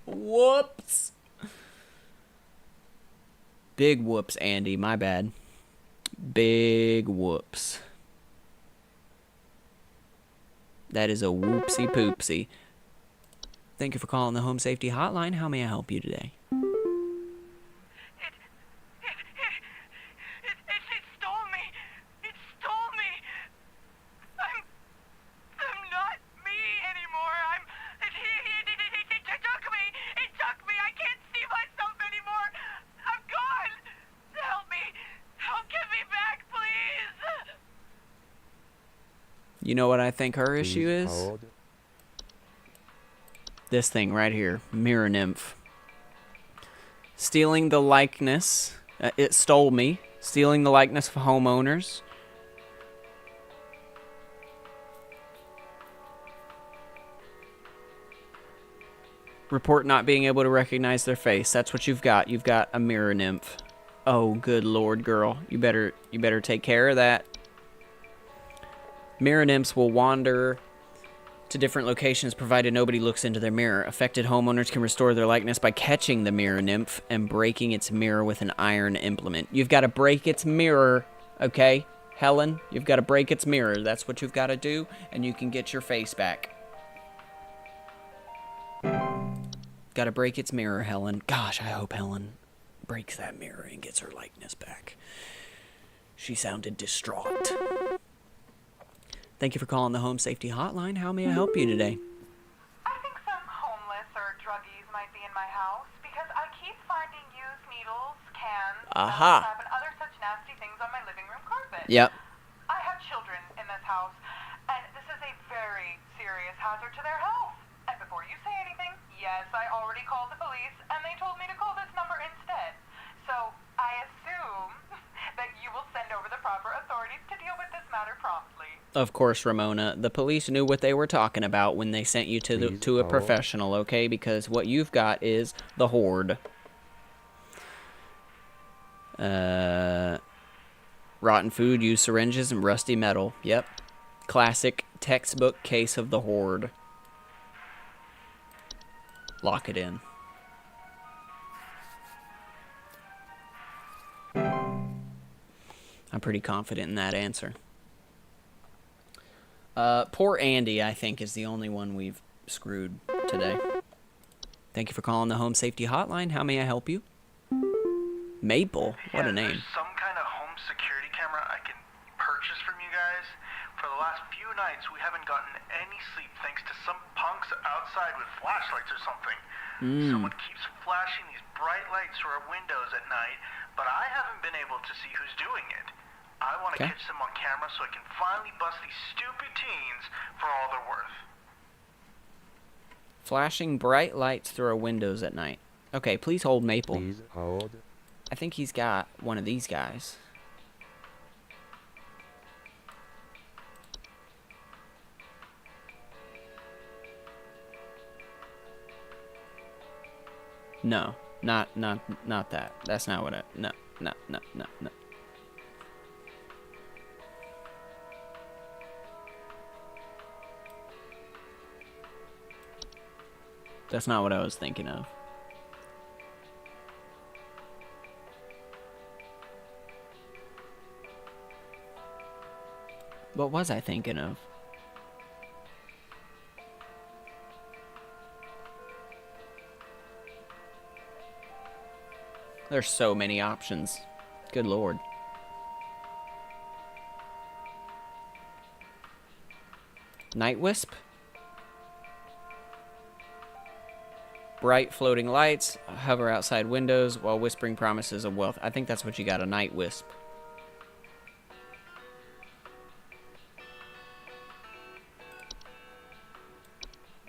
Whoops. Big whoops, Andy. My bad. Big whoops. That is a whoopsie poopsie. Thank you for calling the Home Safety Hotline. How may I help you today? It stole me. It stole me. I'm not me anymore. It took me. It took me. I can't see myself anymore. I'm gone. Help me. Help get me back, please. You know what I think her Please issue is? hold. This thing right here, mirror nymph. Stealing the likeness. It stole me. Stealing the likeness of homeowners. Report not being able to recognize their face. That's what you've got. You've got a mirror nymph. Oh, good lord, girl. You better take care of that. Mirror nymphs will wander to different locations provided nobody looks into their mirror. Affected homeowners can restore their likeness by catching the mirror nymph and breaking its mirror with an iron implement. You've got to break its mirror, okay? Helen, you've got to break its mirror. That's what you've got to do, and you can get your face back. Got to break its mirror, Helen. Gosh, I hope Helen breaks that mirror and gets her likeness back. She sounded distraught. Thank you for calling the Home Safety Hotline. How may I help you today? I think some homeless or druggies might be in my house because I keep finding used needles, cans, Aha. and other such nasty things on my living room carpet. Yep. I have children in this house, and this is a very serious hazard to their health. And before you say anything, yes, I already called the police, and they told me to call this number instead. So I assume that you will send over the proper authorities to deal with this matter promptly. Of course, Ramona. The police knew what they were talking about when they sent you to a professional, okay? Because what you've got is the horde. Rotten food, used syringes, and rusty metal. Yep. Classic textbook case of the horde. Lock it in. I'm pretty confident in that answer. Poor Andy, I think, is the only one we've screwed today. Thank you for calling the Home Safety Hotline. How may I help you? Maple? What a name. There's some kind of home security camera I can purchase from you guys. For the last few nights, we haven't gotten any sleep thanks to some punks outside with flashlights or something. Someone keeps flashing these bright lights through our windows at night, but I haven't been able to see who's doing it. I want to catch them on camera so I can finally bust these stupid teens for all they're worth. Flashing bright lights through our windows at night. Okay, please hold Maple. Please hold. I think he's got one of these guys. No, not that. That's not what I... No. That's not what I was thinking of. What was I thinking of? There's so many options. Good lord. Night Wisp? Bright floating lights, hover outside windows while whispering promises of wealth. I think that's what you got, a Night Wisp.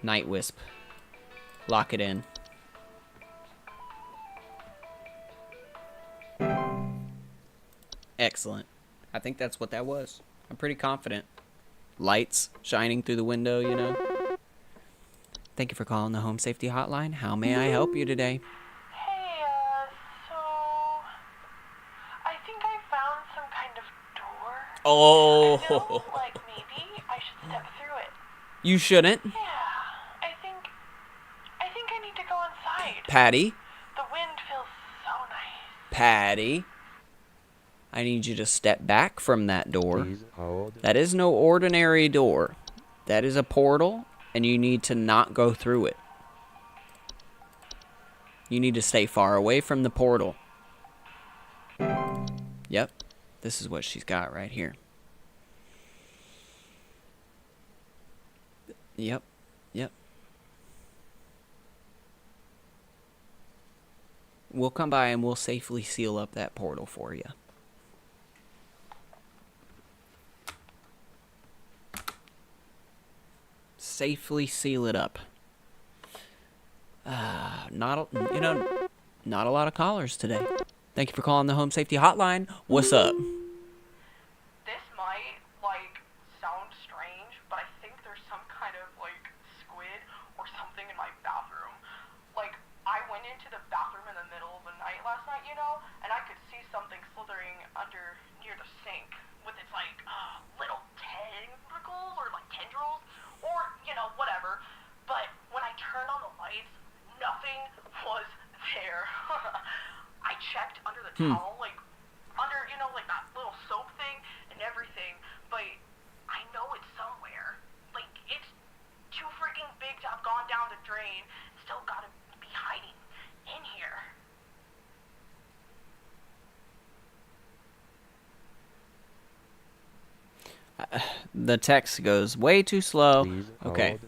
Night Wisp. Lock it in. Excellent. I think that's what that was. I'm pretty confident. Lights shining through the window, you know. Thank you for calling the Home Safety Hotline. How may I help you today? Hey, so I think I found some kind of door. Oh. I feel like maybe I should step through it. You shouldn't. Yeah, I think I need to go inside. Patty. The wind feels so nice. Patty. I need you to step back from that door. Please hold. That is no ordinary door. That is a portal, and you need to not go through it. You need to stay far away from the portal. Yep. This is what she's got right here. Yep. We'll come by and we'll safely seal up that portal for you. safely seal it up. Not a lot of callers today. Thank you for calling the Home Safety Hotline. What's up? This might, sound strange, but I think there's some kind of, squid or something in my bathroom. I went into the bathroom in the middle of the night last night, and I could see something slithering under near the sink with its, little tentacles or, tendrils or, whatever. But when I turned on the lights, nothing was there. I checked under the towel, under, that little soap thing and everything, but I know it's somewhere. It's too freaking big to have gone down the drain. Still gotta be hiding in here. The text goes way too slow. Please Okay. hold.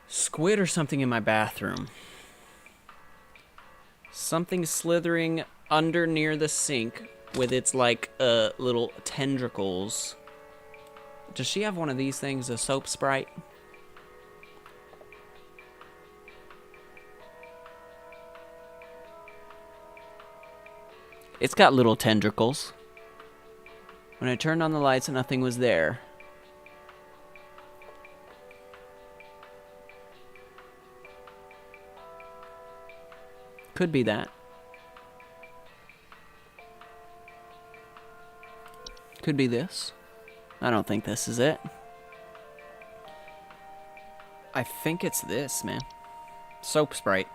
Squid or something in my bathroom. Something slithering under near the sink with its little tendrils. Does she have one of these things, a soap sprite? It's got little tendrils. When I turned on the lights, nothing was there. Could be that. Could be this. I don't think this is it. I think it's this, man. Soap sprite.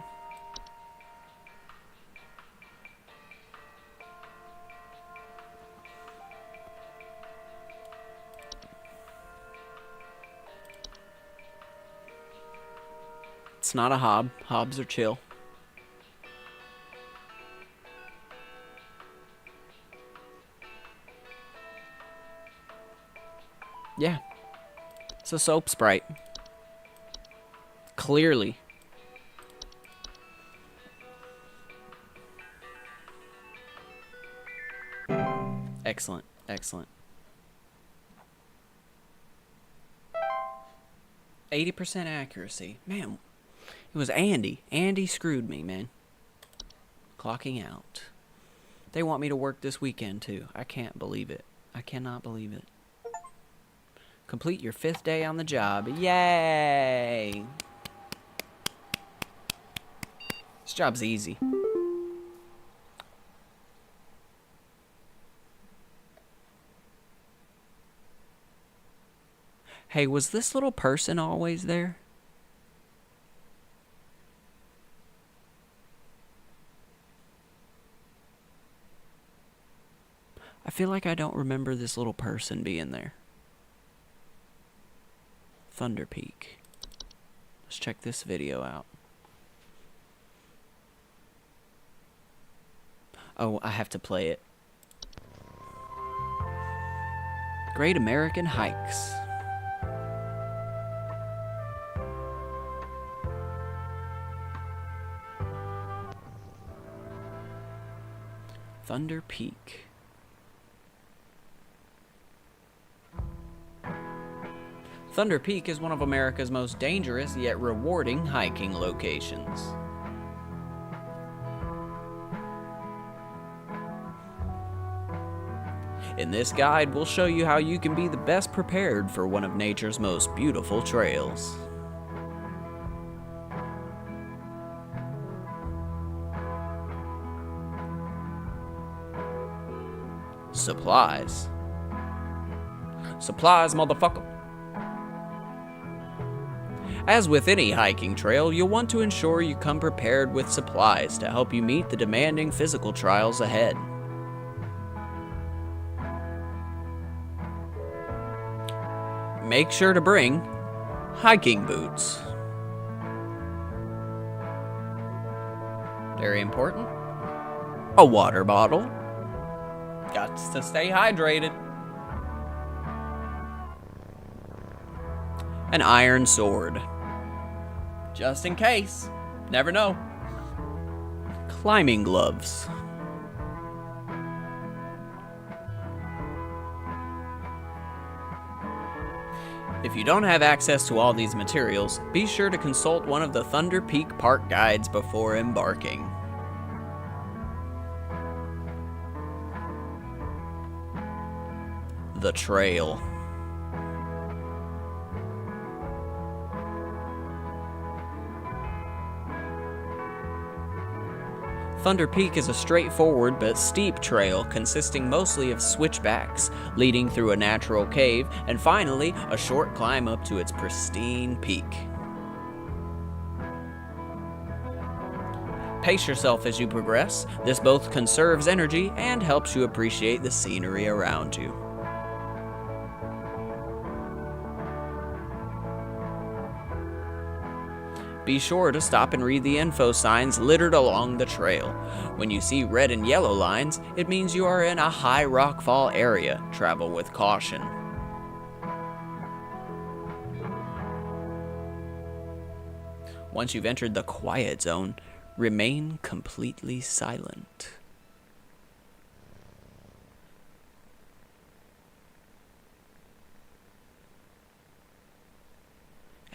It's not a hob. Hobs are chill. Yeah. It's a soap sprite. Clearly. Excellent. Excellent. 80% accuracy. Man, it was Andy. Andy screwed me, man. Clocking out. They want me to work this weekend, too. I can't believe it. I cannot believe it. Complete your 5th day on the job. Yay! This job's easy. Hey, was this little person always there? I feel like I don't remember this little person being there. Thunder Peak. Let's check this video out. Oh, I have to play it. Great American Hikes. Thunder Peak. Thunder Peak is one of America's most dangerous yet rewarding hiking locations. In this guide, we'll show you how you can be the best prepared for one of nature's most beautiful trails. Supplies. Supplies, motherfucker. As with any hiking trail, you'll want to ensure you come prepared with supplies to help you meet the demanding physical trials ahead. Make sure to bring hiking boots. Very important. A water bottle. Got to stay hydrated. An iron sword. Just in case. Never know. Climbing gloves. If you don't have access to all these materials, be sure to consult one of the Thunder Peak Park guides before embarking. The Trail. Thunder Peak is a straightforward but steep trail consisting mostly of switchbacks, leading through a natural cave, and finally, a short climb up to its pristine peak. Pace yourself as you progress. This both conserves energy and helps you appreciate the scenery around you. Be sure to stop and read the info signs littered along the trail. When you see red and yellow lines, it means you are in a high rockfall area. Travel with caution. Once you've entered the quiet zone, remain completely silent.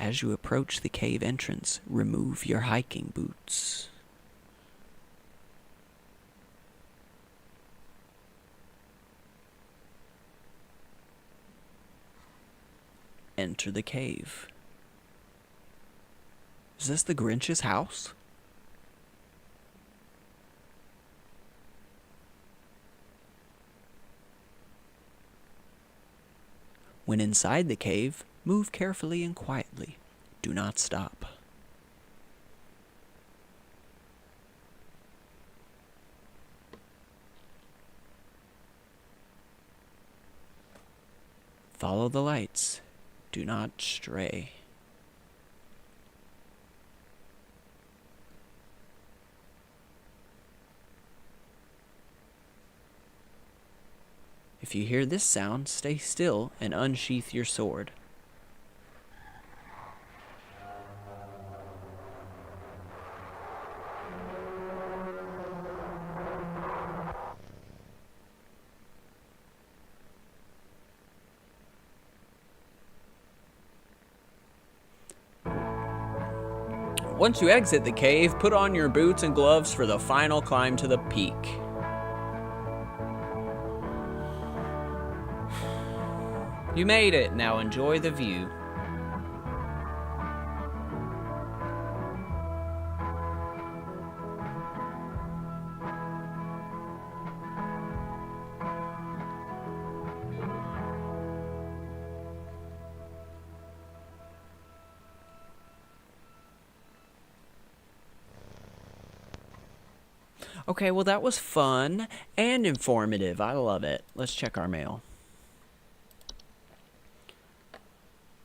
As you approach the cave entrance, remove your hiking boots. Enter the cave. Is this the Grinch's house? When inside the cave, move carefully and quietly. Do not stop. Follow the lights. Do not stray. If you hear this sound, stay still and unsheath your sword. Once you exit the cave, put on your boots and gloves for the final climb to the peak. You made it. Now enjoy the view. Okay, well that was fun and informative. I love it. Let's check our mail.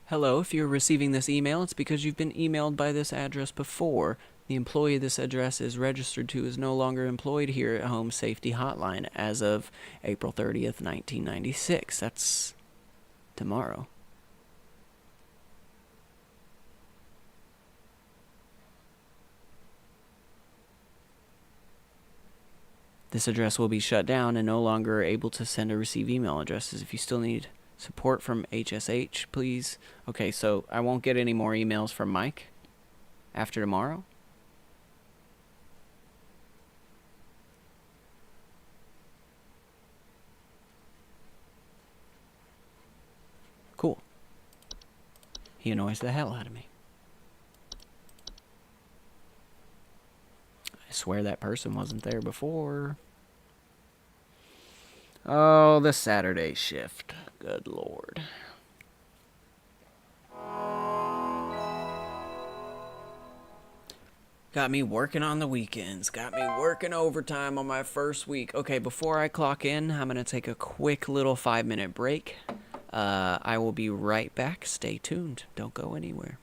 Hello, if you're receiving this email, it's because you've been emailed by this address before. The employee this address is registered to is no longer employed here at Home Safety Hotline as of April 30th, 1996. That's tomorrow. This address will be shut down and no longer able to send or receive email addresses. If you still need support from HSH, please. Okay, so I won't get any more emails from Mike after tomorrow. Cool. He annoys the hell out of me. I swear that person wasn't there before. Oh, the Saturday shift. Good Lord. Got me working on the weekends. Got me working overtime on my first week. Okay, before I clock in, I'm going to take a quick little 5-minute break. I will be right back. Stay tuned. Don't go anywhere.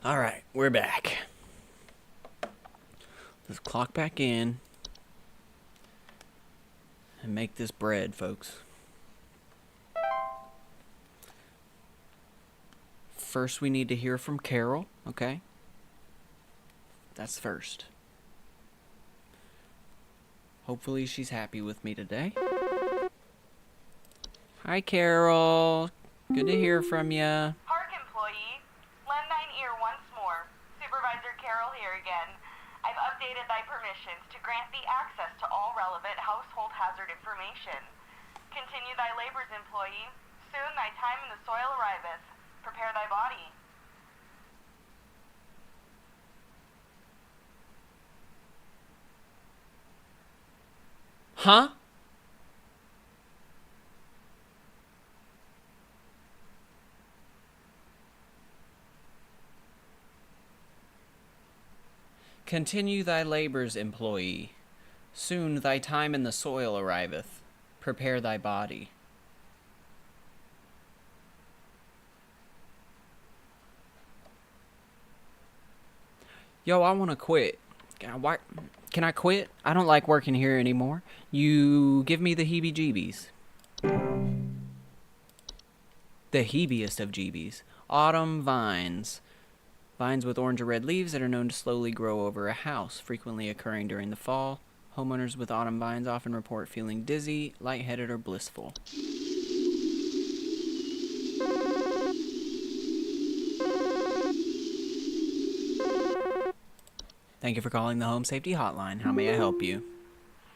Alright, we're back. Let's clock back in and make this bread, folks. First, we need to hear from Carol, okay? That's first. Hopefully she's happy with me today. Hi, Carol. Good to hear from ya. Park employee, lend thine ear once more. Supervisor Carroll here again. I've updated thy permissions to grant thee access to all relevant household hazard information. Continue thy labors, employee. Soon thy time in the soil arriveth. Prepare thy body. Huh? Continue thy labors, employee. Soon thy time in the soil arriveth. Prepare thy body. Yo, I want to quit. Why? Can I quit? I don't like working here anymore. You give me the heebie-jeebies. The heebiest of jeebies. Autumn vines. Vines with orange or red leaves that are known to slowly grow over a house, frequently occurring during the fall. Homeowners with autumn vines often report feeling dizzy, lightheaded, or blissful. Thank you for calling the Home Safety Hotline. How may I help you?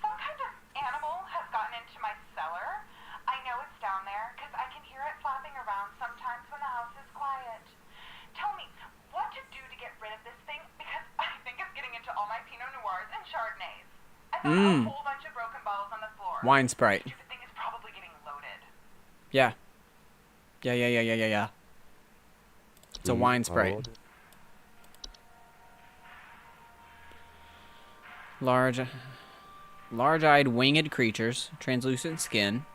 Some kind of animal has gotten into my cellar. I know it's down there because I can hear it flapping around sometimes when the house is quiet. Tell me what to do to get rid of this thing because I think it's getting into all my Pinot Noirs and Chardonnays. I found a whole bunch of broken bottles on the floor. Wine Sprite. The stupid thing is probably getting loaded. Yeah. Yeah. It's a wine Sprite. Large-eyed winged creatures, translucent skin.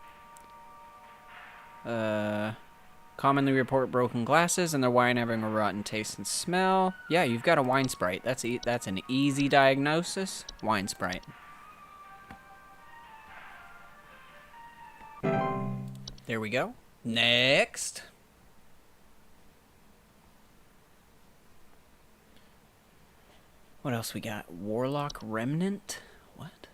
Commonly report broken glasses and their wine having a rotten taste and smell. Yeah, you've got a wine Sprite. That's an easy diagnosis. Wine Sprite. There we go. Next. What else we got? Warlock Remnant? What?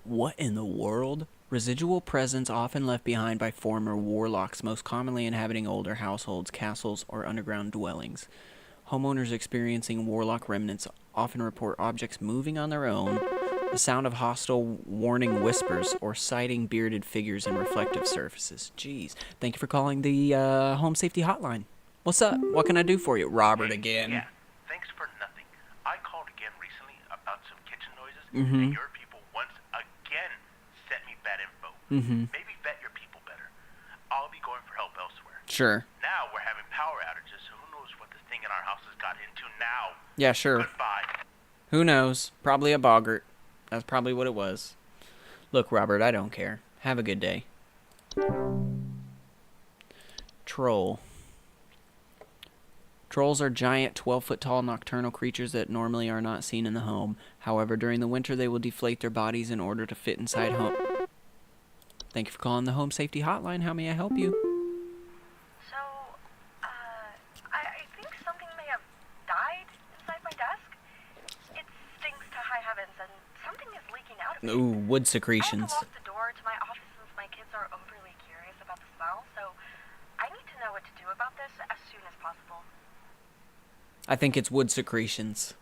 What in the world? Residual presence often left behind by former warlocks, most commonly inhabiting older households, castles, or underground dwellings. Homeowners experiencing warlock remnants often report objects moving on their own, the sound of hostile warning whispers, or sighting bearded figures in reflective surfaces. Jeez. Thank you for calling the Home Safety Hotline. What's up? What can I do for you? Robert again. Yeah, thanks for nothing. I called again recently about some kitchen noises, Mm-hmm. and your people once again sent me bad info. Mm-hmm. Maybe vet your people better. I'll be going for help elsewhere. Sure. Now we're having power outages, so who knows what this thing in our house has got into now. Yeah, sure. Goodbye. Who knows? Probably a boggart. That's probably what it was. Look, Robert, I don't care. Have a good day. Troll. Trolls are giant, 12-foot-tall nocturnal creatures that normally are not seen in the home. However, during the winter, they will deflate their bodies in order to fit inside home. Thank you for calling the Home Safety Hotline. How may I help you? So, I think something may have died inside my desk. It stinks to high heavens, and something is leaking out of it. Ooh, wood I have secretions. to lock the door to my office since my kids are overly curious about the smell, so I need to know what to do about this as soon as possible. I think it's wood secretions.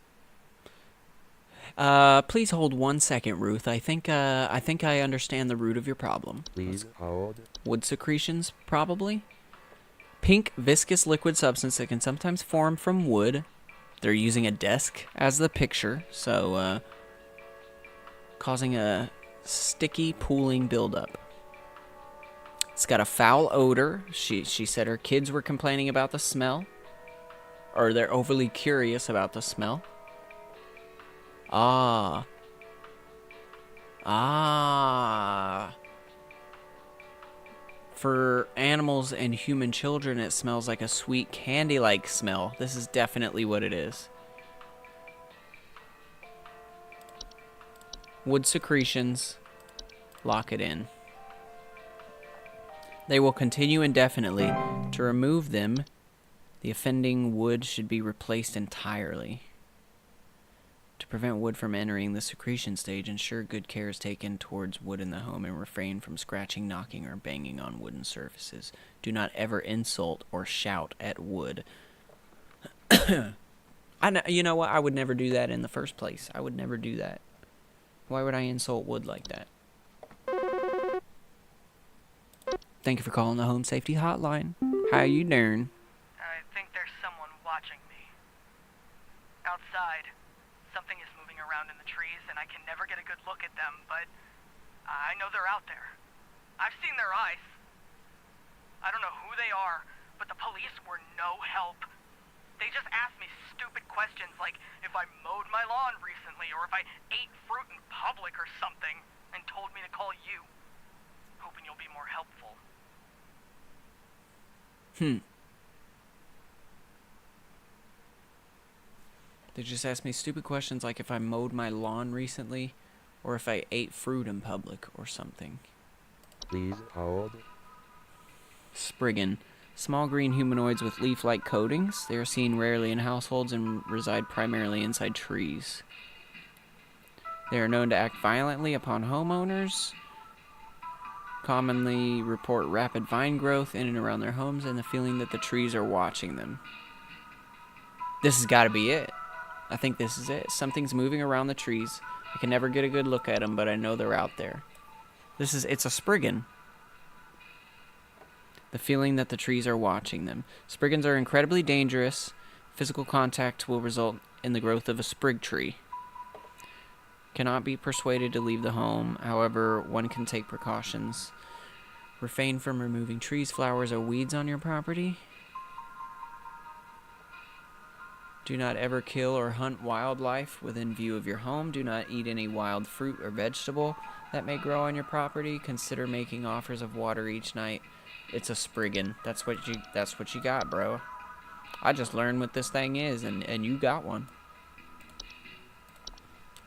Please hold 1 second, Ruth. I think I understand the root of your problem. Please hold. Wood secretions, probably. Pink, viscous liquid substance that can sometimes form from wood. They're using a desk as the picture, so, causing a sticky, pooling buildup. It's got a foul odor. She said her kids were complaining about the smell. Or they're overly curious about the smell. Ah. For animals and human children, it smells like a sweet candy-like smell. This is definitely what it is. Wood secretions. Lock it in. They will continue indefinitely. To remove them, the offending wood should be replaced entirely. To prevent wood from entering the secretion stage, ensure good care is taken towards wood in the home and refrain from scratching, knocking, or banging on wooden surfaces. Do not ever insult or shout at wood. You know what? I would never do that in the first place. I would never do that. Why would I insult wood like that? Thank you for calling the Home Safety Hotline. How you doing? I think there's someone watching me. Outside, something is moving around in the trees, and I can never get a good look at them, but I know they're out there. I've seen their eyes. I don't know who they are, but the police were no help. They just asked me stupid questions like if I mowed my lawn recently or if I ate fruit in public or something, and told me to call you, hoping you'll be more helpful. They just asked me stupid questions like if I mowed my lawn recently or if I ate fruit in public or something. Please hold. Spriggan. Small green humanoids with leaf-like coatings. They are seen rarely in households and reside primarily inside trees. They are known to act violently upon homeowners. Commonly report rapid vine growth in and around their homes and the feeling that the trees are watching them. This has got to be it. I think this is it. Something's moving around the trees. I can never get a good look at them, but I know they're out there. It's a Spriggan. The feeling that the trees are watching them. Spriggans are incredibly dangerous. Physical contact will result in the growth of a sprig tree. Cannot be persuaded to leave the home. However, one can take precautions. Refrain from removing trees, flowers, or weeds on your property. Do not ever kill or hunt wildlife within view of your home. Do not eat any wild fruit or vegetable that may grow on your property. Consider making offers of water each night. It's a Spriggan. That's what you got, bro. I just learned what this thing is, and you got one.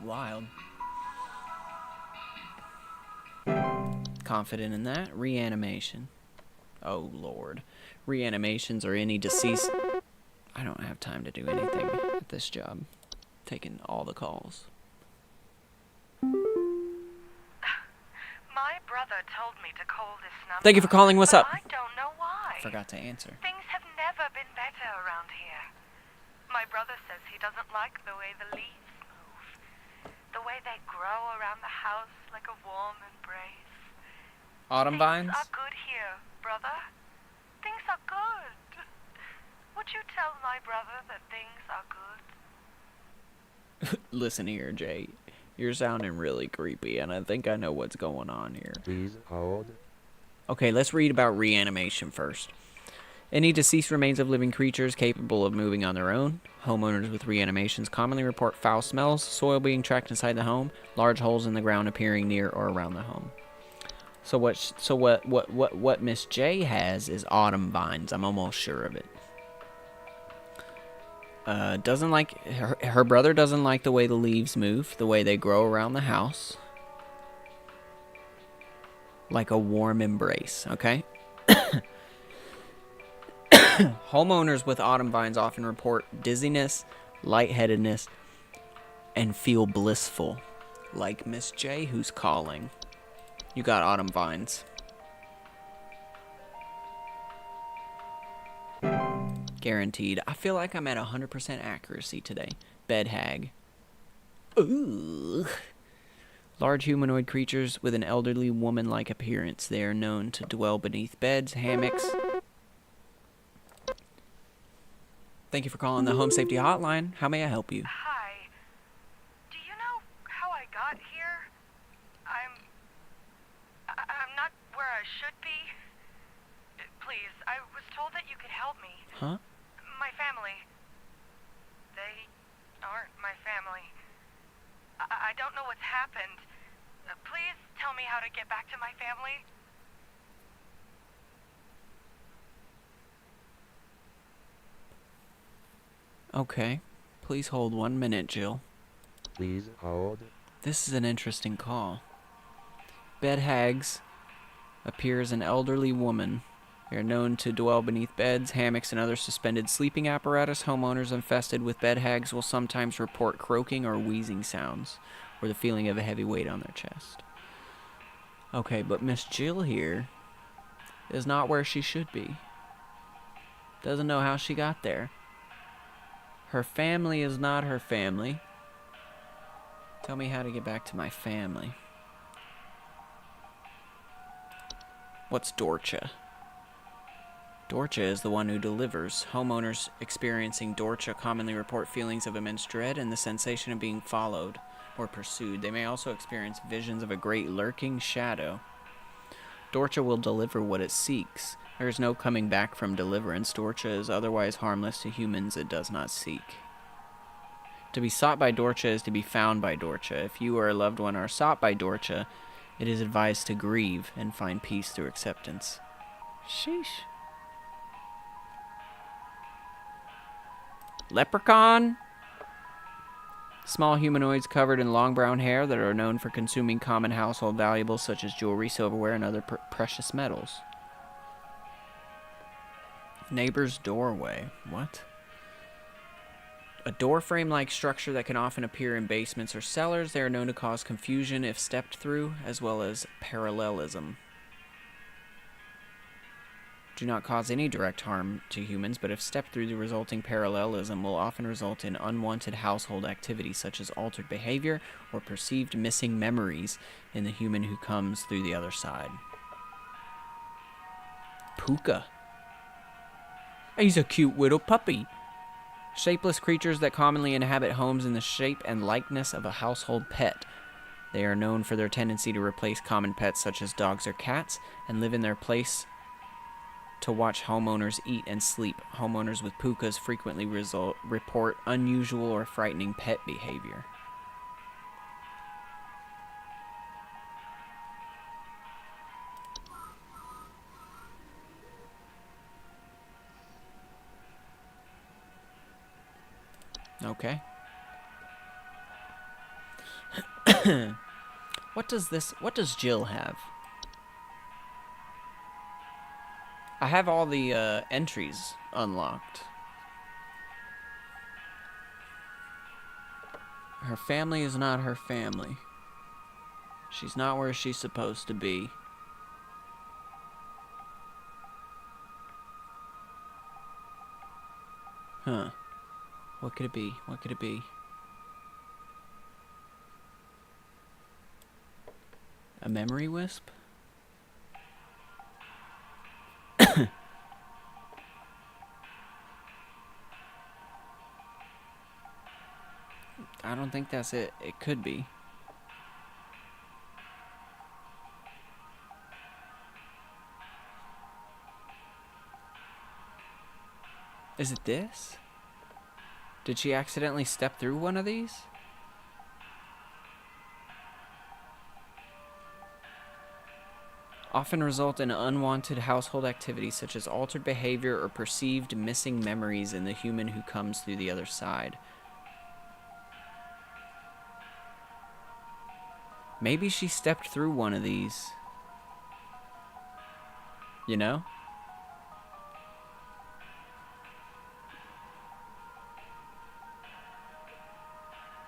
Wild. Confident in that. Reanimation. Oh, Lord. Reanimations or any deceased... I don't have time to do anything at this job. Taking all the calls. My brother told me to call this number. Thank you for calling. What's but up? I don't know why. I forgot to answer. Things have never been better around here. My brother says he doesn't like the way the leaves move. The way they grow around the house like a warm embrace. Autumn vines? Things are good here, brother. Things are good. Would you tell my brother that things are good? Listen here, Jay. You're sounding really creepy, and I think I know what's going on here. Please hold. Okay, let's read about reanimation first. Any deceased remains of living creatures capable of moving on their own. Homeowners with reanimations commonly report foul smells, soil being tracked inside the home, large holes in the ground appearing near or around the home. So what Miss J has is autumn vines. I'm almost sure of it. Doesn't like her brother doesn't like the way the leaves move, the way they grow around the house. Like a warm embrace, okay? Homeowners with autumn vines often report dizziness, lightheadedness, and feel blissful. Like Miss J, who's calling. You got autumn vines. Guaranteed. I feel like I'm at 100% accuracy today. Bed hag. Ooh. Large humanoid creatures with an elderly woman-like appearance. They are known to dwell beneath beds, hammocks. Thank you for calling the Home Safety Hotline. How may I help you? Hi. Do you know how I got here? I'm not where I should be. Please, I was told that you could help me. Huh? My family. They aren't my family. I don't know what's happened. Please tell me how to get back to my family. Okay. Please hold 1 minute, Jill. Please hold. This is an interesting call. Bed hags appear as an elderly woman. They are known to dwell beneath beds, hammocks, and other suspended sleeping apparatus. Homeowners infested with bed hags will sometimes report croaking or wheezing sounds, or the feeling of a heavy weight on their chest. Okay, but Miss Jill here is not where she should be. Doesn't know how she got there. Her family is not her family. Tell me how to get back to my family. What's Dorcha? Dorcha is the one who delivers. Homeowners experiencing Dorcha commonly report feelings of immense dread and the sensation of being followed or pursued. They may also experience visions of a great lurking shadow. Dorcha will deliver what it seeks. There is no coming back from deliverance. Dorcha is otherwise harmless to humans it does not seek. To be sought by Dorcha is to be found by Dorcha. If you or a loved one are sought by Dorcha, it is advised to grieve and find peace through acceptance. Sheesh. Leprechaun? Small humanoids covered in long brown hair that are known for consuming common household valuables such as jewelry, silverware, and other precious metals. Neighbor's doorway. What? A door frame-like structure that can often appear in basements or cellars. They are known to cause confusion if stepped through, as well as parallelism. Do not cause any direct harm to humans, but if stepped through, the resulting parallelism will often result in unwanted household activities such as altered behavior or perceived missing memories in the human who comes through the other side. Puka. He's a cute little puppy. Shapeless creatures that commonly inhabit homes in the shape and likeness of a household pet. They are known for their tendency to replace common pets such as dogs or cats and live in their place to watch homeowners eat and sleep. Homeowners with pukas frequently report unusual or frightening pet behavior. Okay. What does Jill have? I have all the entries unlocked. Her family is not her family. She's not where she's supposed to be. Huh. What could it be? What could it be? A memory wisp? I don't think that's it. It could be. Is it this? Did she accidentally step through one of these? Often result in unwanted household activities such as altered behavior or perceived missing memories in the human who comes through the other side. Maybe she stepped through one of these. You know?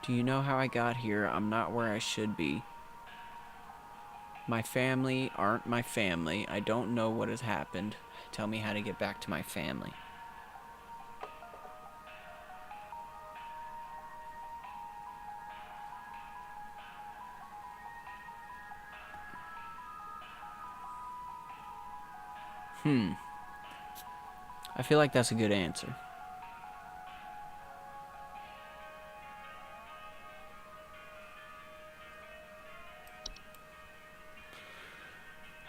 Do you know how I got here? I'm not where I should be. My family aren't my family. I don't know what has happened. Tell me how to get back to my family. I feel like that's a good answer.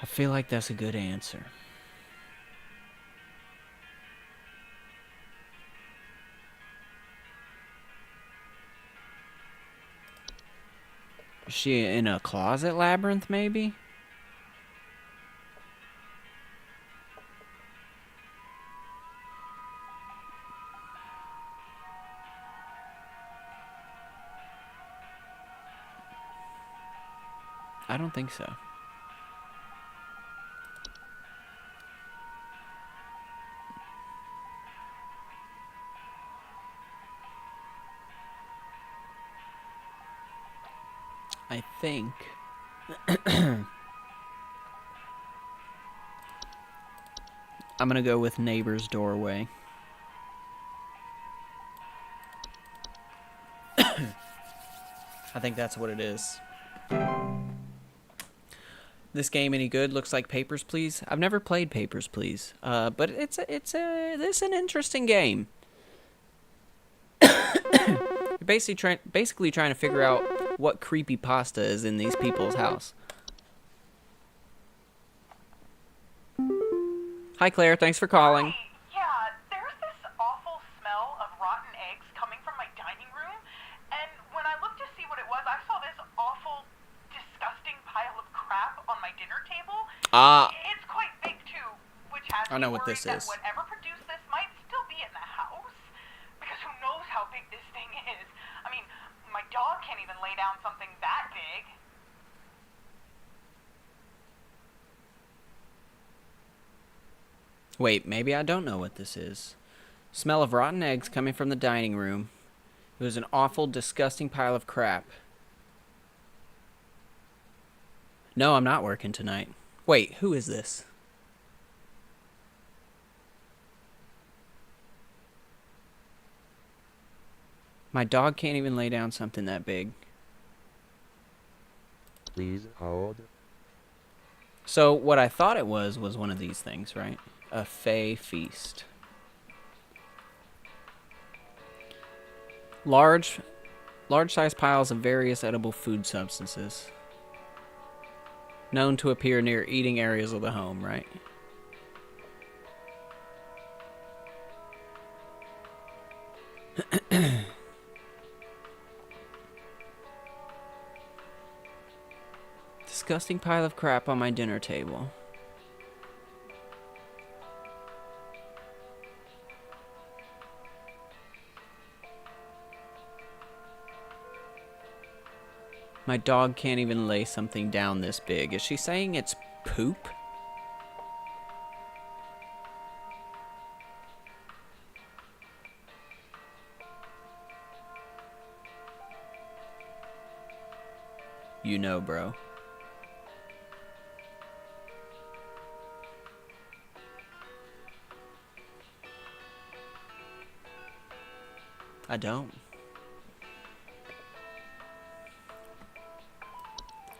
I feel like that's a good answer. Is she in a closet labyrinth, maybe? I don't think so. I think I'm gonna go with neighbor's doorway. I think that's what it is. This game any good? Looks like Papers, Please. I've never played Papers, Please, but it's an interesting game. You're basically trying to figure out what creepy pasta is in these people's house. Hi, Claire. Thanks for calling. Hi. Yeah, there's this awful smell of rotten eggs coming from my dining room, and when I looked to see what it was, I saw this awful, disgusting pile of crap on my dinner table. It's quite big too, which has I me know what worried this that is. whatever produced this might still be in the house, because who knows how big this thing is. I mean, my dog can't even lay down something that big. Wait, maybe I don't know what this is. Smell of rotten eggs coming from the dining room. It was an awful, disgusting pile of crap. No, I'm not working tonight. Wait, who is this? My dog can't even lay down something that big. Please hold. So what I thought it was one of these things, right? A Fey feast. Large size piles of various edible food substances. Known to appear near eating areas of the home, right? Disgusting pile of crap on my dinner table. My dog can't even lay something down this big. Is she saying it's poop? You know, bro. I don't.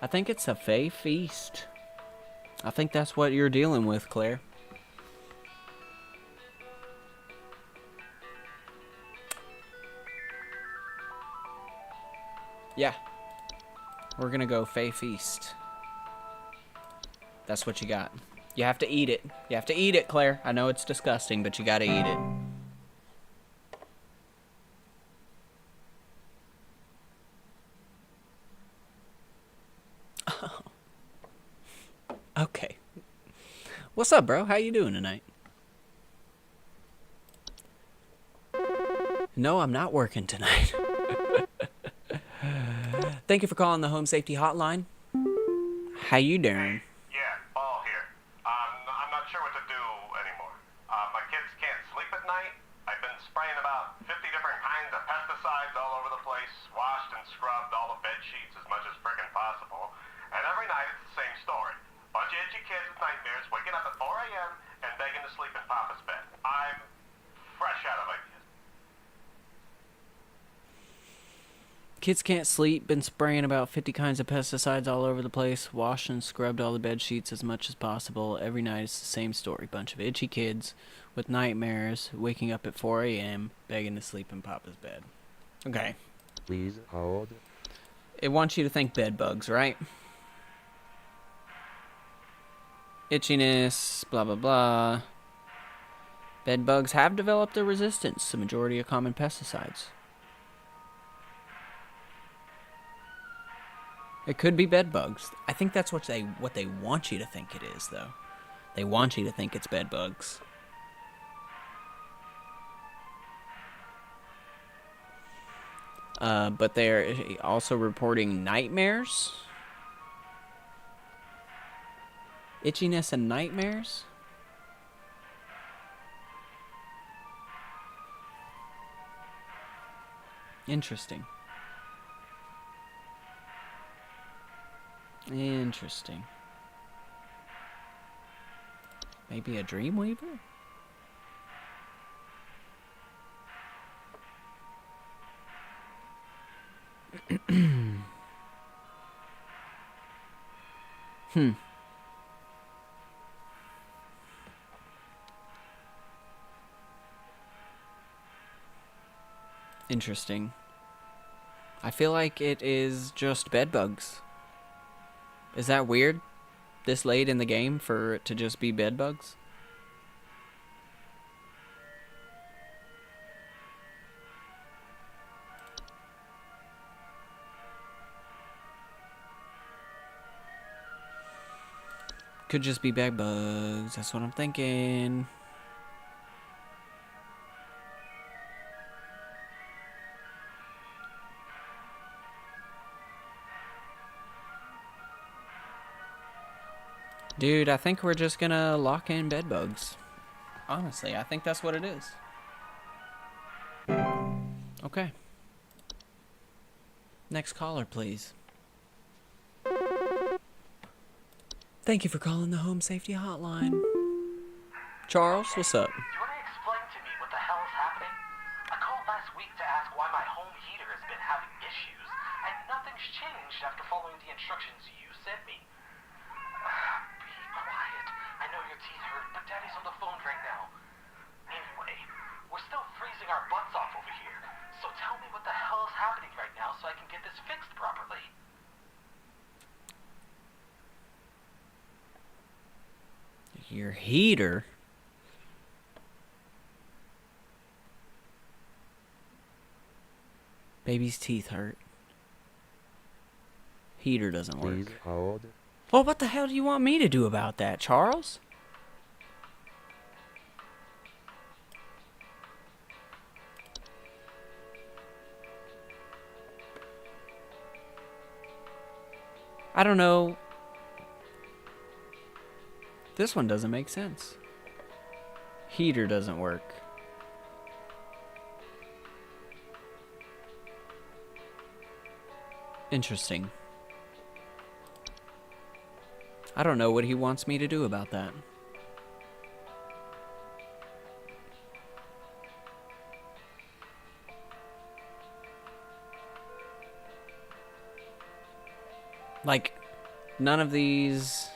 I think it's a Fey feast. I think that's what you're dealing with, Claire. Yeah. We're gonna go Fey feast. That's what you got. You have to eat it. You have to eat it, Claire. I know it's disgusting, but you gotta eat it. Okay. What's up, bro? How you doing tonight? No, I'm not working tonight. Thank you for calling the Home Safety Hotline. How you doing? Yeah, Paul here. I'm not sure what to do anymore. My kids can't sleep at night. I've been spraying about 50 different kinds of pesticides all over the place, washed and scrubbed all the bed sheets as much as frickin' possible. And every night it's the same story. Bunch of itchy kids with nightmares waking up at 4 a.m. and begging to sleep in Papa's bed. I'm fresh out of ideas. Kids can't sleep, been spraying about 50 kinds of pesticides all over the place, washed and scrubbed all the bed sheets as much as possible. Every night it's the same story. Bunch of itchy kids with nightmares, waking up at 4 a.m., begging to sleep in Papa's bed. Okay. Please hold. It wants you to think bed bugs, right? Itchiness, blah, blah, blah. Bed bugs have developed a resistance to the majority of common pesticides. It could be bed bugs. I think that's what they want you to think it is, though. They want you to think it's bed bugs. But they're also reporting nightmares. Itchiness and nightmares? Interesting. Interesting. Maybe a Dreamweaver? Hmm. Interesting. I feel like it is just bed bugs. Is that weird? This late in the game for it to just be bed bugs? Could just be bed bugs. That's what I'm thinking. Dude, I think we're just gonna lock in bed bugs. Honestly, I think that's what it is. Okay. Next caller, please. Thank you for calling the Home Safety Hotline. Charles, what's up? Do you want to explain to me what the hell is happening? I called last week to ask why my home heater has been having issues, and nothing's changed after following the instructions you sent me. Be quiet. I know your teeth hurt, but Daddy's on the phone right now. Anyway, we're still freezing our butts off over here, so tell me what the hell is happening right now so I can get this fixed properly. Your heater? Baby's teeth hurt. Heater doesn't Please work. hold. Well, what the hell do you want me to do about that, Charles? I don't know. This one doesn't make sense. Heater doesn't work. Interesting. I don't know what he wants me to do about that. Like, none of these...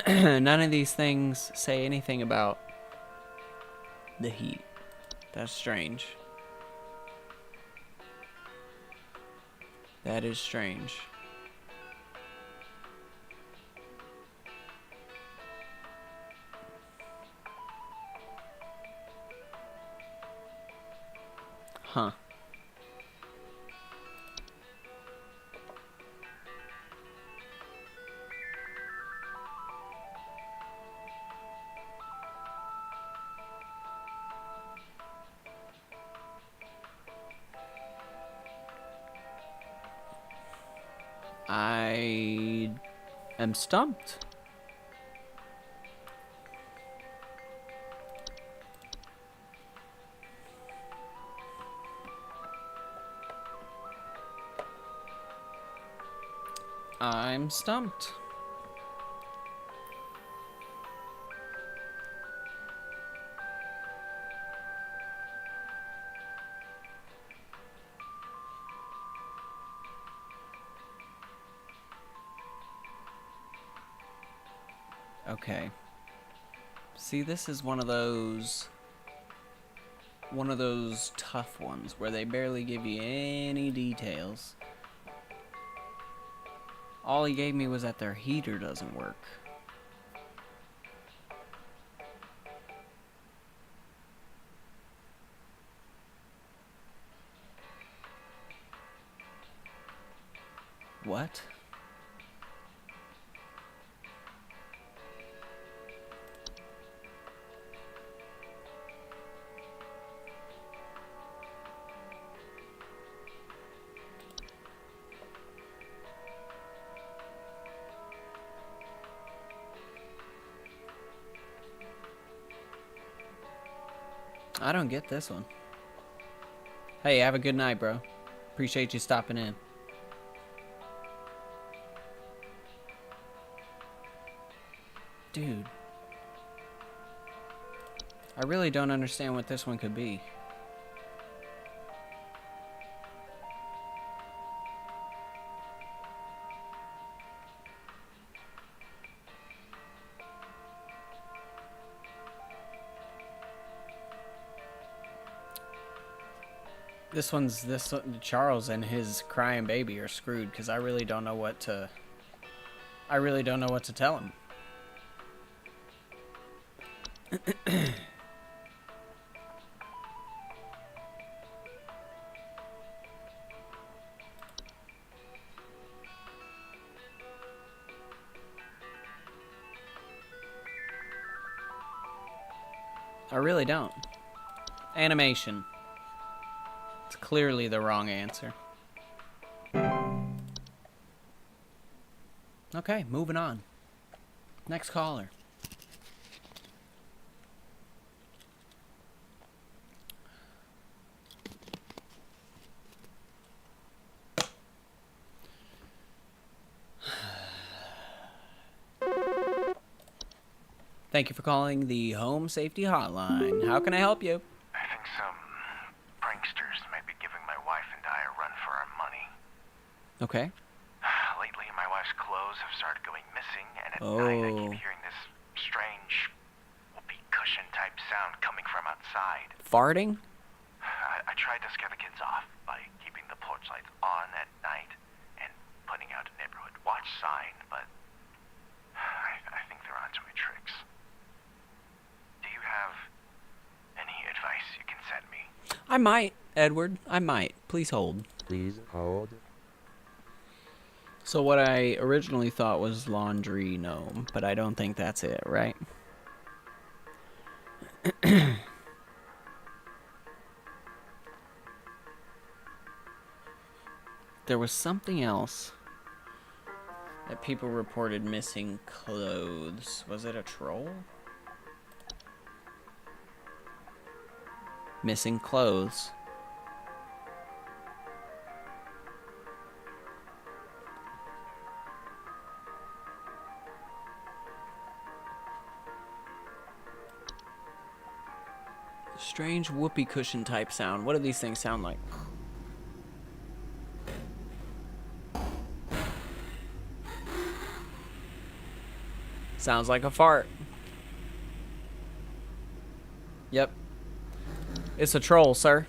none of these things say anything about the heat. That's strange. That is strange. Huh. I am stumped. I'm stumped. Okay. See, this is one of those tough ones where they barely give you any details. All he gave me was that their heater doesn't work. What? I don't get this one. Hey, have a good night, bro. Appreciate you stopping in. Dude. I really don't understand what this one could be. Charles and his crying baby are screwed because I really don't know what to tell him. I really don't. Animation. It's clearly the wrong answer. Okay, moving on. Next caller. Thank you for calling the Home Safety Hotline. How can I help you? I think some pranksters might be giving my wife and I a run for our money. Okay. Lately, my wife's clothes have started going missing, and at night I keep hearing this strange, whoopee cushion type sound coming from outside. Farting? I tried to scare the kids off by keeping the porch lights on at night and putting out a neighborhood watch sign, but I think they're onto my tricks. Do you have any advice you can send me? I might, Edward. I might. Please hold. Please hold. So what I originally thought was laundry gnome, but I don't think that's it, right? There was something else that people reported missing clothes. Was it a troll? Missing clothes. Strange whoopee cushion type sound. What do these things sound like? Sounds like a fart. Yep. It's a troll, sir.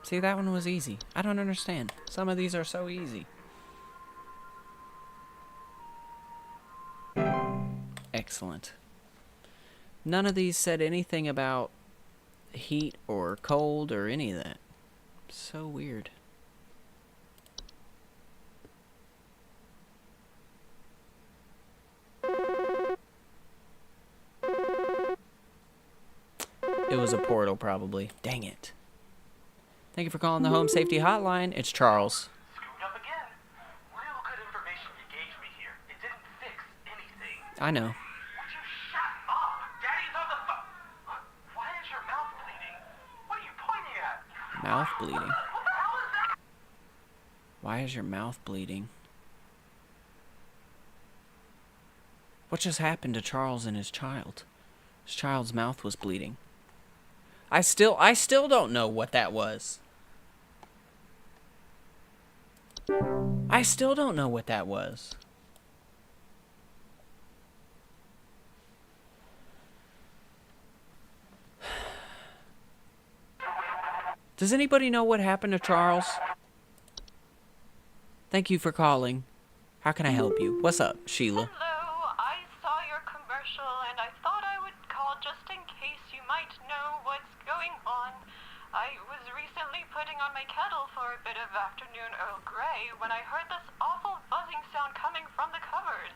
See, that one was easy. I don't understand. Some of these are so easy. Excellent. None of these said anything about heat or cold or any of that. So weird. It was a portal, probably. Dang it. Thank you for calling the Home Safety Hotline. It's Charles. Screwed up again. Real good information you gave me here. It didn't fix anything. I know. Would you shut up? Daddy's on the phone. Why is your mouth bleeding? What are you pointing at? Mouth bleeding. What the hell is that? Why is your mouth bleeding? What just happened to Charles and his child? His child's mouth was bleeding. I still don't know what that was. I still don't know what that was. Does anybody know what happened to Charles? Thank you for calling. How can I help you? What's up, Sheila? Hello, I saw your commercial and I thought I would call just in case you might know what's going on. I was recently putting on my kettle for a bit of afternoon Earl Grey when I heard this awful buzzing sound coming from the cupboard.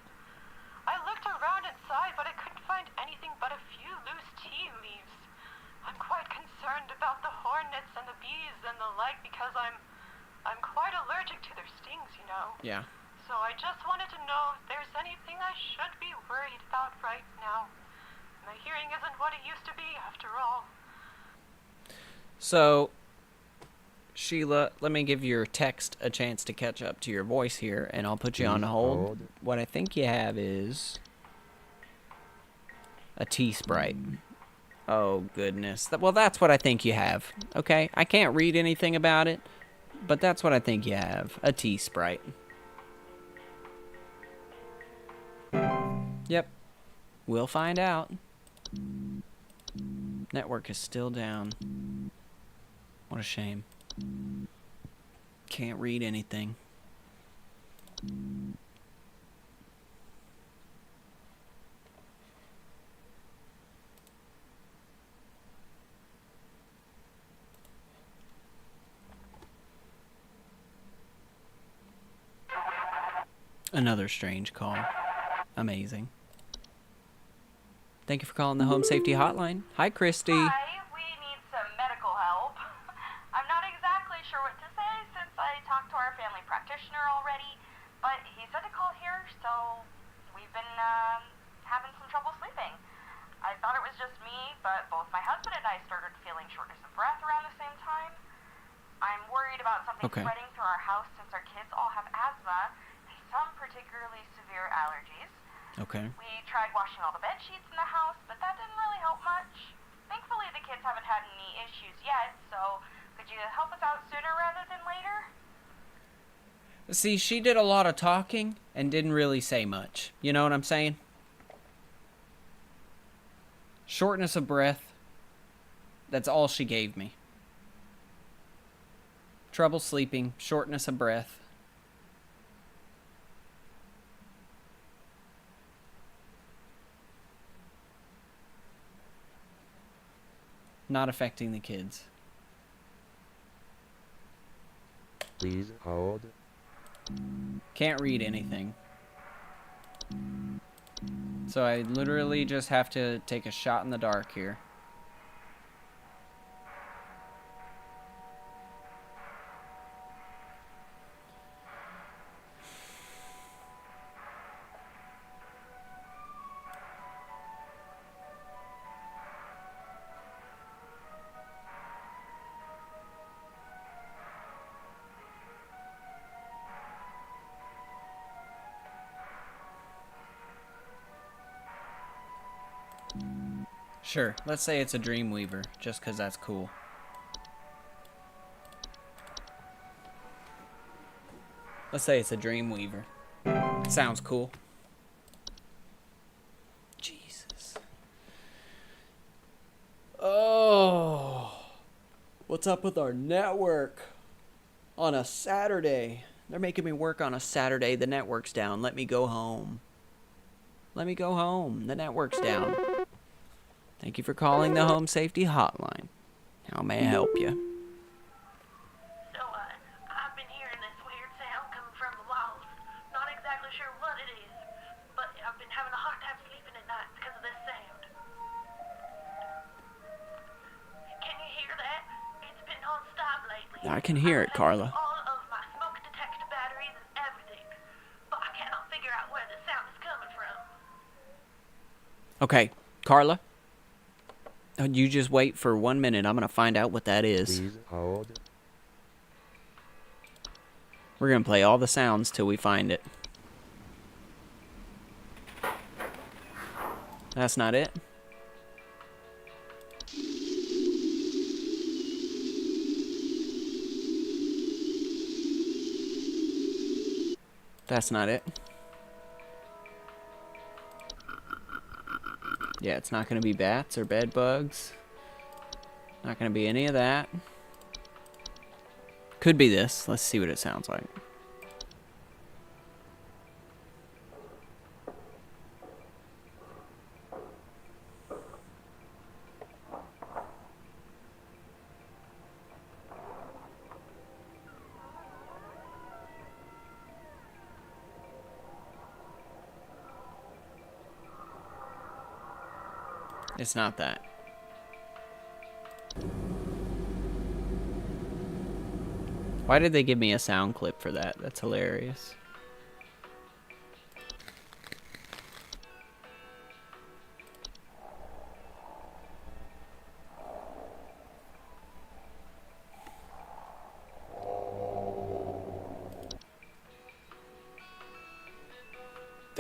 I looked around inside, but I couldn't find anything but a few loose tea leaves. I'm quite concerned about the hornets and the bees and the like because I'm quite allergic to their stings, you know. Yeah. So I just wanted to know if there's anything I should be worried about right now. My hearing isn't what it used to be, after all. So, Sheila, let me give your text a chance to catch up to your voice here, and I'll put you on Please hold. hold. What I think you have is a tea Sprite. Oh, goodness. Well, that's what I think you have, okay? I can't read anything about it, but that's what I think you have. A tea Sprite. Yep. We'll find out. Network is still down. What a shame. Can't read anything. Another strange call. Amazing. Thank you for calling the Home Safety Hotline. Hi, Christy. Hi, we need some medical help. I'm not exactly sure what to say since I talked to our family practitioner already, but he said to call here, so we've been having some trouble sleeping. I thought it was just me, but both my husband and I started feeling shortness of breath around the same time. I'm worried about something spreading through our house since our kids all have asthma and some particularly severe allergies. Okay. We tried washing all the bed sheets in the house, but that didn't really help much. Thankfully, the kids haven't had any issues yet, so could you help us out sooner rather than later? See, she did a lot of talking and didn't really say much. You know what I'm saying? Shortness of breath. That's all she gave me. Trouble sleeping, shortness of breath. Not affecting the kids. Please hold. Can't read anything. So I literally just have to take a shot in the dark here. Sure, let's say it's a Dreamweaver, just because that's cool. Let's say it's a Dreamweaver. Sounds cool. Jesus. Oh. What's up with our network? On a Saturday. They're making me work on a Saturday. The network's down. Let me go home. Let me go home. The network's down. Thank you for calling the Home Safety Hotline. How may I help you? So, I've been hearing this weird sound coming from the walls. Not exactly sure what it is, but I've been having a hard time sleeping at night because of this sound. Can you hear that? It's been non-stop lately. I can hear it, Carla. All of my smoke detector batteries and everything, but I cannot figure out where the sound is coming from. Okay, Carla. You just wait for 1 minute. I'm going to find out what that is. Please hold. We're going to play all the sounds till we find it. That's not it. That's not it. Yeah, it's not going to be bats or bed bugs. Not going to be any of that. Could be this. Let's see what it sounds like. It's not that. Why did they give me a sound clip for that? That's hilarious.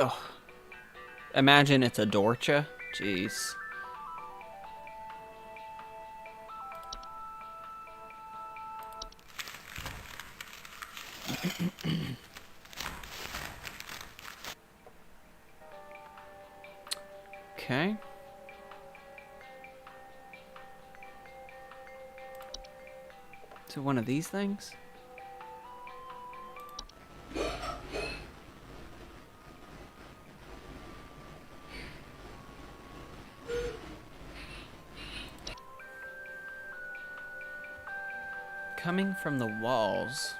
Oh. Imagine it's a Dorcha. Jeez. Okay. So one of these things? Coming from the walls.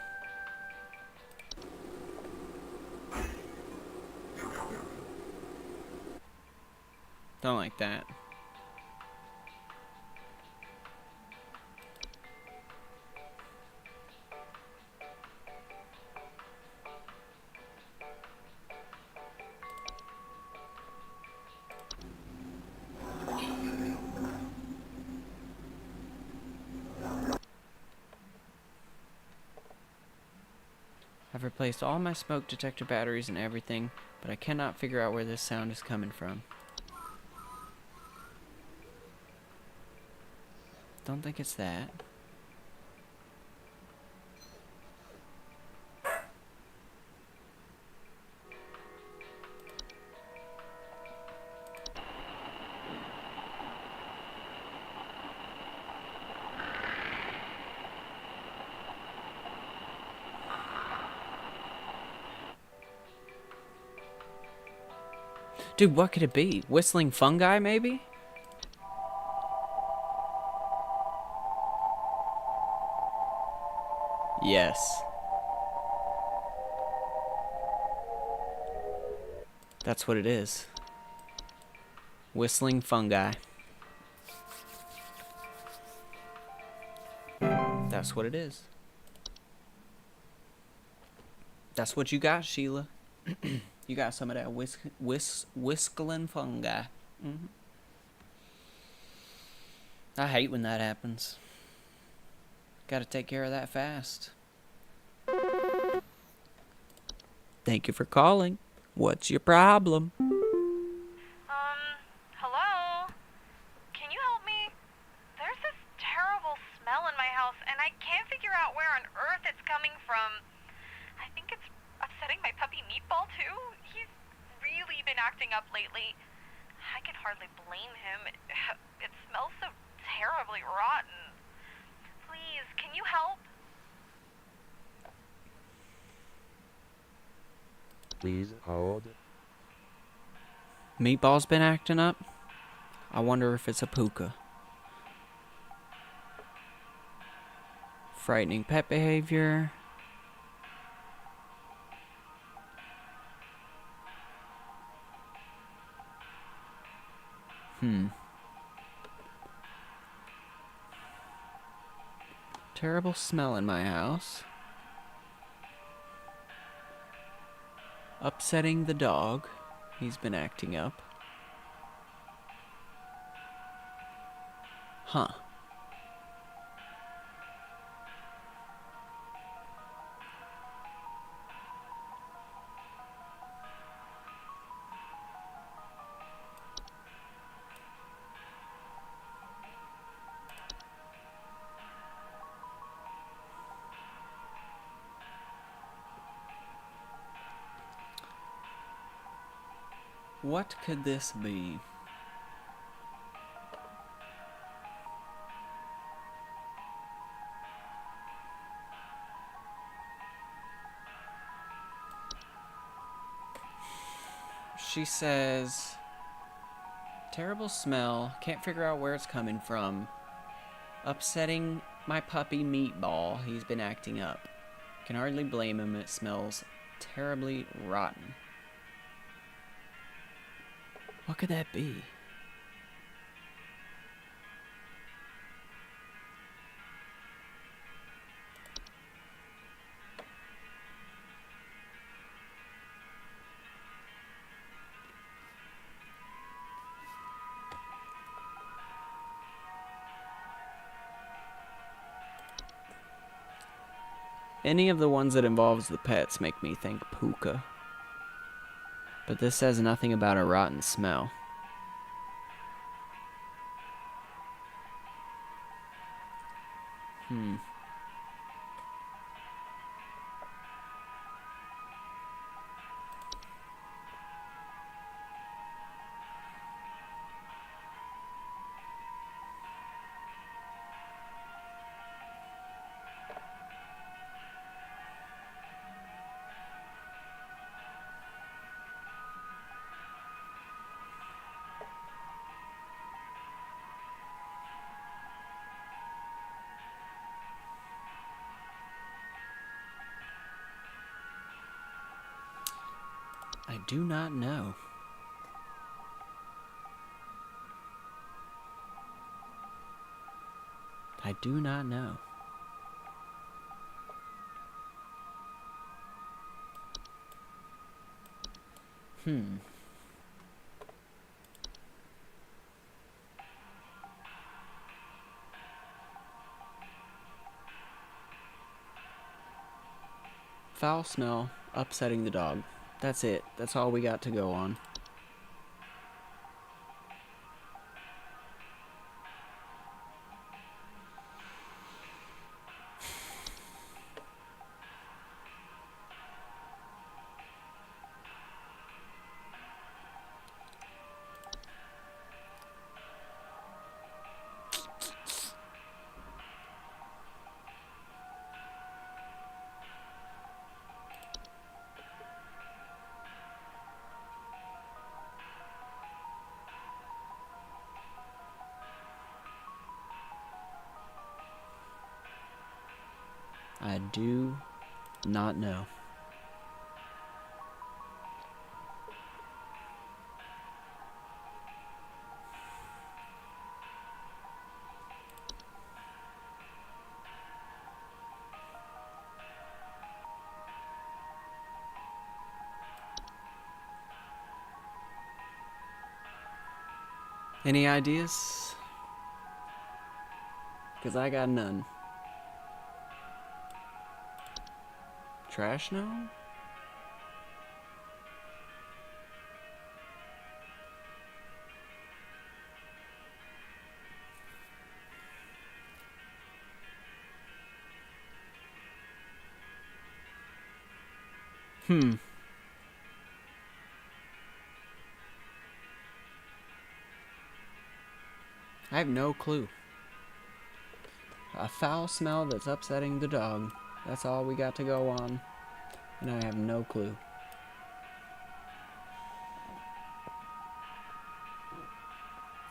Don't like that. I've replaced all my smoke detector batteries and everything, but I cannot figure out where this sound is coming from. Don't think it's that. Dude, what could it be? Whistling fungi, maybe? Yes. That's what it is. Whistling fungi. That's what it is. That's what you got, Sheila. You got some of that whistling fungi. I hate when that happens. Gotta take care of that fast. Thank you for calling. What's your problem? Hello? Can you help me? There's this terrible smell in my house, and I can't figure out where on earth it's coming from. I think it's upsetting my puppy Meatball, too. He's really been acting up lately. I can hardly blame him. It smells so terribly rotten. Please, can you help? Please hold. Meatball's been acting up? I wonder if it's a puka. Frightening pet behavior. Terrible smell in my house. Upsetting the dog. He's been acting up. Huh. What could this be? She says, terrible smell, can't figure out where it's coming from. Upsetting my puppy Meatball, he's been acting up. Can hardly blame him, it smells terribly rotten. What could that be? Any of the ones that involves the pets make me think puka. But this says nothing about a rotten smell. I do not know. I do not know. Foul smell, upsetting the dog. That's it. That's all we got to go on. I do not know. Any ideas? Because I got none. Trash now? I have no clue. A foul smell that's upsetting the dog. That's all we got to go on. And I have no clue.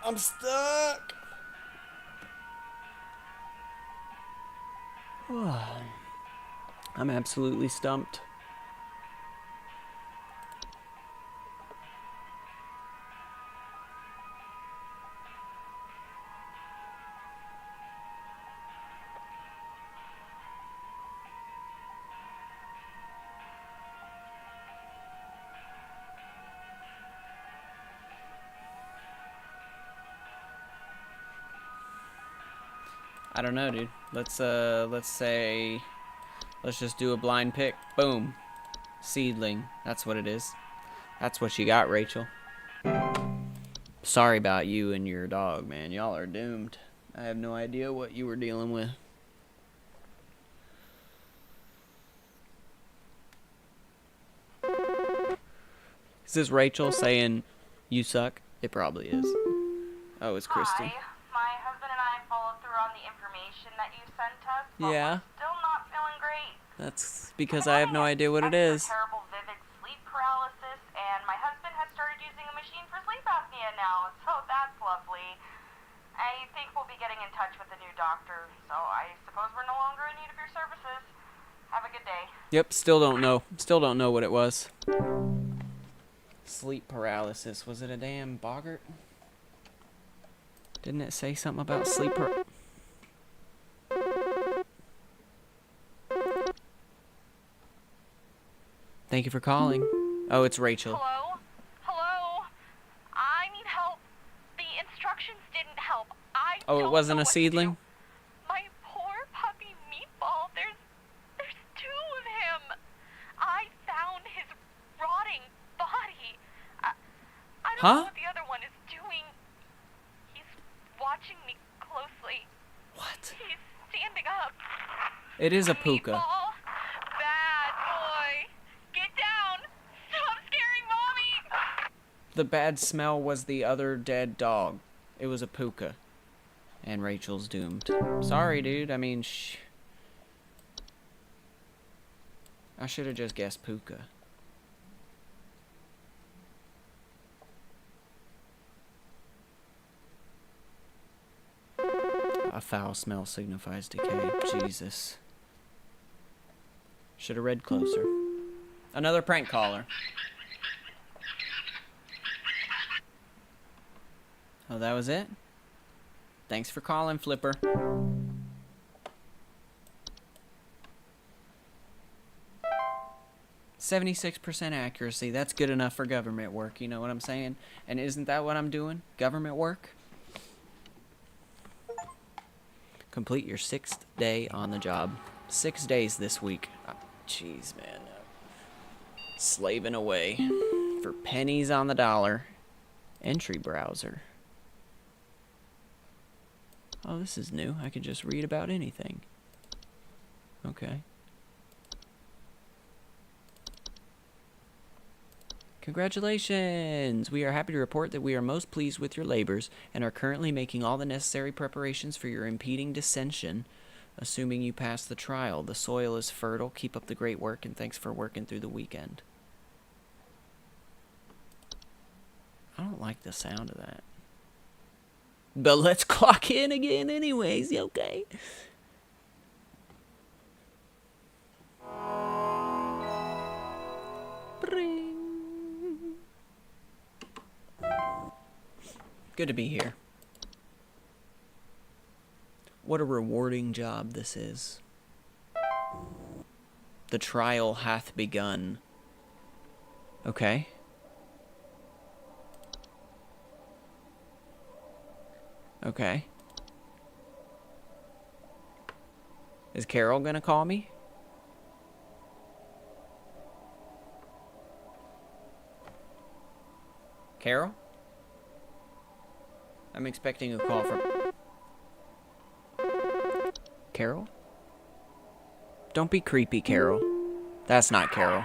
I'm stuck! I'm absolutely stumped. I don't know, dude. Let's just do a blind pick. Boom. Seedling. That's what it is. That's what you got, Rachel. Sorry about you and your dog, man. Y'all are doomed. I have no idea what you were dealing with. Is this Rachel saying you suck? It probably is. Oh, it's Kristen. Hi. My husband and I followed through on the information that you sent us, but Yeah. we're still not feeling great. That's because I have no idea what it is. Terrible vivid sleep paralysis, and my husband has started using a machine for sleep apnea now, so that's lovely. I think we'll be getting in touch with the new doctor, so I suppose we're no longer in need of your services. Have a good day. Yep, still don't know. Still don't know what it was. Sleep paralysis. Was it a damn boggart? Didn't it say something about sleep paralysis? Thank you for calling. Oh, it's Rachel. Hello? Hello? I need help. The instructions didn't help. Oh, it wasn't a seedling? My poor puppy Meatball, there's two of him. I found his rotting body. Huh? what the other one is doing. He's watching me closely. What? He's standing up. It is a puka. Meatball. Bad boy. Get down. Stop scaring Mommy. The bad smell was the other dead dog. It was a puka. And Rachel's doomed. Sorry, dude. I mean, I should have just guessed puka. A foul smell signifies decay. Jesus. Should have read closer. Another prank caller. Oh, that was it? Thanks for calling, Flipper. .76% accuracy. That's good enough for government work. You know what I'm saying? And isn't that what I'm doing? Government work? Complete your 6th day on the job. 6 days this week. Jeez, man. Slaving away for pennies on the dollar. Entry browser. Oh, this is new. I could just read about anything. Okay. Congratulations! We are happy to report that we are most pleased with your labors and are currently making all the necessary preparations for your impeding dissension, assuming you pass the trial. The soil is fertile. Keep up the great work, and thanks for working through the weekend. I don't like the sound of that. But let's clock in again anyways, okay? Bring. Good to be here. What a rewarding job this is. The trial hath begun. Okay. Okay. Is Carol gonna call me? Carol? I'm expecting a call from... Carol? Don't be creepy, Carol. That's not Carol.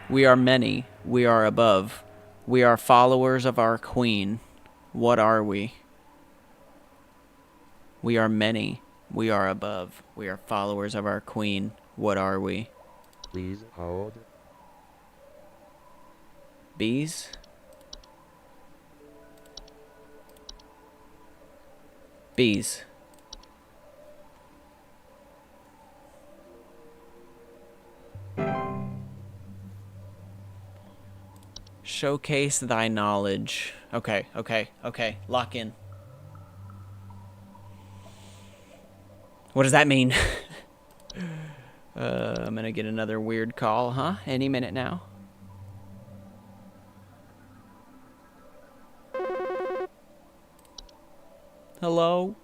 We are many. We are above. We are followers of our queen. What are we? We are many. We are above. We are followers of our queen. What are we? Please hold. Bees? Bees. Showcase thy knowledge. Okay. Lock in. What does that mean? I'm gonna get another weird call, huh? Any minute now. Hello?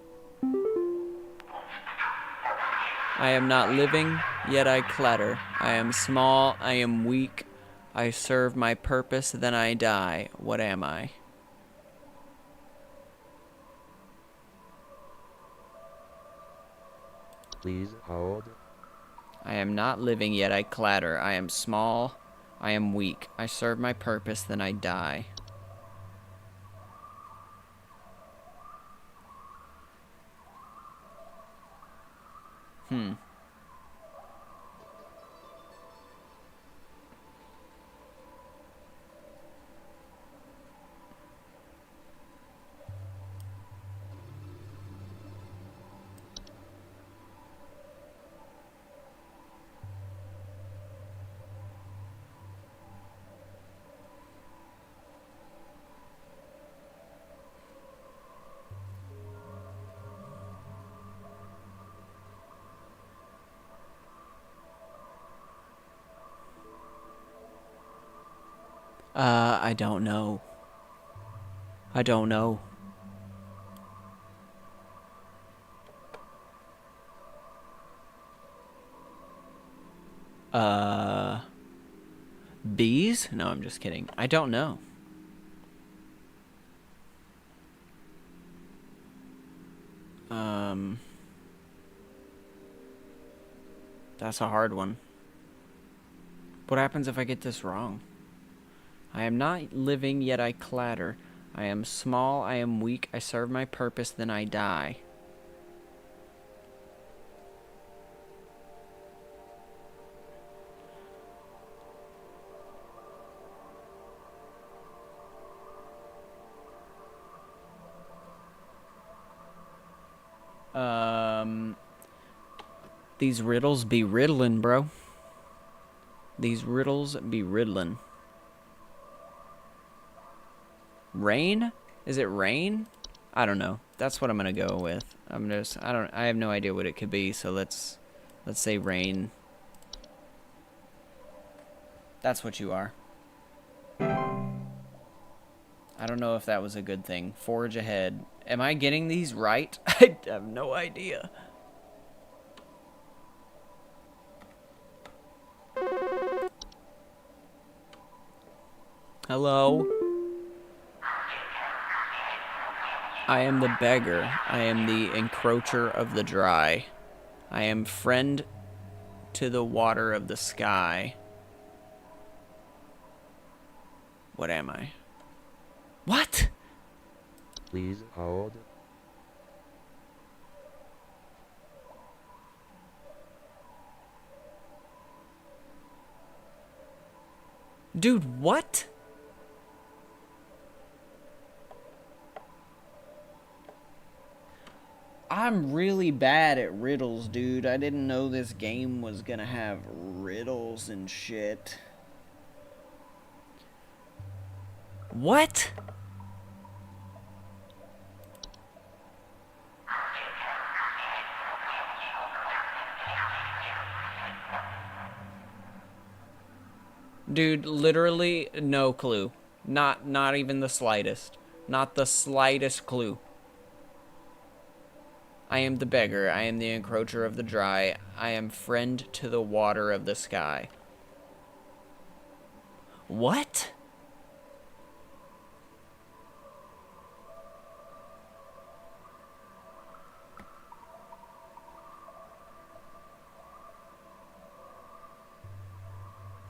I am not living, yet I clatter. I am small, I am weak. I serve my purpose, then I die. What am I? Please hold. I am not living, yet I clatter. I am small, I am weak. I serve my purpose, then I die. I don't know. I don't know. Bees? No, I'm just kidding. I don't know. That's a hard one. What happens if I get this wrong? I am not living, yet I clatter. I am small, I am weak, I serve my purpose, then I die. These riddles be riddlin', bro. These riddles be riddlin'. Rain? Is it rain? I don't know. That's what I'm gonna go with. I have no idea what it could be, so let's say rain. That's what you are. I don't know if that was a good thing. Forge ahead. Am I getting these right? I have no idea. Hello? I am the beggar. I am the encroacher of the dry. I am friend to the water of the sky. What am I? What? Please hold. Dude, what? I'm really bad at riddles, dude. I didn't know this game was gonna have riddles and shit. What? Dude, literally no clue. Not even the slightest. Not the slightest clue. I am the beggar. I am the encroacher of the dry. I am friend to the water of the sky. What?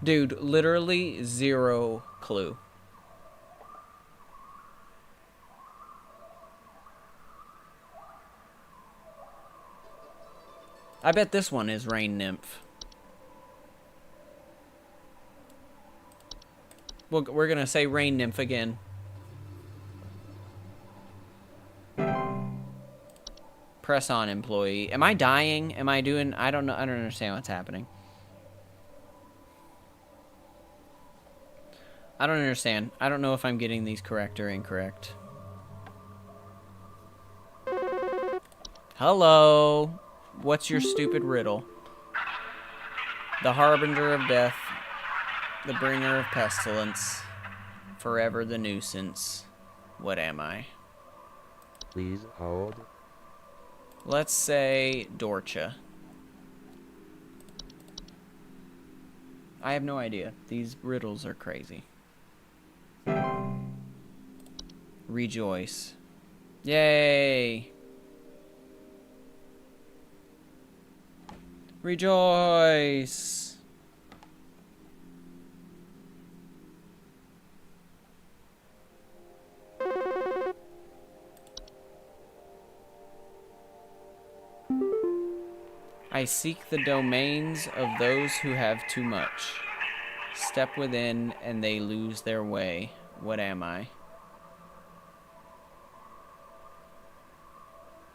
Dude, literally zero clue. I bet this one is Rain Nymph. Well, we're gonna say Rain Nymph again. Press on, employee. Am I dying? Am I doing... I don't know. I don't understand what's happening. I don't understand. I don't know if I'm getting these correct or incorrect. Hello. What's your stupid riddle? The harbinger of death, the bringer of pestilence, forever the nuisance. What am I? Please hold. Let's say Dorcha. I have no idea. These riddles are crazy. Rejoice. Yay! Rejoice! I seek the domains of those who have too much. Step within and they lose their way. What am I?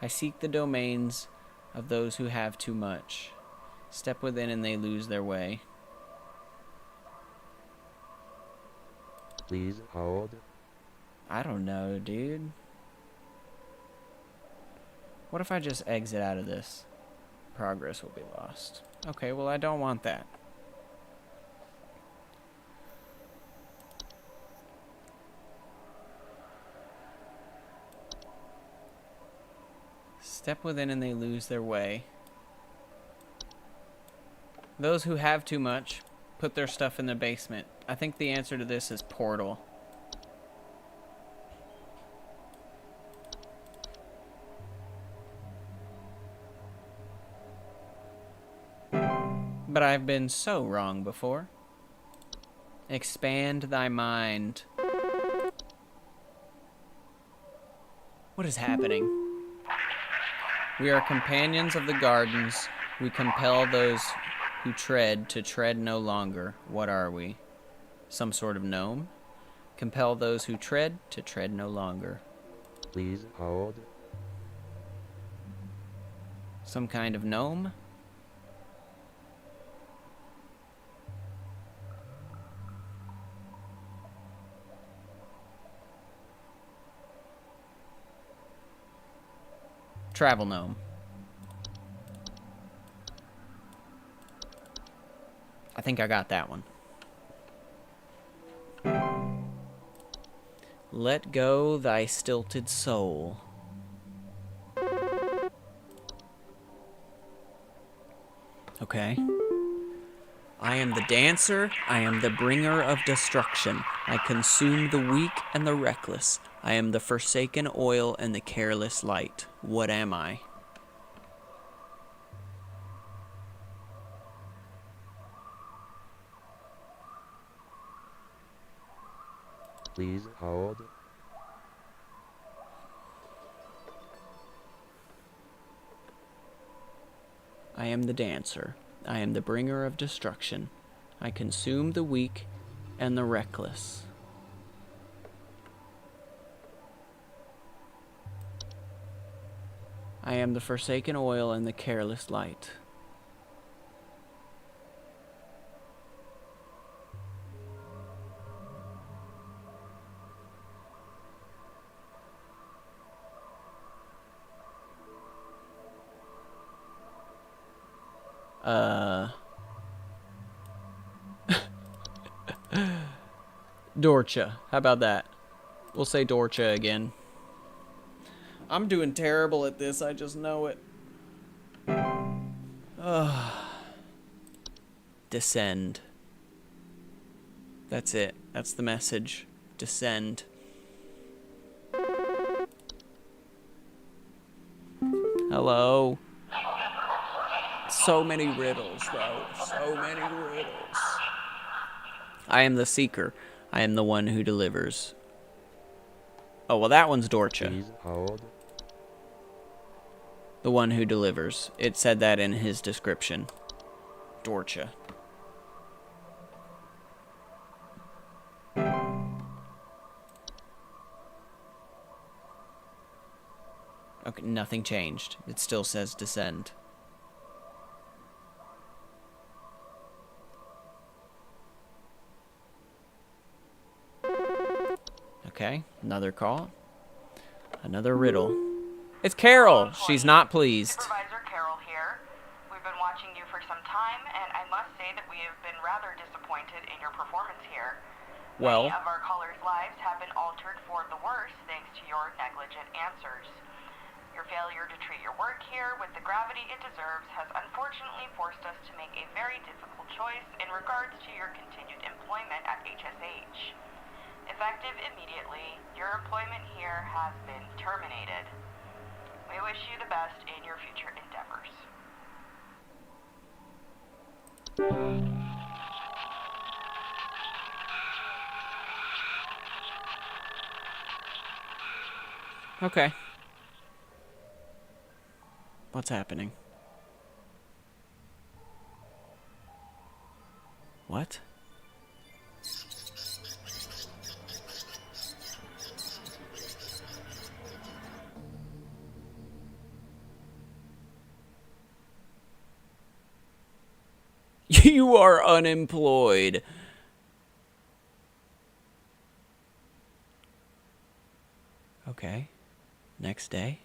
I seek the domains of those who have too much. Step within and they lose their way. Please hold. I don't know, dude. What if I just exit out of this? Progress will be lost. Okay, well, I don't want that. Step within and they lose their way. Those who have too much put their stuff in the basement. I think the answer to this is portal. But I've been so wrong before. Expand thy mind. What is happening? We are companions of the gardens. We compel those who tread to tread no longer. What are we? Some sort of gnome? Compel those who tread to tread no longer. Please hold. Some kind of gnome? Travel gnome. I think I got that one. Let go thy stilted soul. Okay. I am the dancer, I am the bringer of destruction. I consume the weak and the reckless. I am the forsaken oil and the careless light. What am I? Please hold. I am the dancer. I am the bringer of destruction. I consume the weak and the reckless. I am the forsaken oil and the careless light. Dorcha. How about that? We'll say Dorcha again. I'm doing terrible at this, I just know it. Descend. That's it. That's the message. Descend. Hello? So many riddles, bro. So many riddles. I am the seeker. I am the one who delivers. Oh, well, that one's Dorcha. Please hold. The one who delivers. It said that in his description. Dorcha. Okay, nothing changed. It still says descend. Okay, another call. Another riddle. It's Carol. She's not pleased. Supervisor Carol here. We've been watching you for some time, and I must say that we have been rather disappointed in your performance here. Well, Many of our callers' lives have been altered for the worse thanks to your negligent answers. Your failure to treat your work here with the gravity it deserves has unfortunately forced us to make a very difficult choice in regards to your continued employment at HSH. Effective immediately, your employment here has been terminated. We wish you the best in your future endeavors. okay. What's happening? What? You are unemployed. Okay. Next day.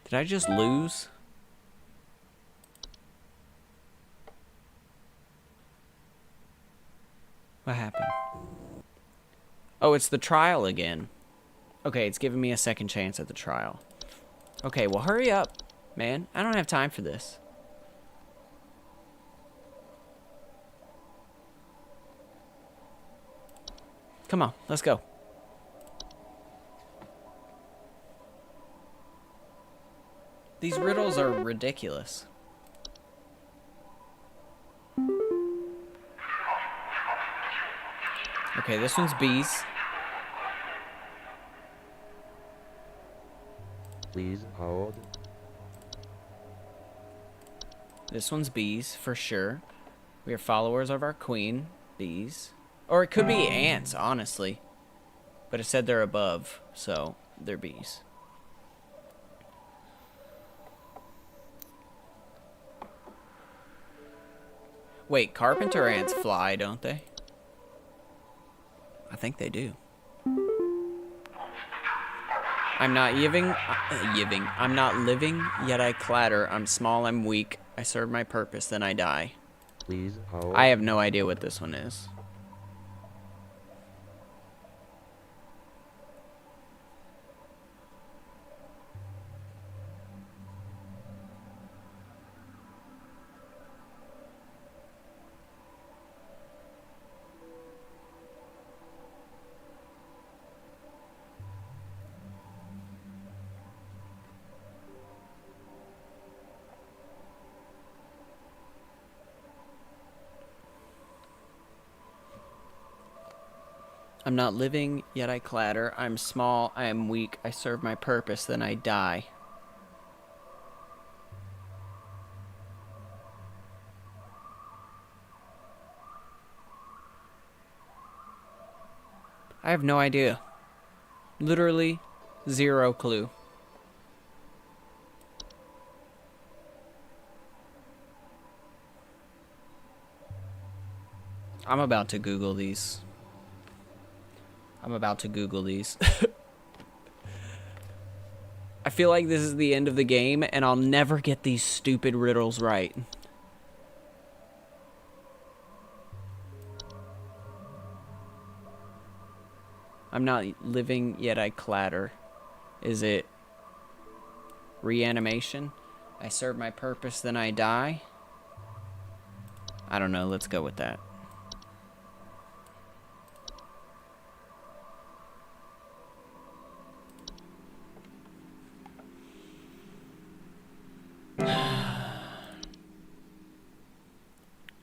Did I just lose? What happened? Oh, it's the trial again. Okay, it's giving me a second chance at the trial. Okay, well, hurry up, man. I don't have time for this. Come on, let's go. These riddles are ridiculous. Okay, this one's bees. Please hold. This one's bees, for sure. We are followers of our queen, bees. Or it could be ants, honestly. But it said they're above, so they're bees. Wait, carpenter ants fly, don't they? I think they do. I'm not I'm not living, yet I clatter. I'm small, I'm weak. I serve my purpose, then I die. Please hold. I have no idea what this one is. I'm not living, yet I clatter. I'm small, I am weak. I serve my purpose, then I die. I have no idea. Literally, zero clue. I'm about to Google these. I feel like this is the end of the game, and I'll never get these stupid riddles right. I'm not living, yet I clatter. Is it reanimation? I serve my purpose, then I die? I don't know. Let's go with that.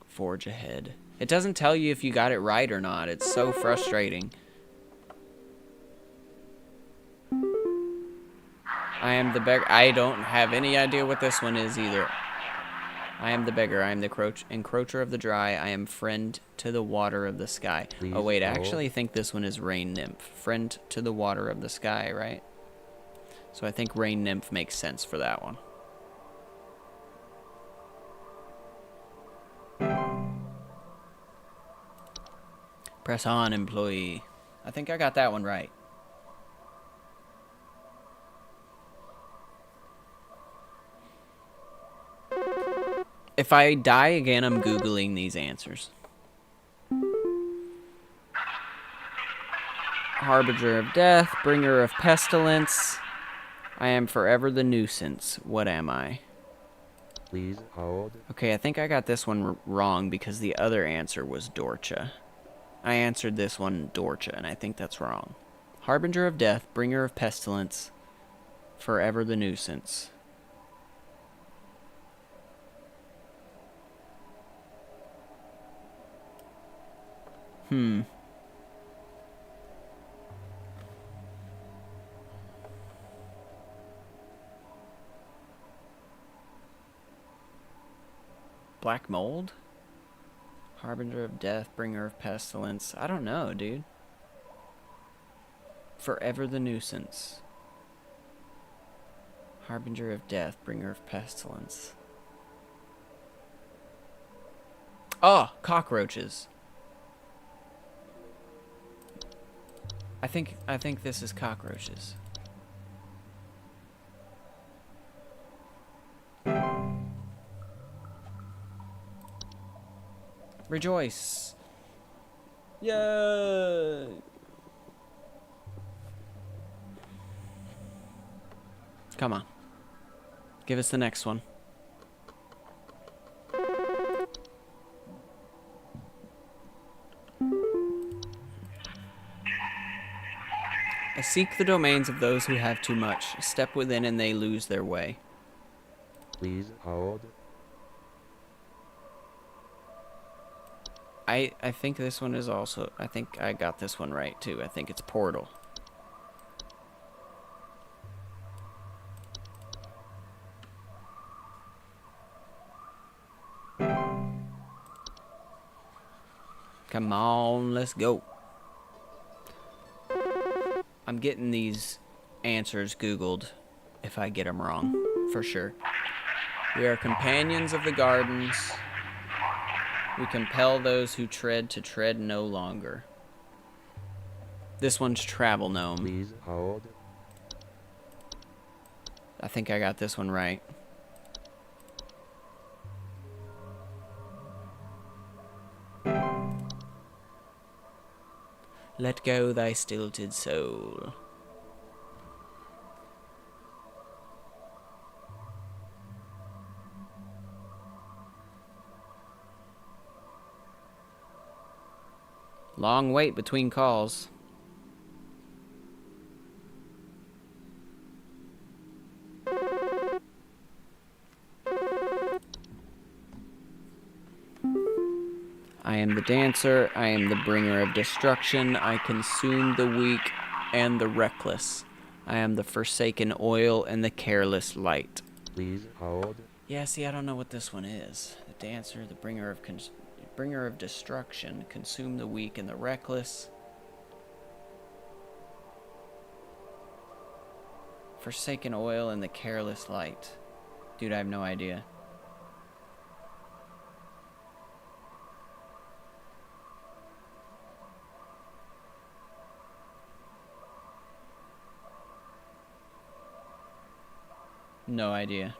Forge ahead. It doesn't tell you if you got it right or not. It's so frustrating. I am the beggar. I don't have any idea what this one is either. I am the beggar. I am the encroacher of the dry. I am friend to the water of the sky. Please oh wait, I hold. actually think this one is rain nymph. Friend to the water of the sky, right? So I think rain nymph makes sense for that one. Press on, employee. I think I got that one right. If I die again, I'm Googling these answers. Harbinger of death, bringer of pestilence. I am forever the nuisance. What am I? Please hold. Okay, I think I got this one wrong because the other answer was Dorcha. I answered this one Dorcha, and I think that's wrong. Harbinger of death, bringer of pestilence, forever the nuisance. Black mold? Harbinger of death, bringer of pestilence. I don't know, dude. Forever the nuisance. Harbinger of death, bringer of pestilence. Oh, cockroaches. I think this is cockroaches. Rejoice. Yay! Come on. Give us the next one. Seek the domains of those who have too much. Step within and they lose their way. Please hold. I think this one is also... I think I got this one right, too. I think it's Portal. Come on, let's go. I'm getting these answers Googled if I get them wrong, for sure. We are companions of the gardens. We compel those who tread to tread no longer. This one's Travel Gnome. Please hold. I think I got this one right. Let go thy stilted soul. Long wait between calls. I am the dancer, I am the bringer of destruction, I consume the weak and the reckless. I am the forsaken oil and the careless light. Please hold. Yeah, see, I don't know what this one is. The dancer, the bringer of destruction, consume the weak and the reckless. Forsaken oil and the careless light. Dude, I have no idea. No idea.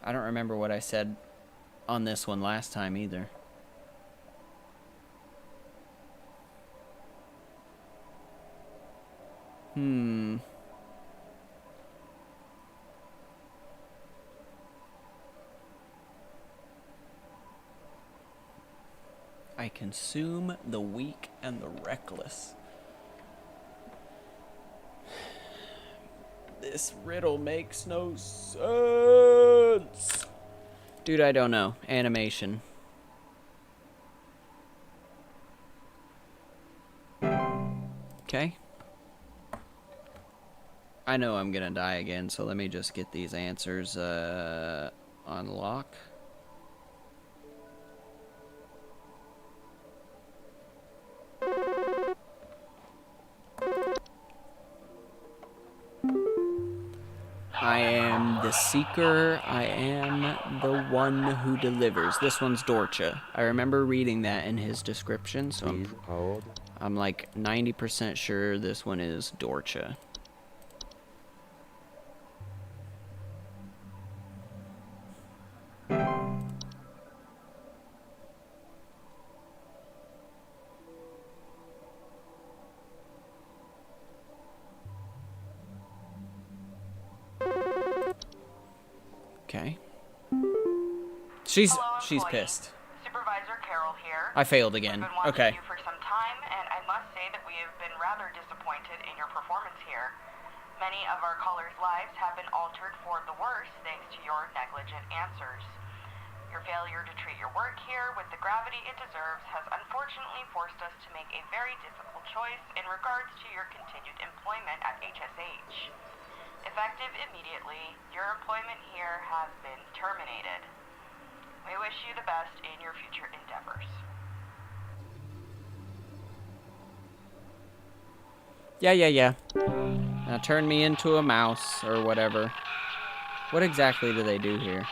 I don't remember what I said on this one last time either. I consume the weak and the reckless. This riddle makes no sense. Dude, I don't know. Animation. Okay. I know I'm gonna die again, so let me just get these answers on lock. I am the seeker. I am the one who delivers. This one's Dorcha. I remember reading that in his description, so Please hold. I'm like 90% sure this one is Dorcha. Okay. She's employee. pissed. Supervisor Carol here. I failed again. We've been watching Okay. you for some time, and I must say that we have been rather disappointed in your performance here. Many of our callers' lives have been altered for the worse thanks to your negligent answers. Your failure to treat your work here with the gravity it deserves has unfortunately forced us to make a very difficult choice in regards to your continued employment at HSH. Effective immediately, your employment here has been terminated. We wish you the best in your future endeavors. Yeah. Now turn me into a mouse or whatever. What exactly do they do here?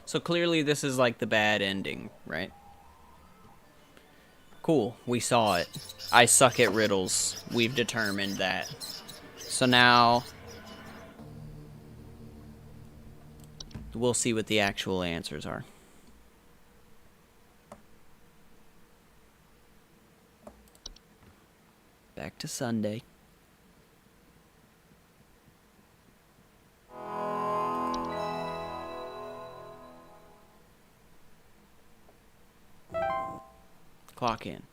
So clearly this is like the bad ending, right? Cool, we saw it. I suck at riddles. We've determined that. So now we'll see what the actual answers are. Back to Sunday. clock in.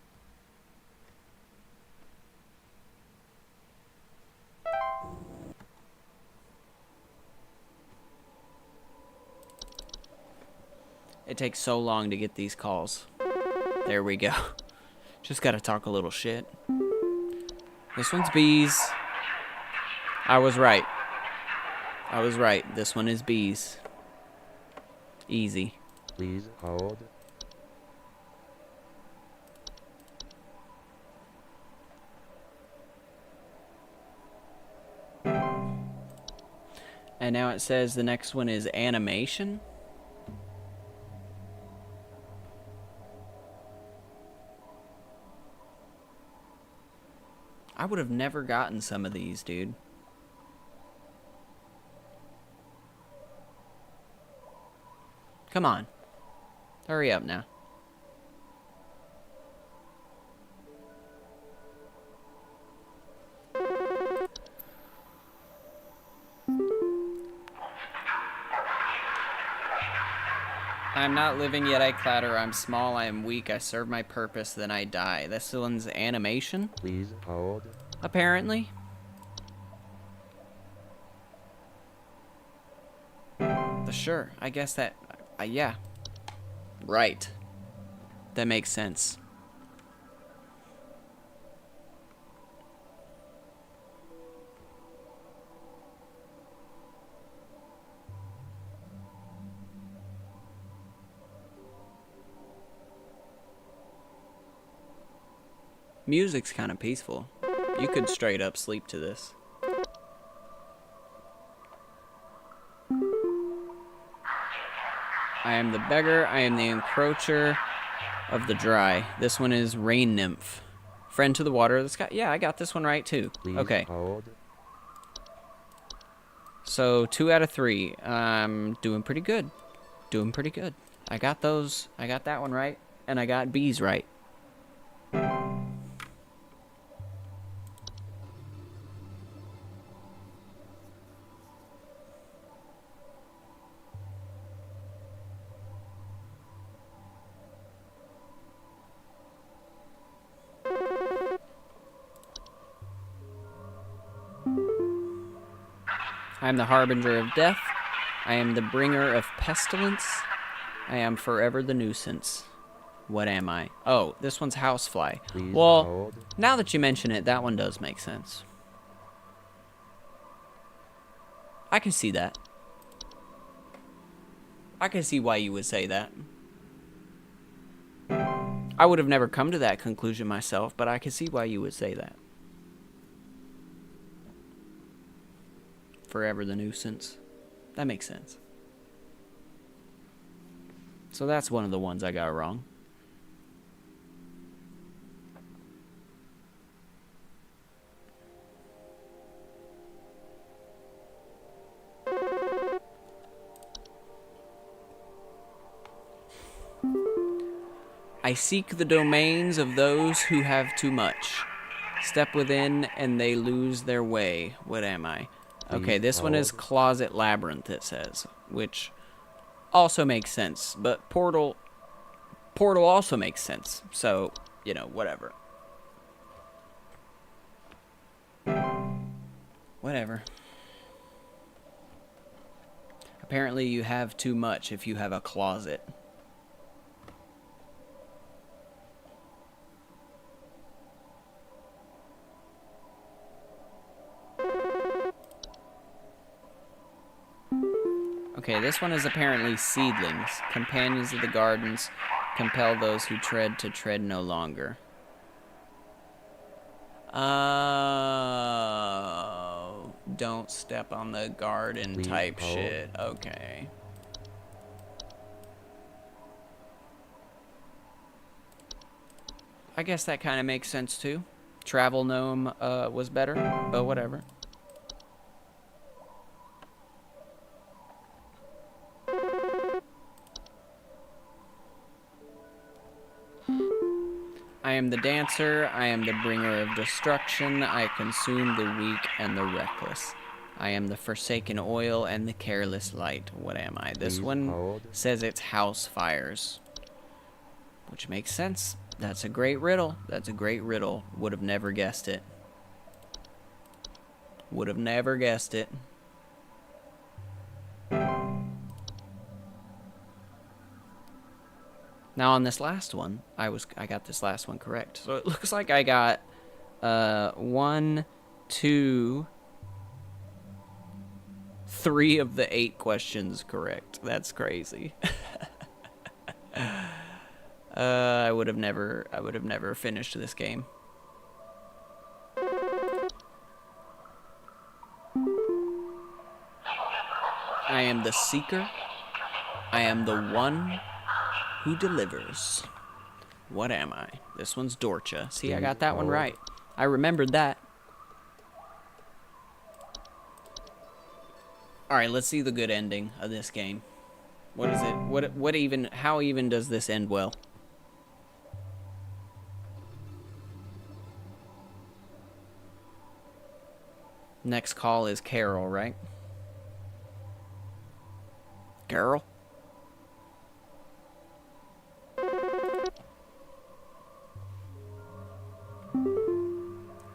It takes so long to get these calls. There we go. Just gotta talk a little shit. This one's bees. I was right. I was right. This one is bees. Easy. Please hold. And now it says the next one is animation. I would have never gotten some of these, dude. Come on. Hurry up now. I'm not living yet, I clatter. I'm small, I am weak. I serve my purpose, then I die. This one's animation, Please hold. apparently. Sure, I guess that... yeah. Right. That makes sense. Music's kind of peaceful. You could straight up sleep to this. I am the beggar, I am the encroacher of the dry. This one is Rain Nymph. Friend to the water, the sky. Yeah, I got this one right too. Please okay. hold. So 2 out of 3. I'm doing pretty good. Doing pretty good. I got those. I got that one right. And I got bees right. I am the harbinger of death. I am the bringer of pestilence. I am forever the nuisance. What am I? Oh, this one's housefly. Please Well, hold. now that you mention it, that one does make sense. I can see that. I can see why you would say that. I would have never come to that conclusion myself, but I can see why you would say that. Forever the nuisance. That makes sense. So that's one of the ones I got wrong. I seek the domains of those who have too much. Step within and they lose their way. What am I? Okay, this one is Closet Labyrinth, it says, which also makes sense, but Portal also makes sense, so, you know, whatever. Whatever. Apparently you have too much if you have a closet. Okay, this one is apparently seedlings. Companions of the gardens compel those who tread to tread no longer. Oh, don't step on the garden Please type hold. shit. Okay. I guess that kind of makes sense too. Travel gnome was better, but whatever. I am the dancer, I am the bringer of destruction, I consume the weak and the reckless. I am the forsaken oil and the careless light. What am I? This Please one hold. says it's house fires. Which makes sense. That's a great riddle. That's a great riddle. Would have never guessed it. Would have never guessed it. Now on this last one, I got this last one correct. So it looks like I got 1, 2, 3 of the 8 questions correct. That's crazy. I would have never finished this game. I am the seeker. I am the one who delivers. What am I? This one's Dorcha. See, I got that one right. I remembered that. Alright, let's see the good ending of this game. What is it? How even does this end well? Next call is Carol, right? Carol?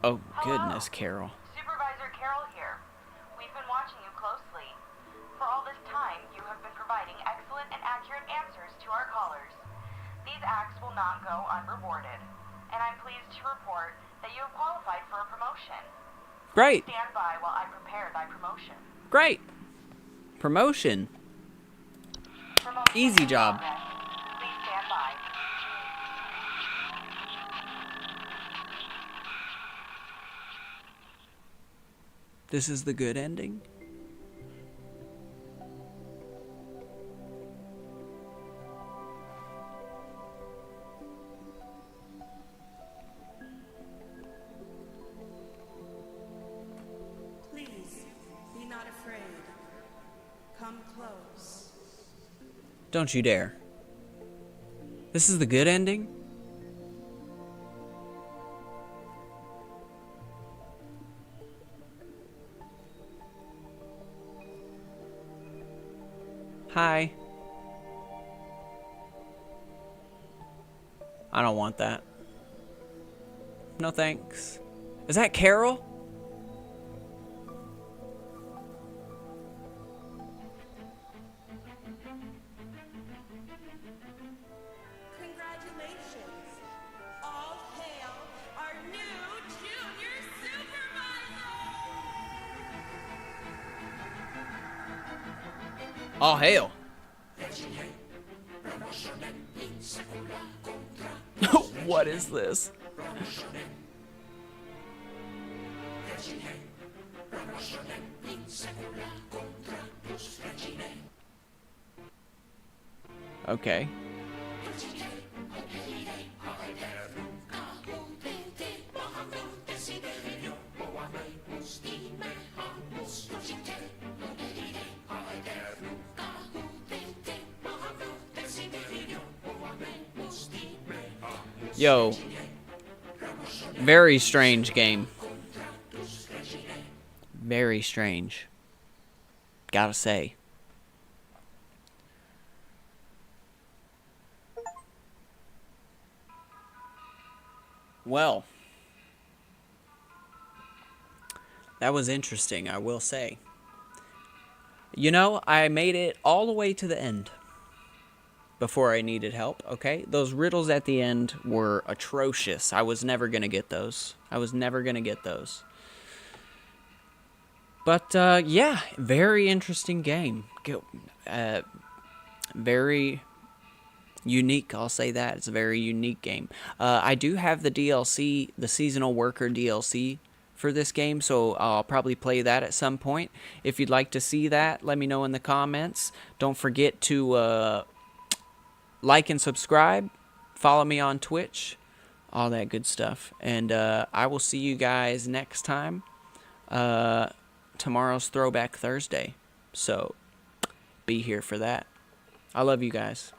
Oh, goodness, Carol. Supervisor Carol here. We've been watching you closely. For all this time, you have been providing excellent and accurate answers to our callers. These acts will not go unrewarded, and I'm pleased to report that you have qualified for a promotion. Great. Stand by while I prepare thy promotion. Great. Promotion. Easy job. Please stand by. This is the good ending? Please, be not afraid. Come close. Don't you dare. This is the good ending? Hi. I don't want that. No thanks. Is that Carol? Congratulations. All hail our new junior supervisor! All hail. What is this? Okay. Yo. Very strange game. Very strange. Gotta say. Well. That was interesting, I will say. You know, I made it all the way to the end before I needed help, okay? Those riddles at the end were atrocious. I was never going to get those. But, yeah, very interesting game. Very unique, I'll say that. It's a very unique game. I do have the DLC, the Seasonal Worker DLC for this game, so I'll probably play that at some point. If you'd like to see that, let me know in the comments. Don't forget to like and subscribe, follow me on Twitch, all that good stuff. And I will see you guys next time. Tomorrow's Throwback Thursday, so be here for that. I love you guys.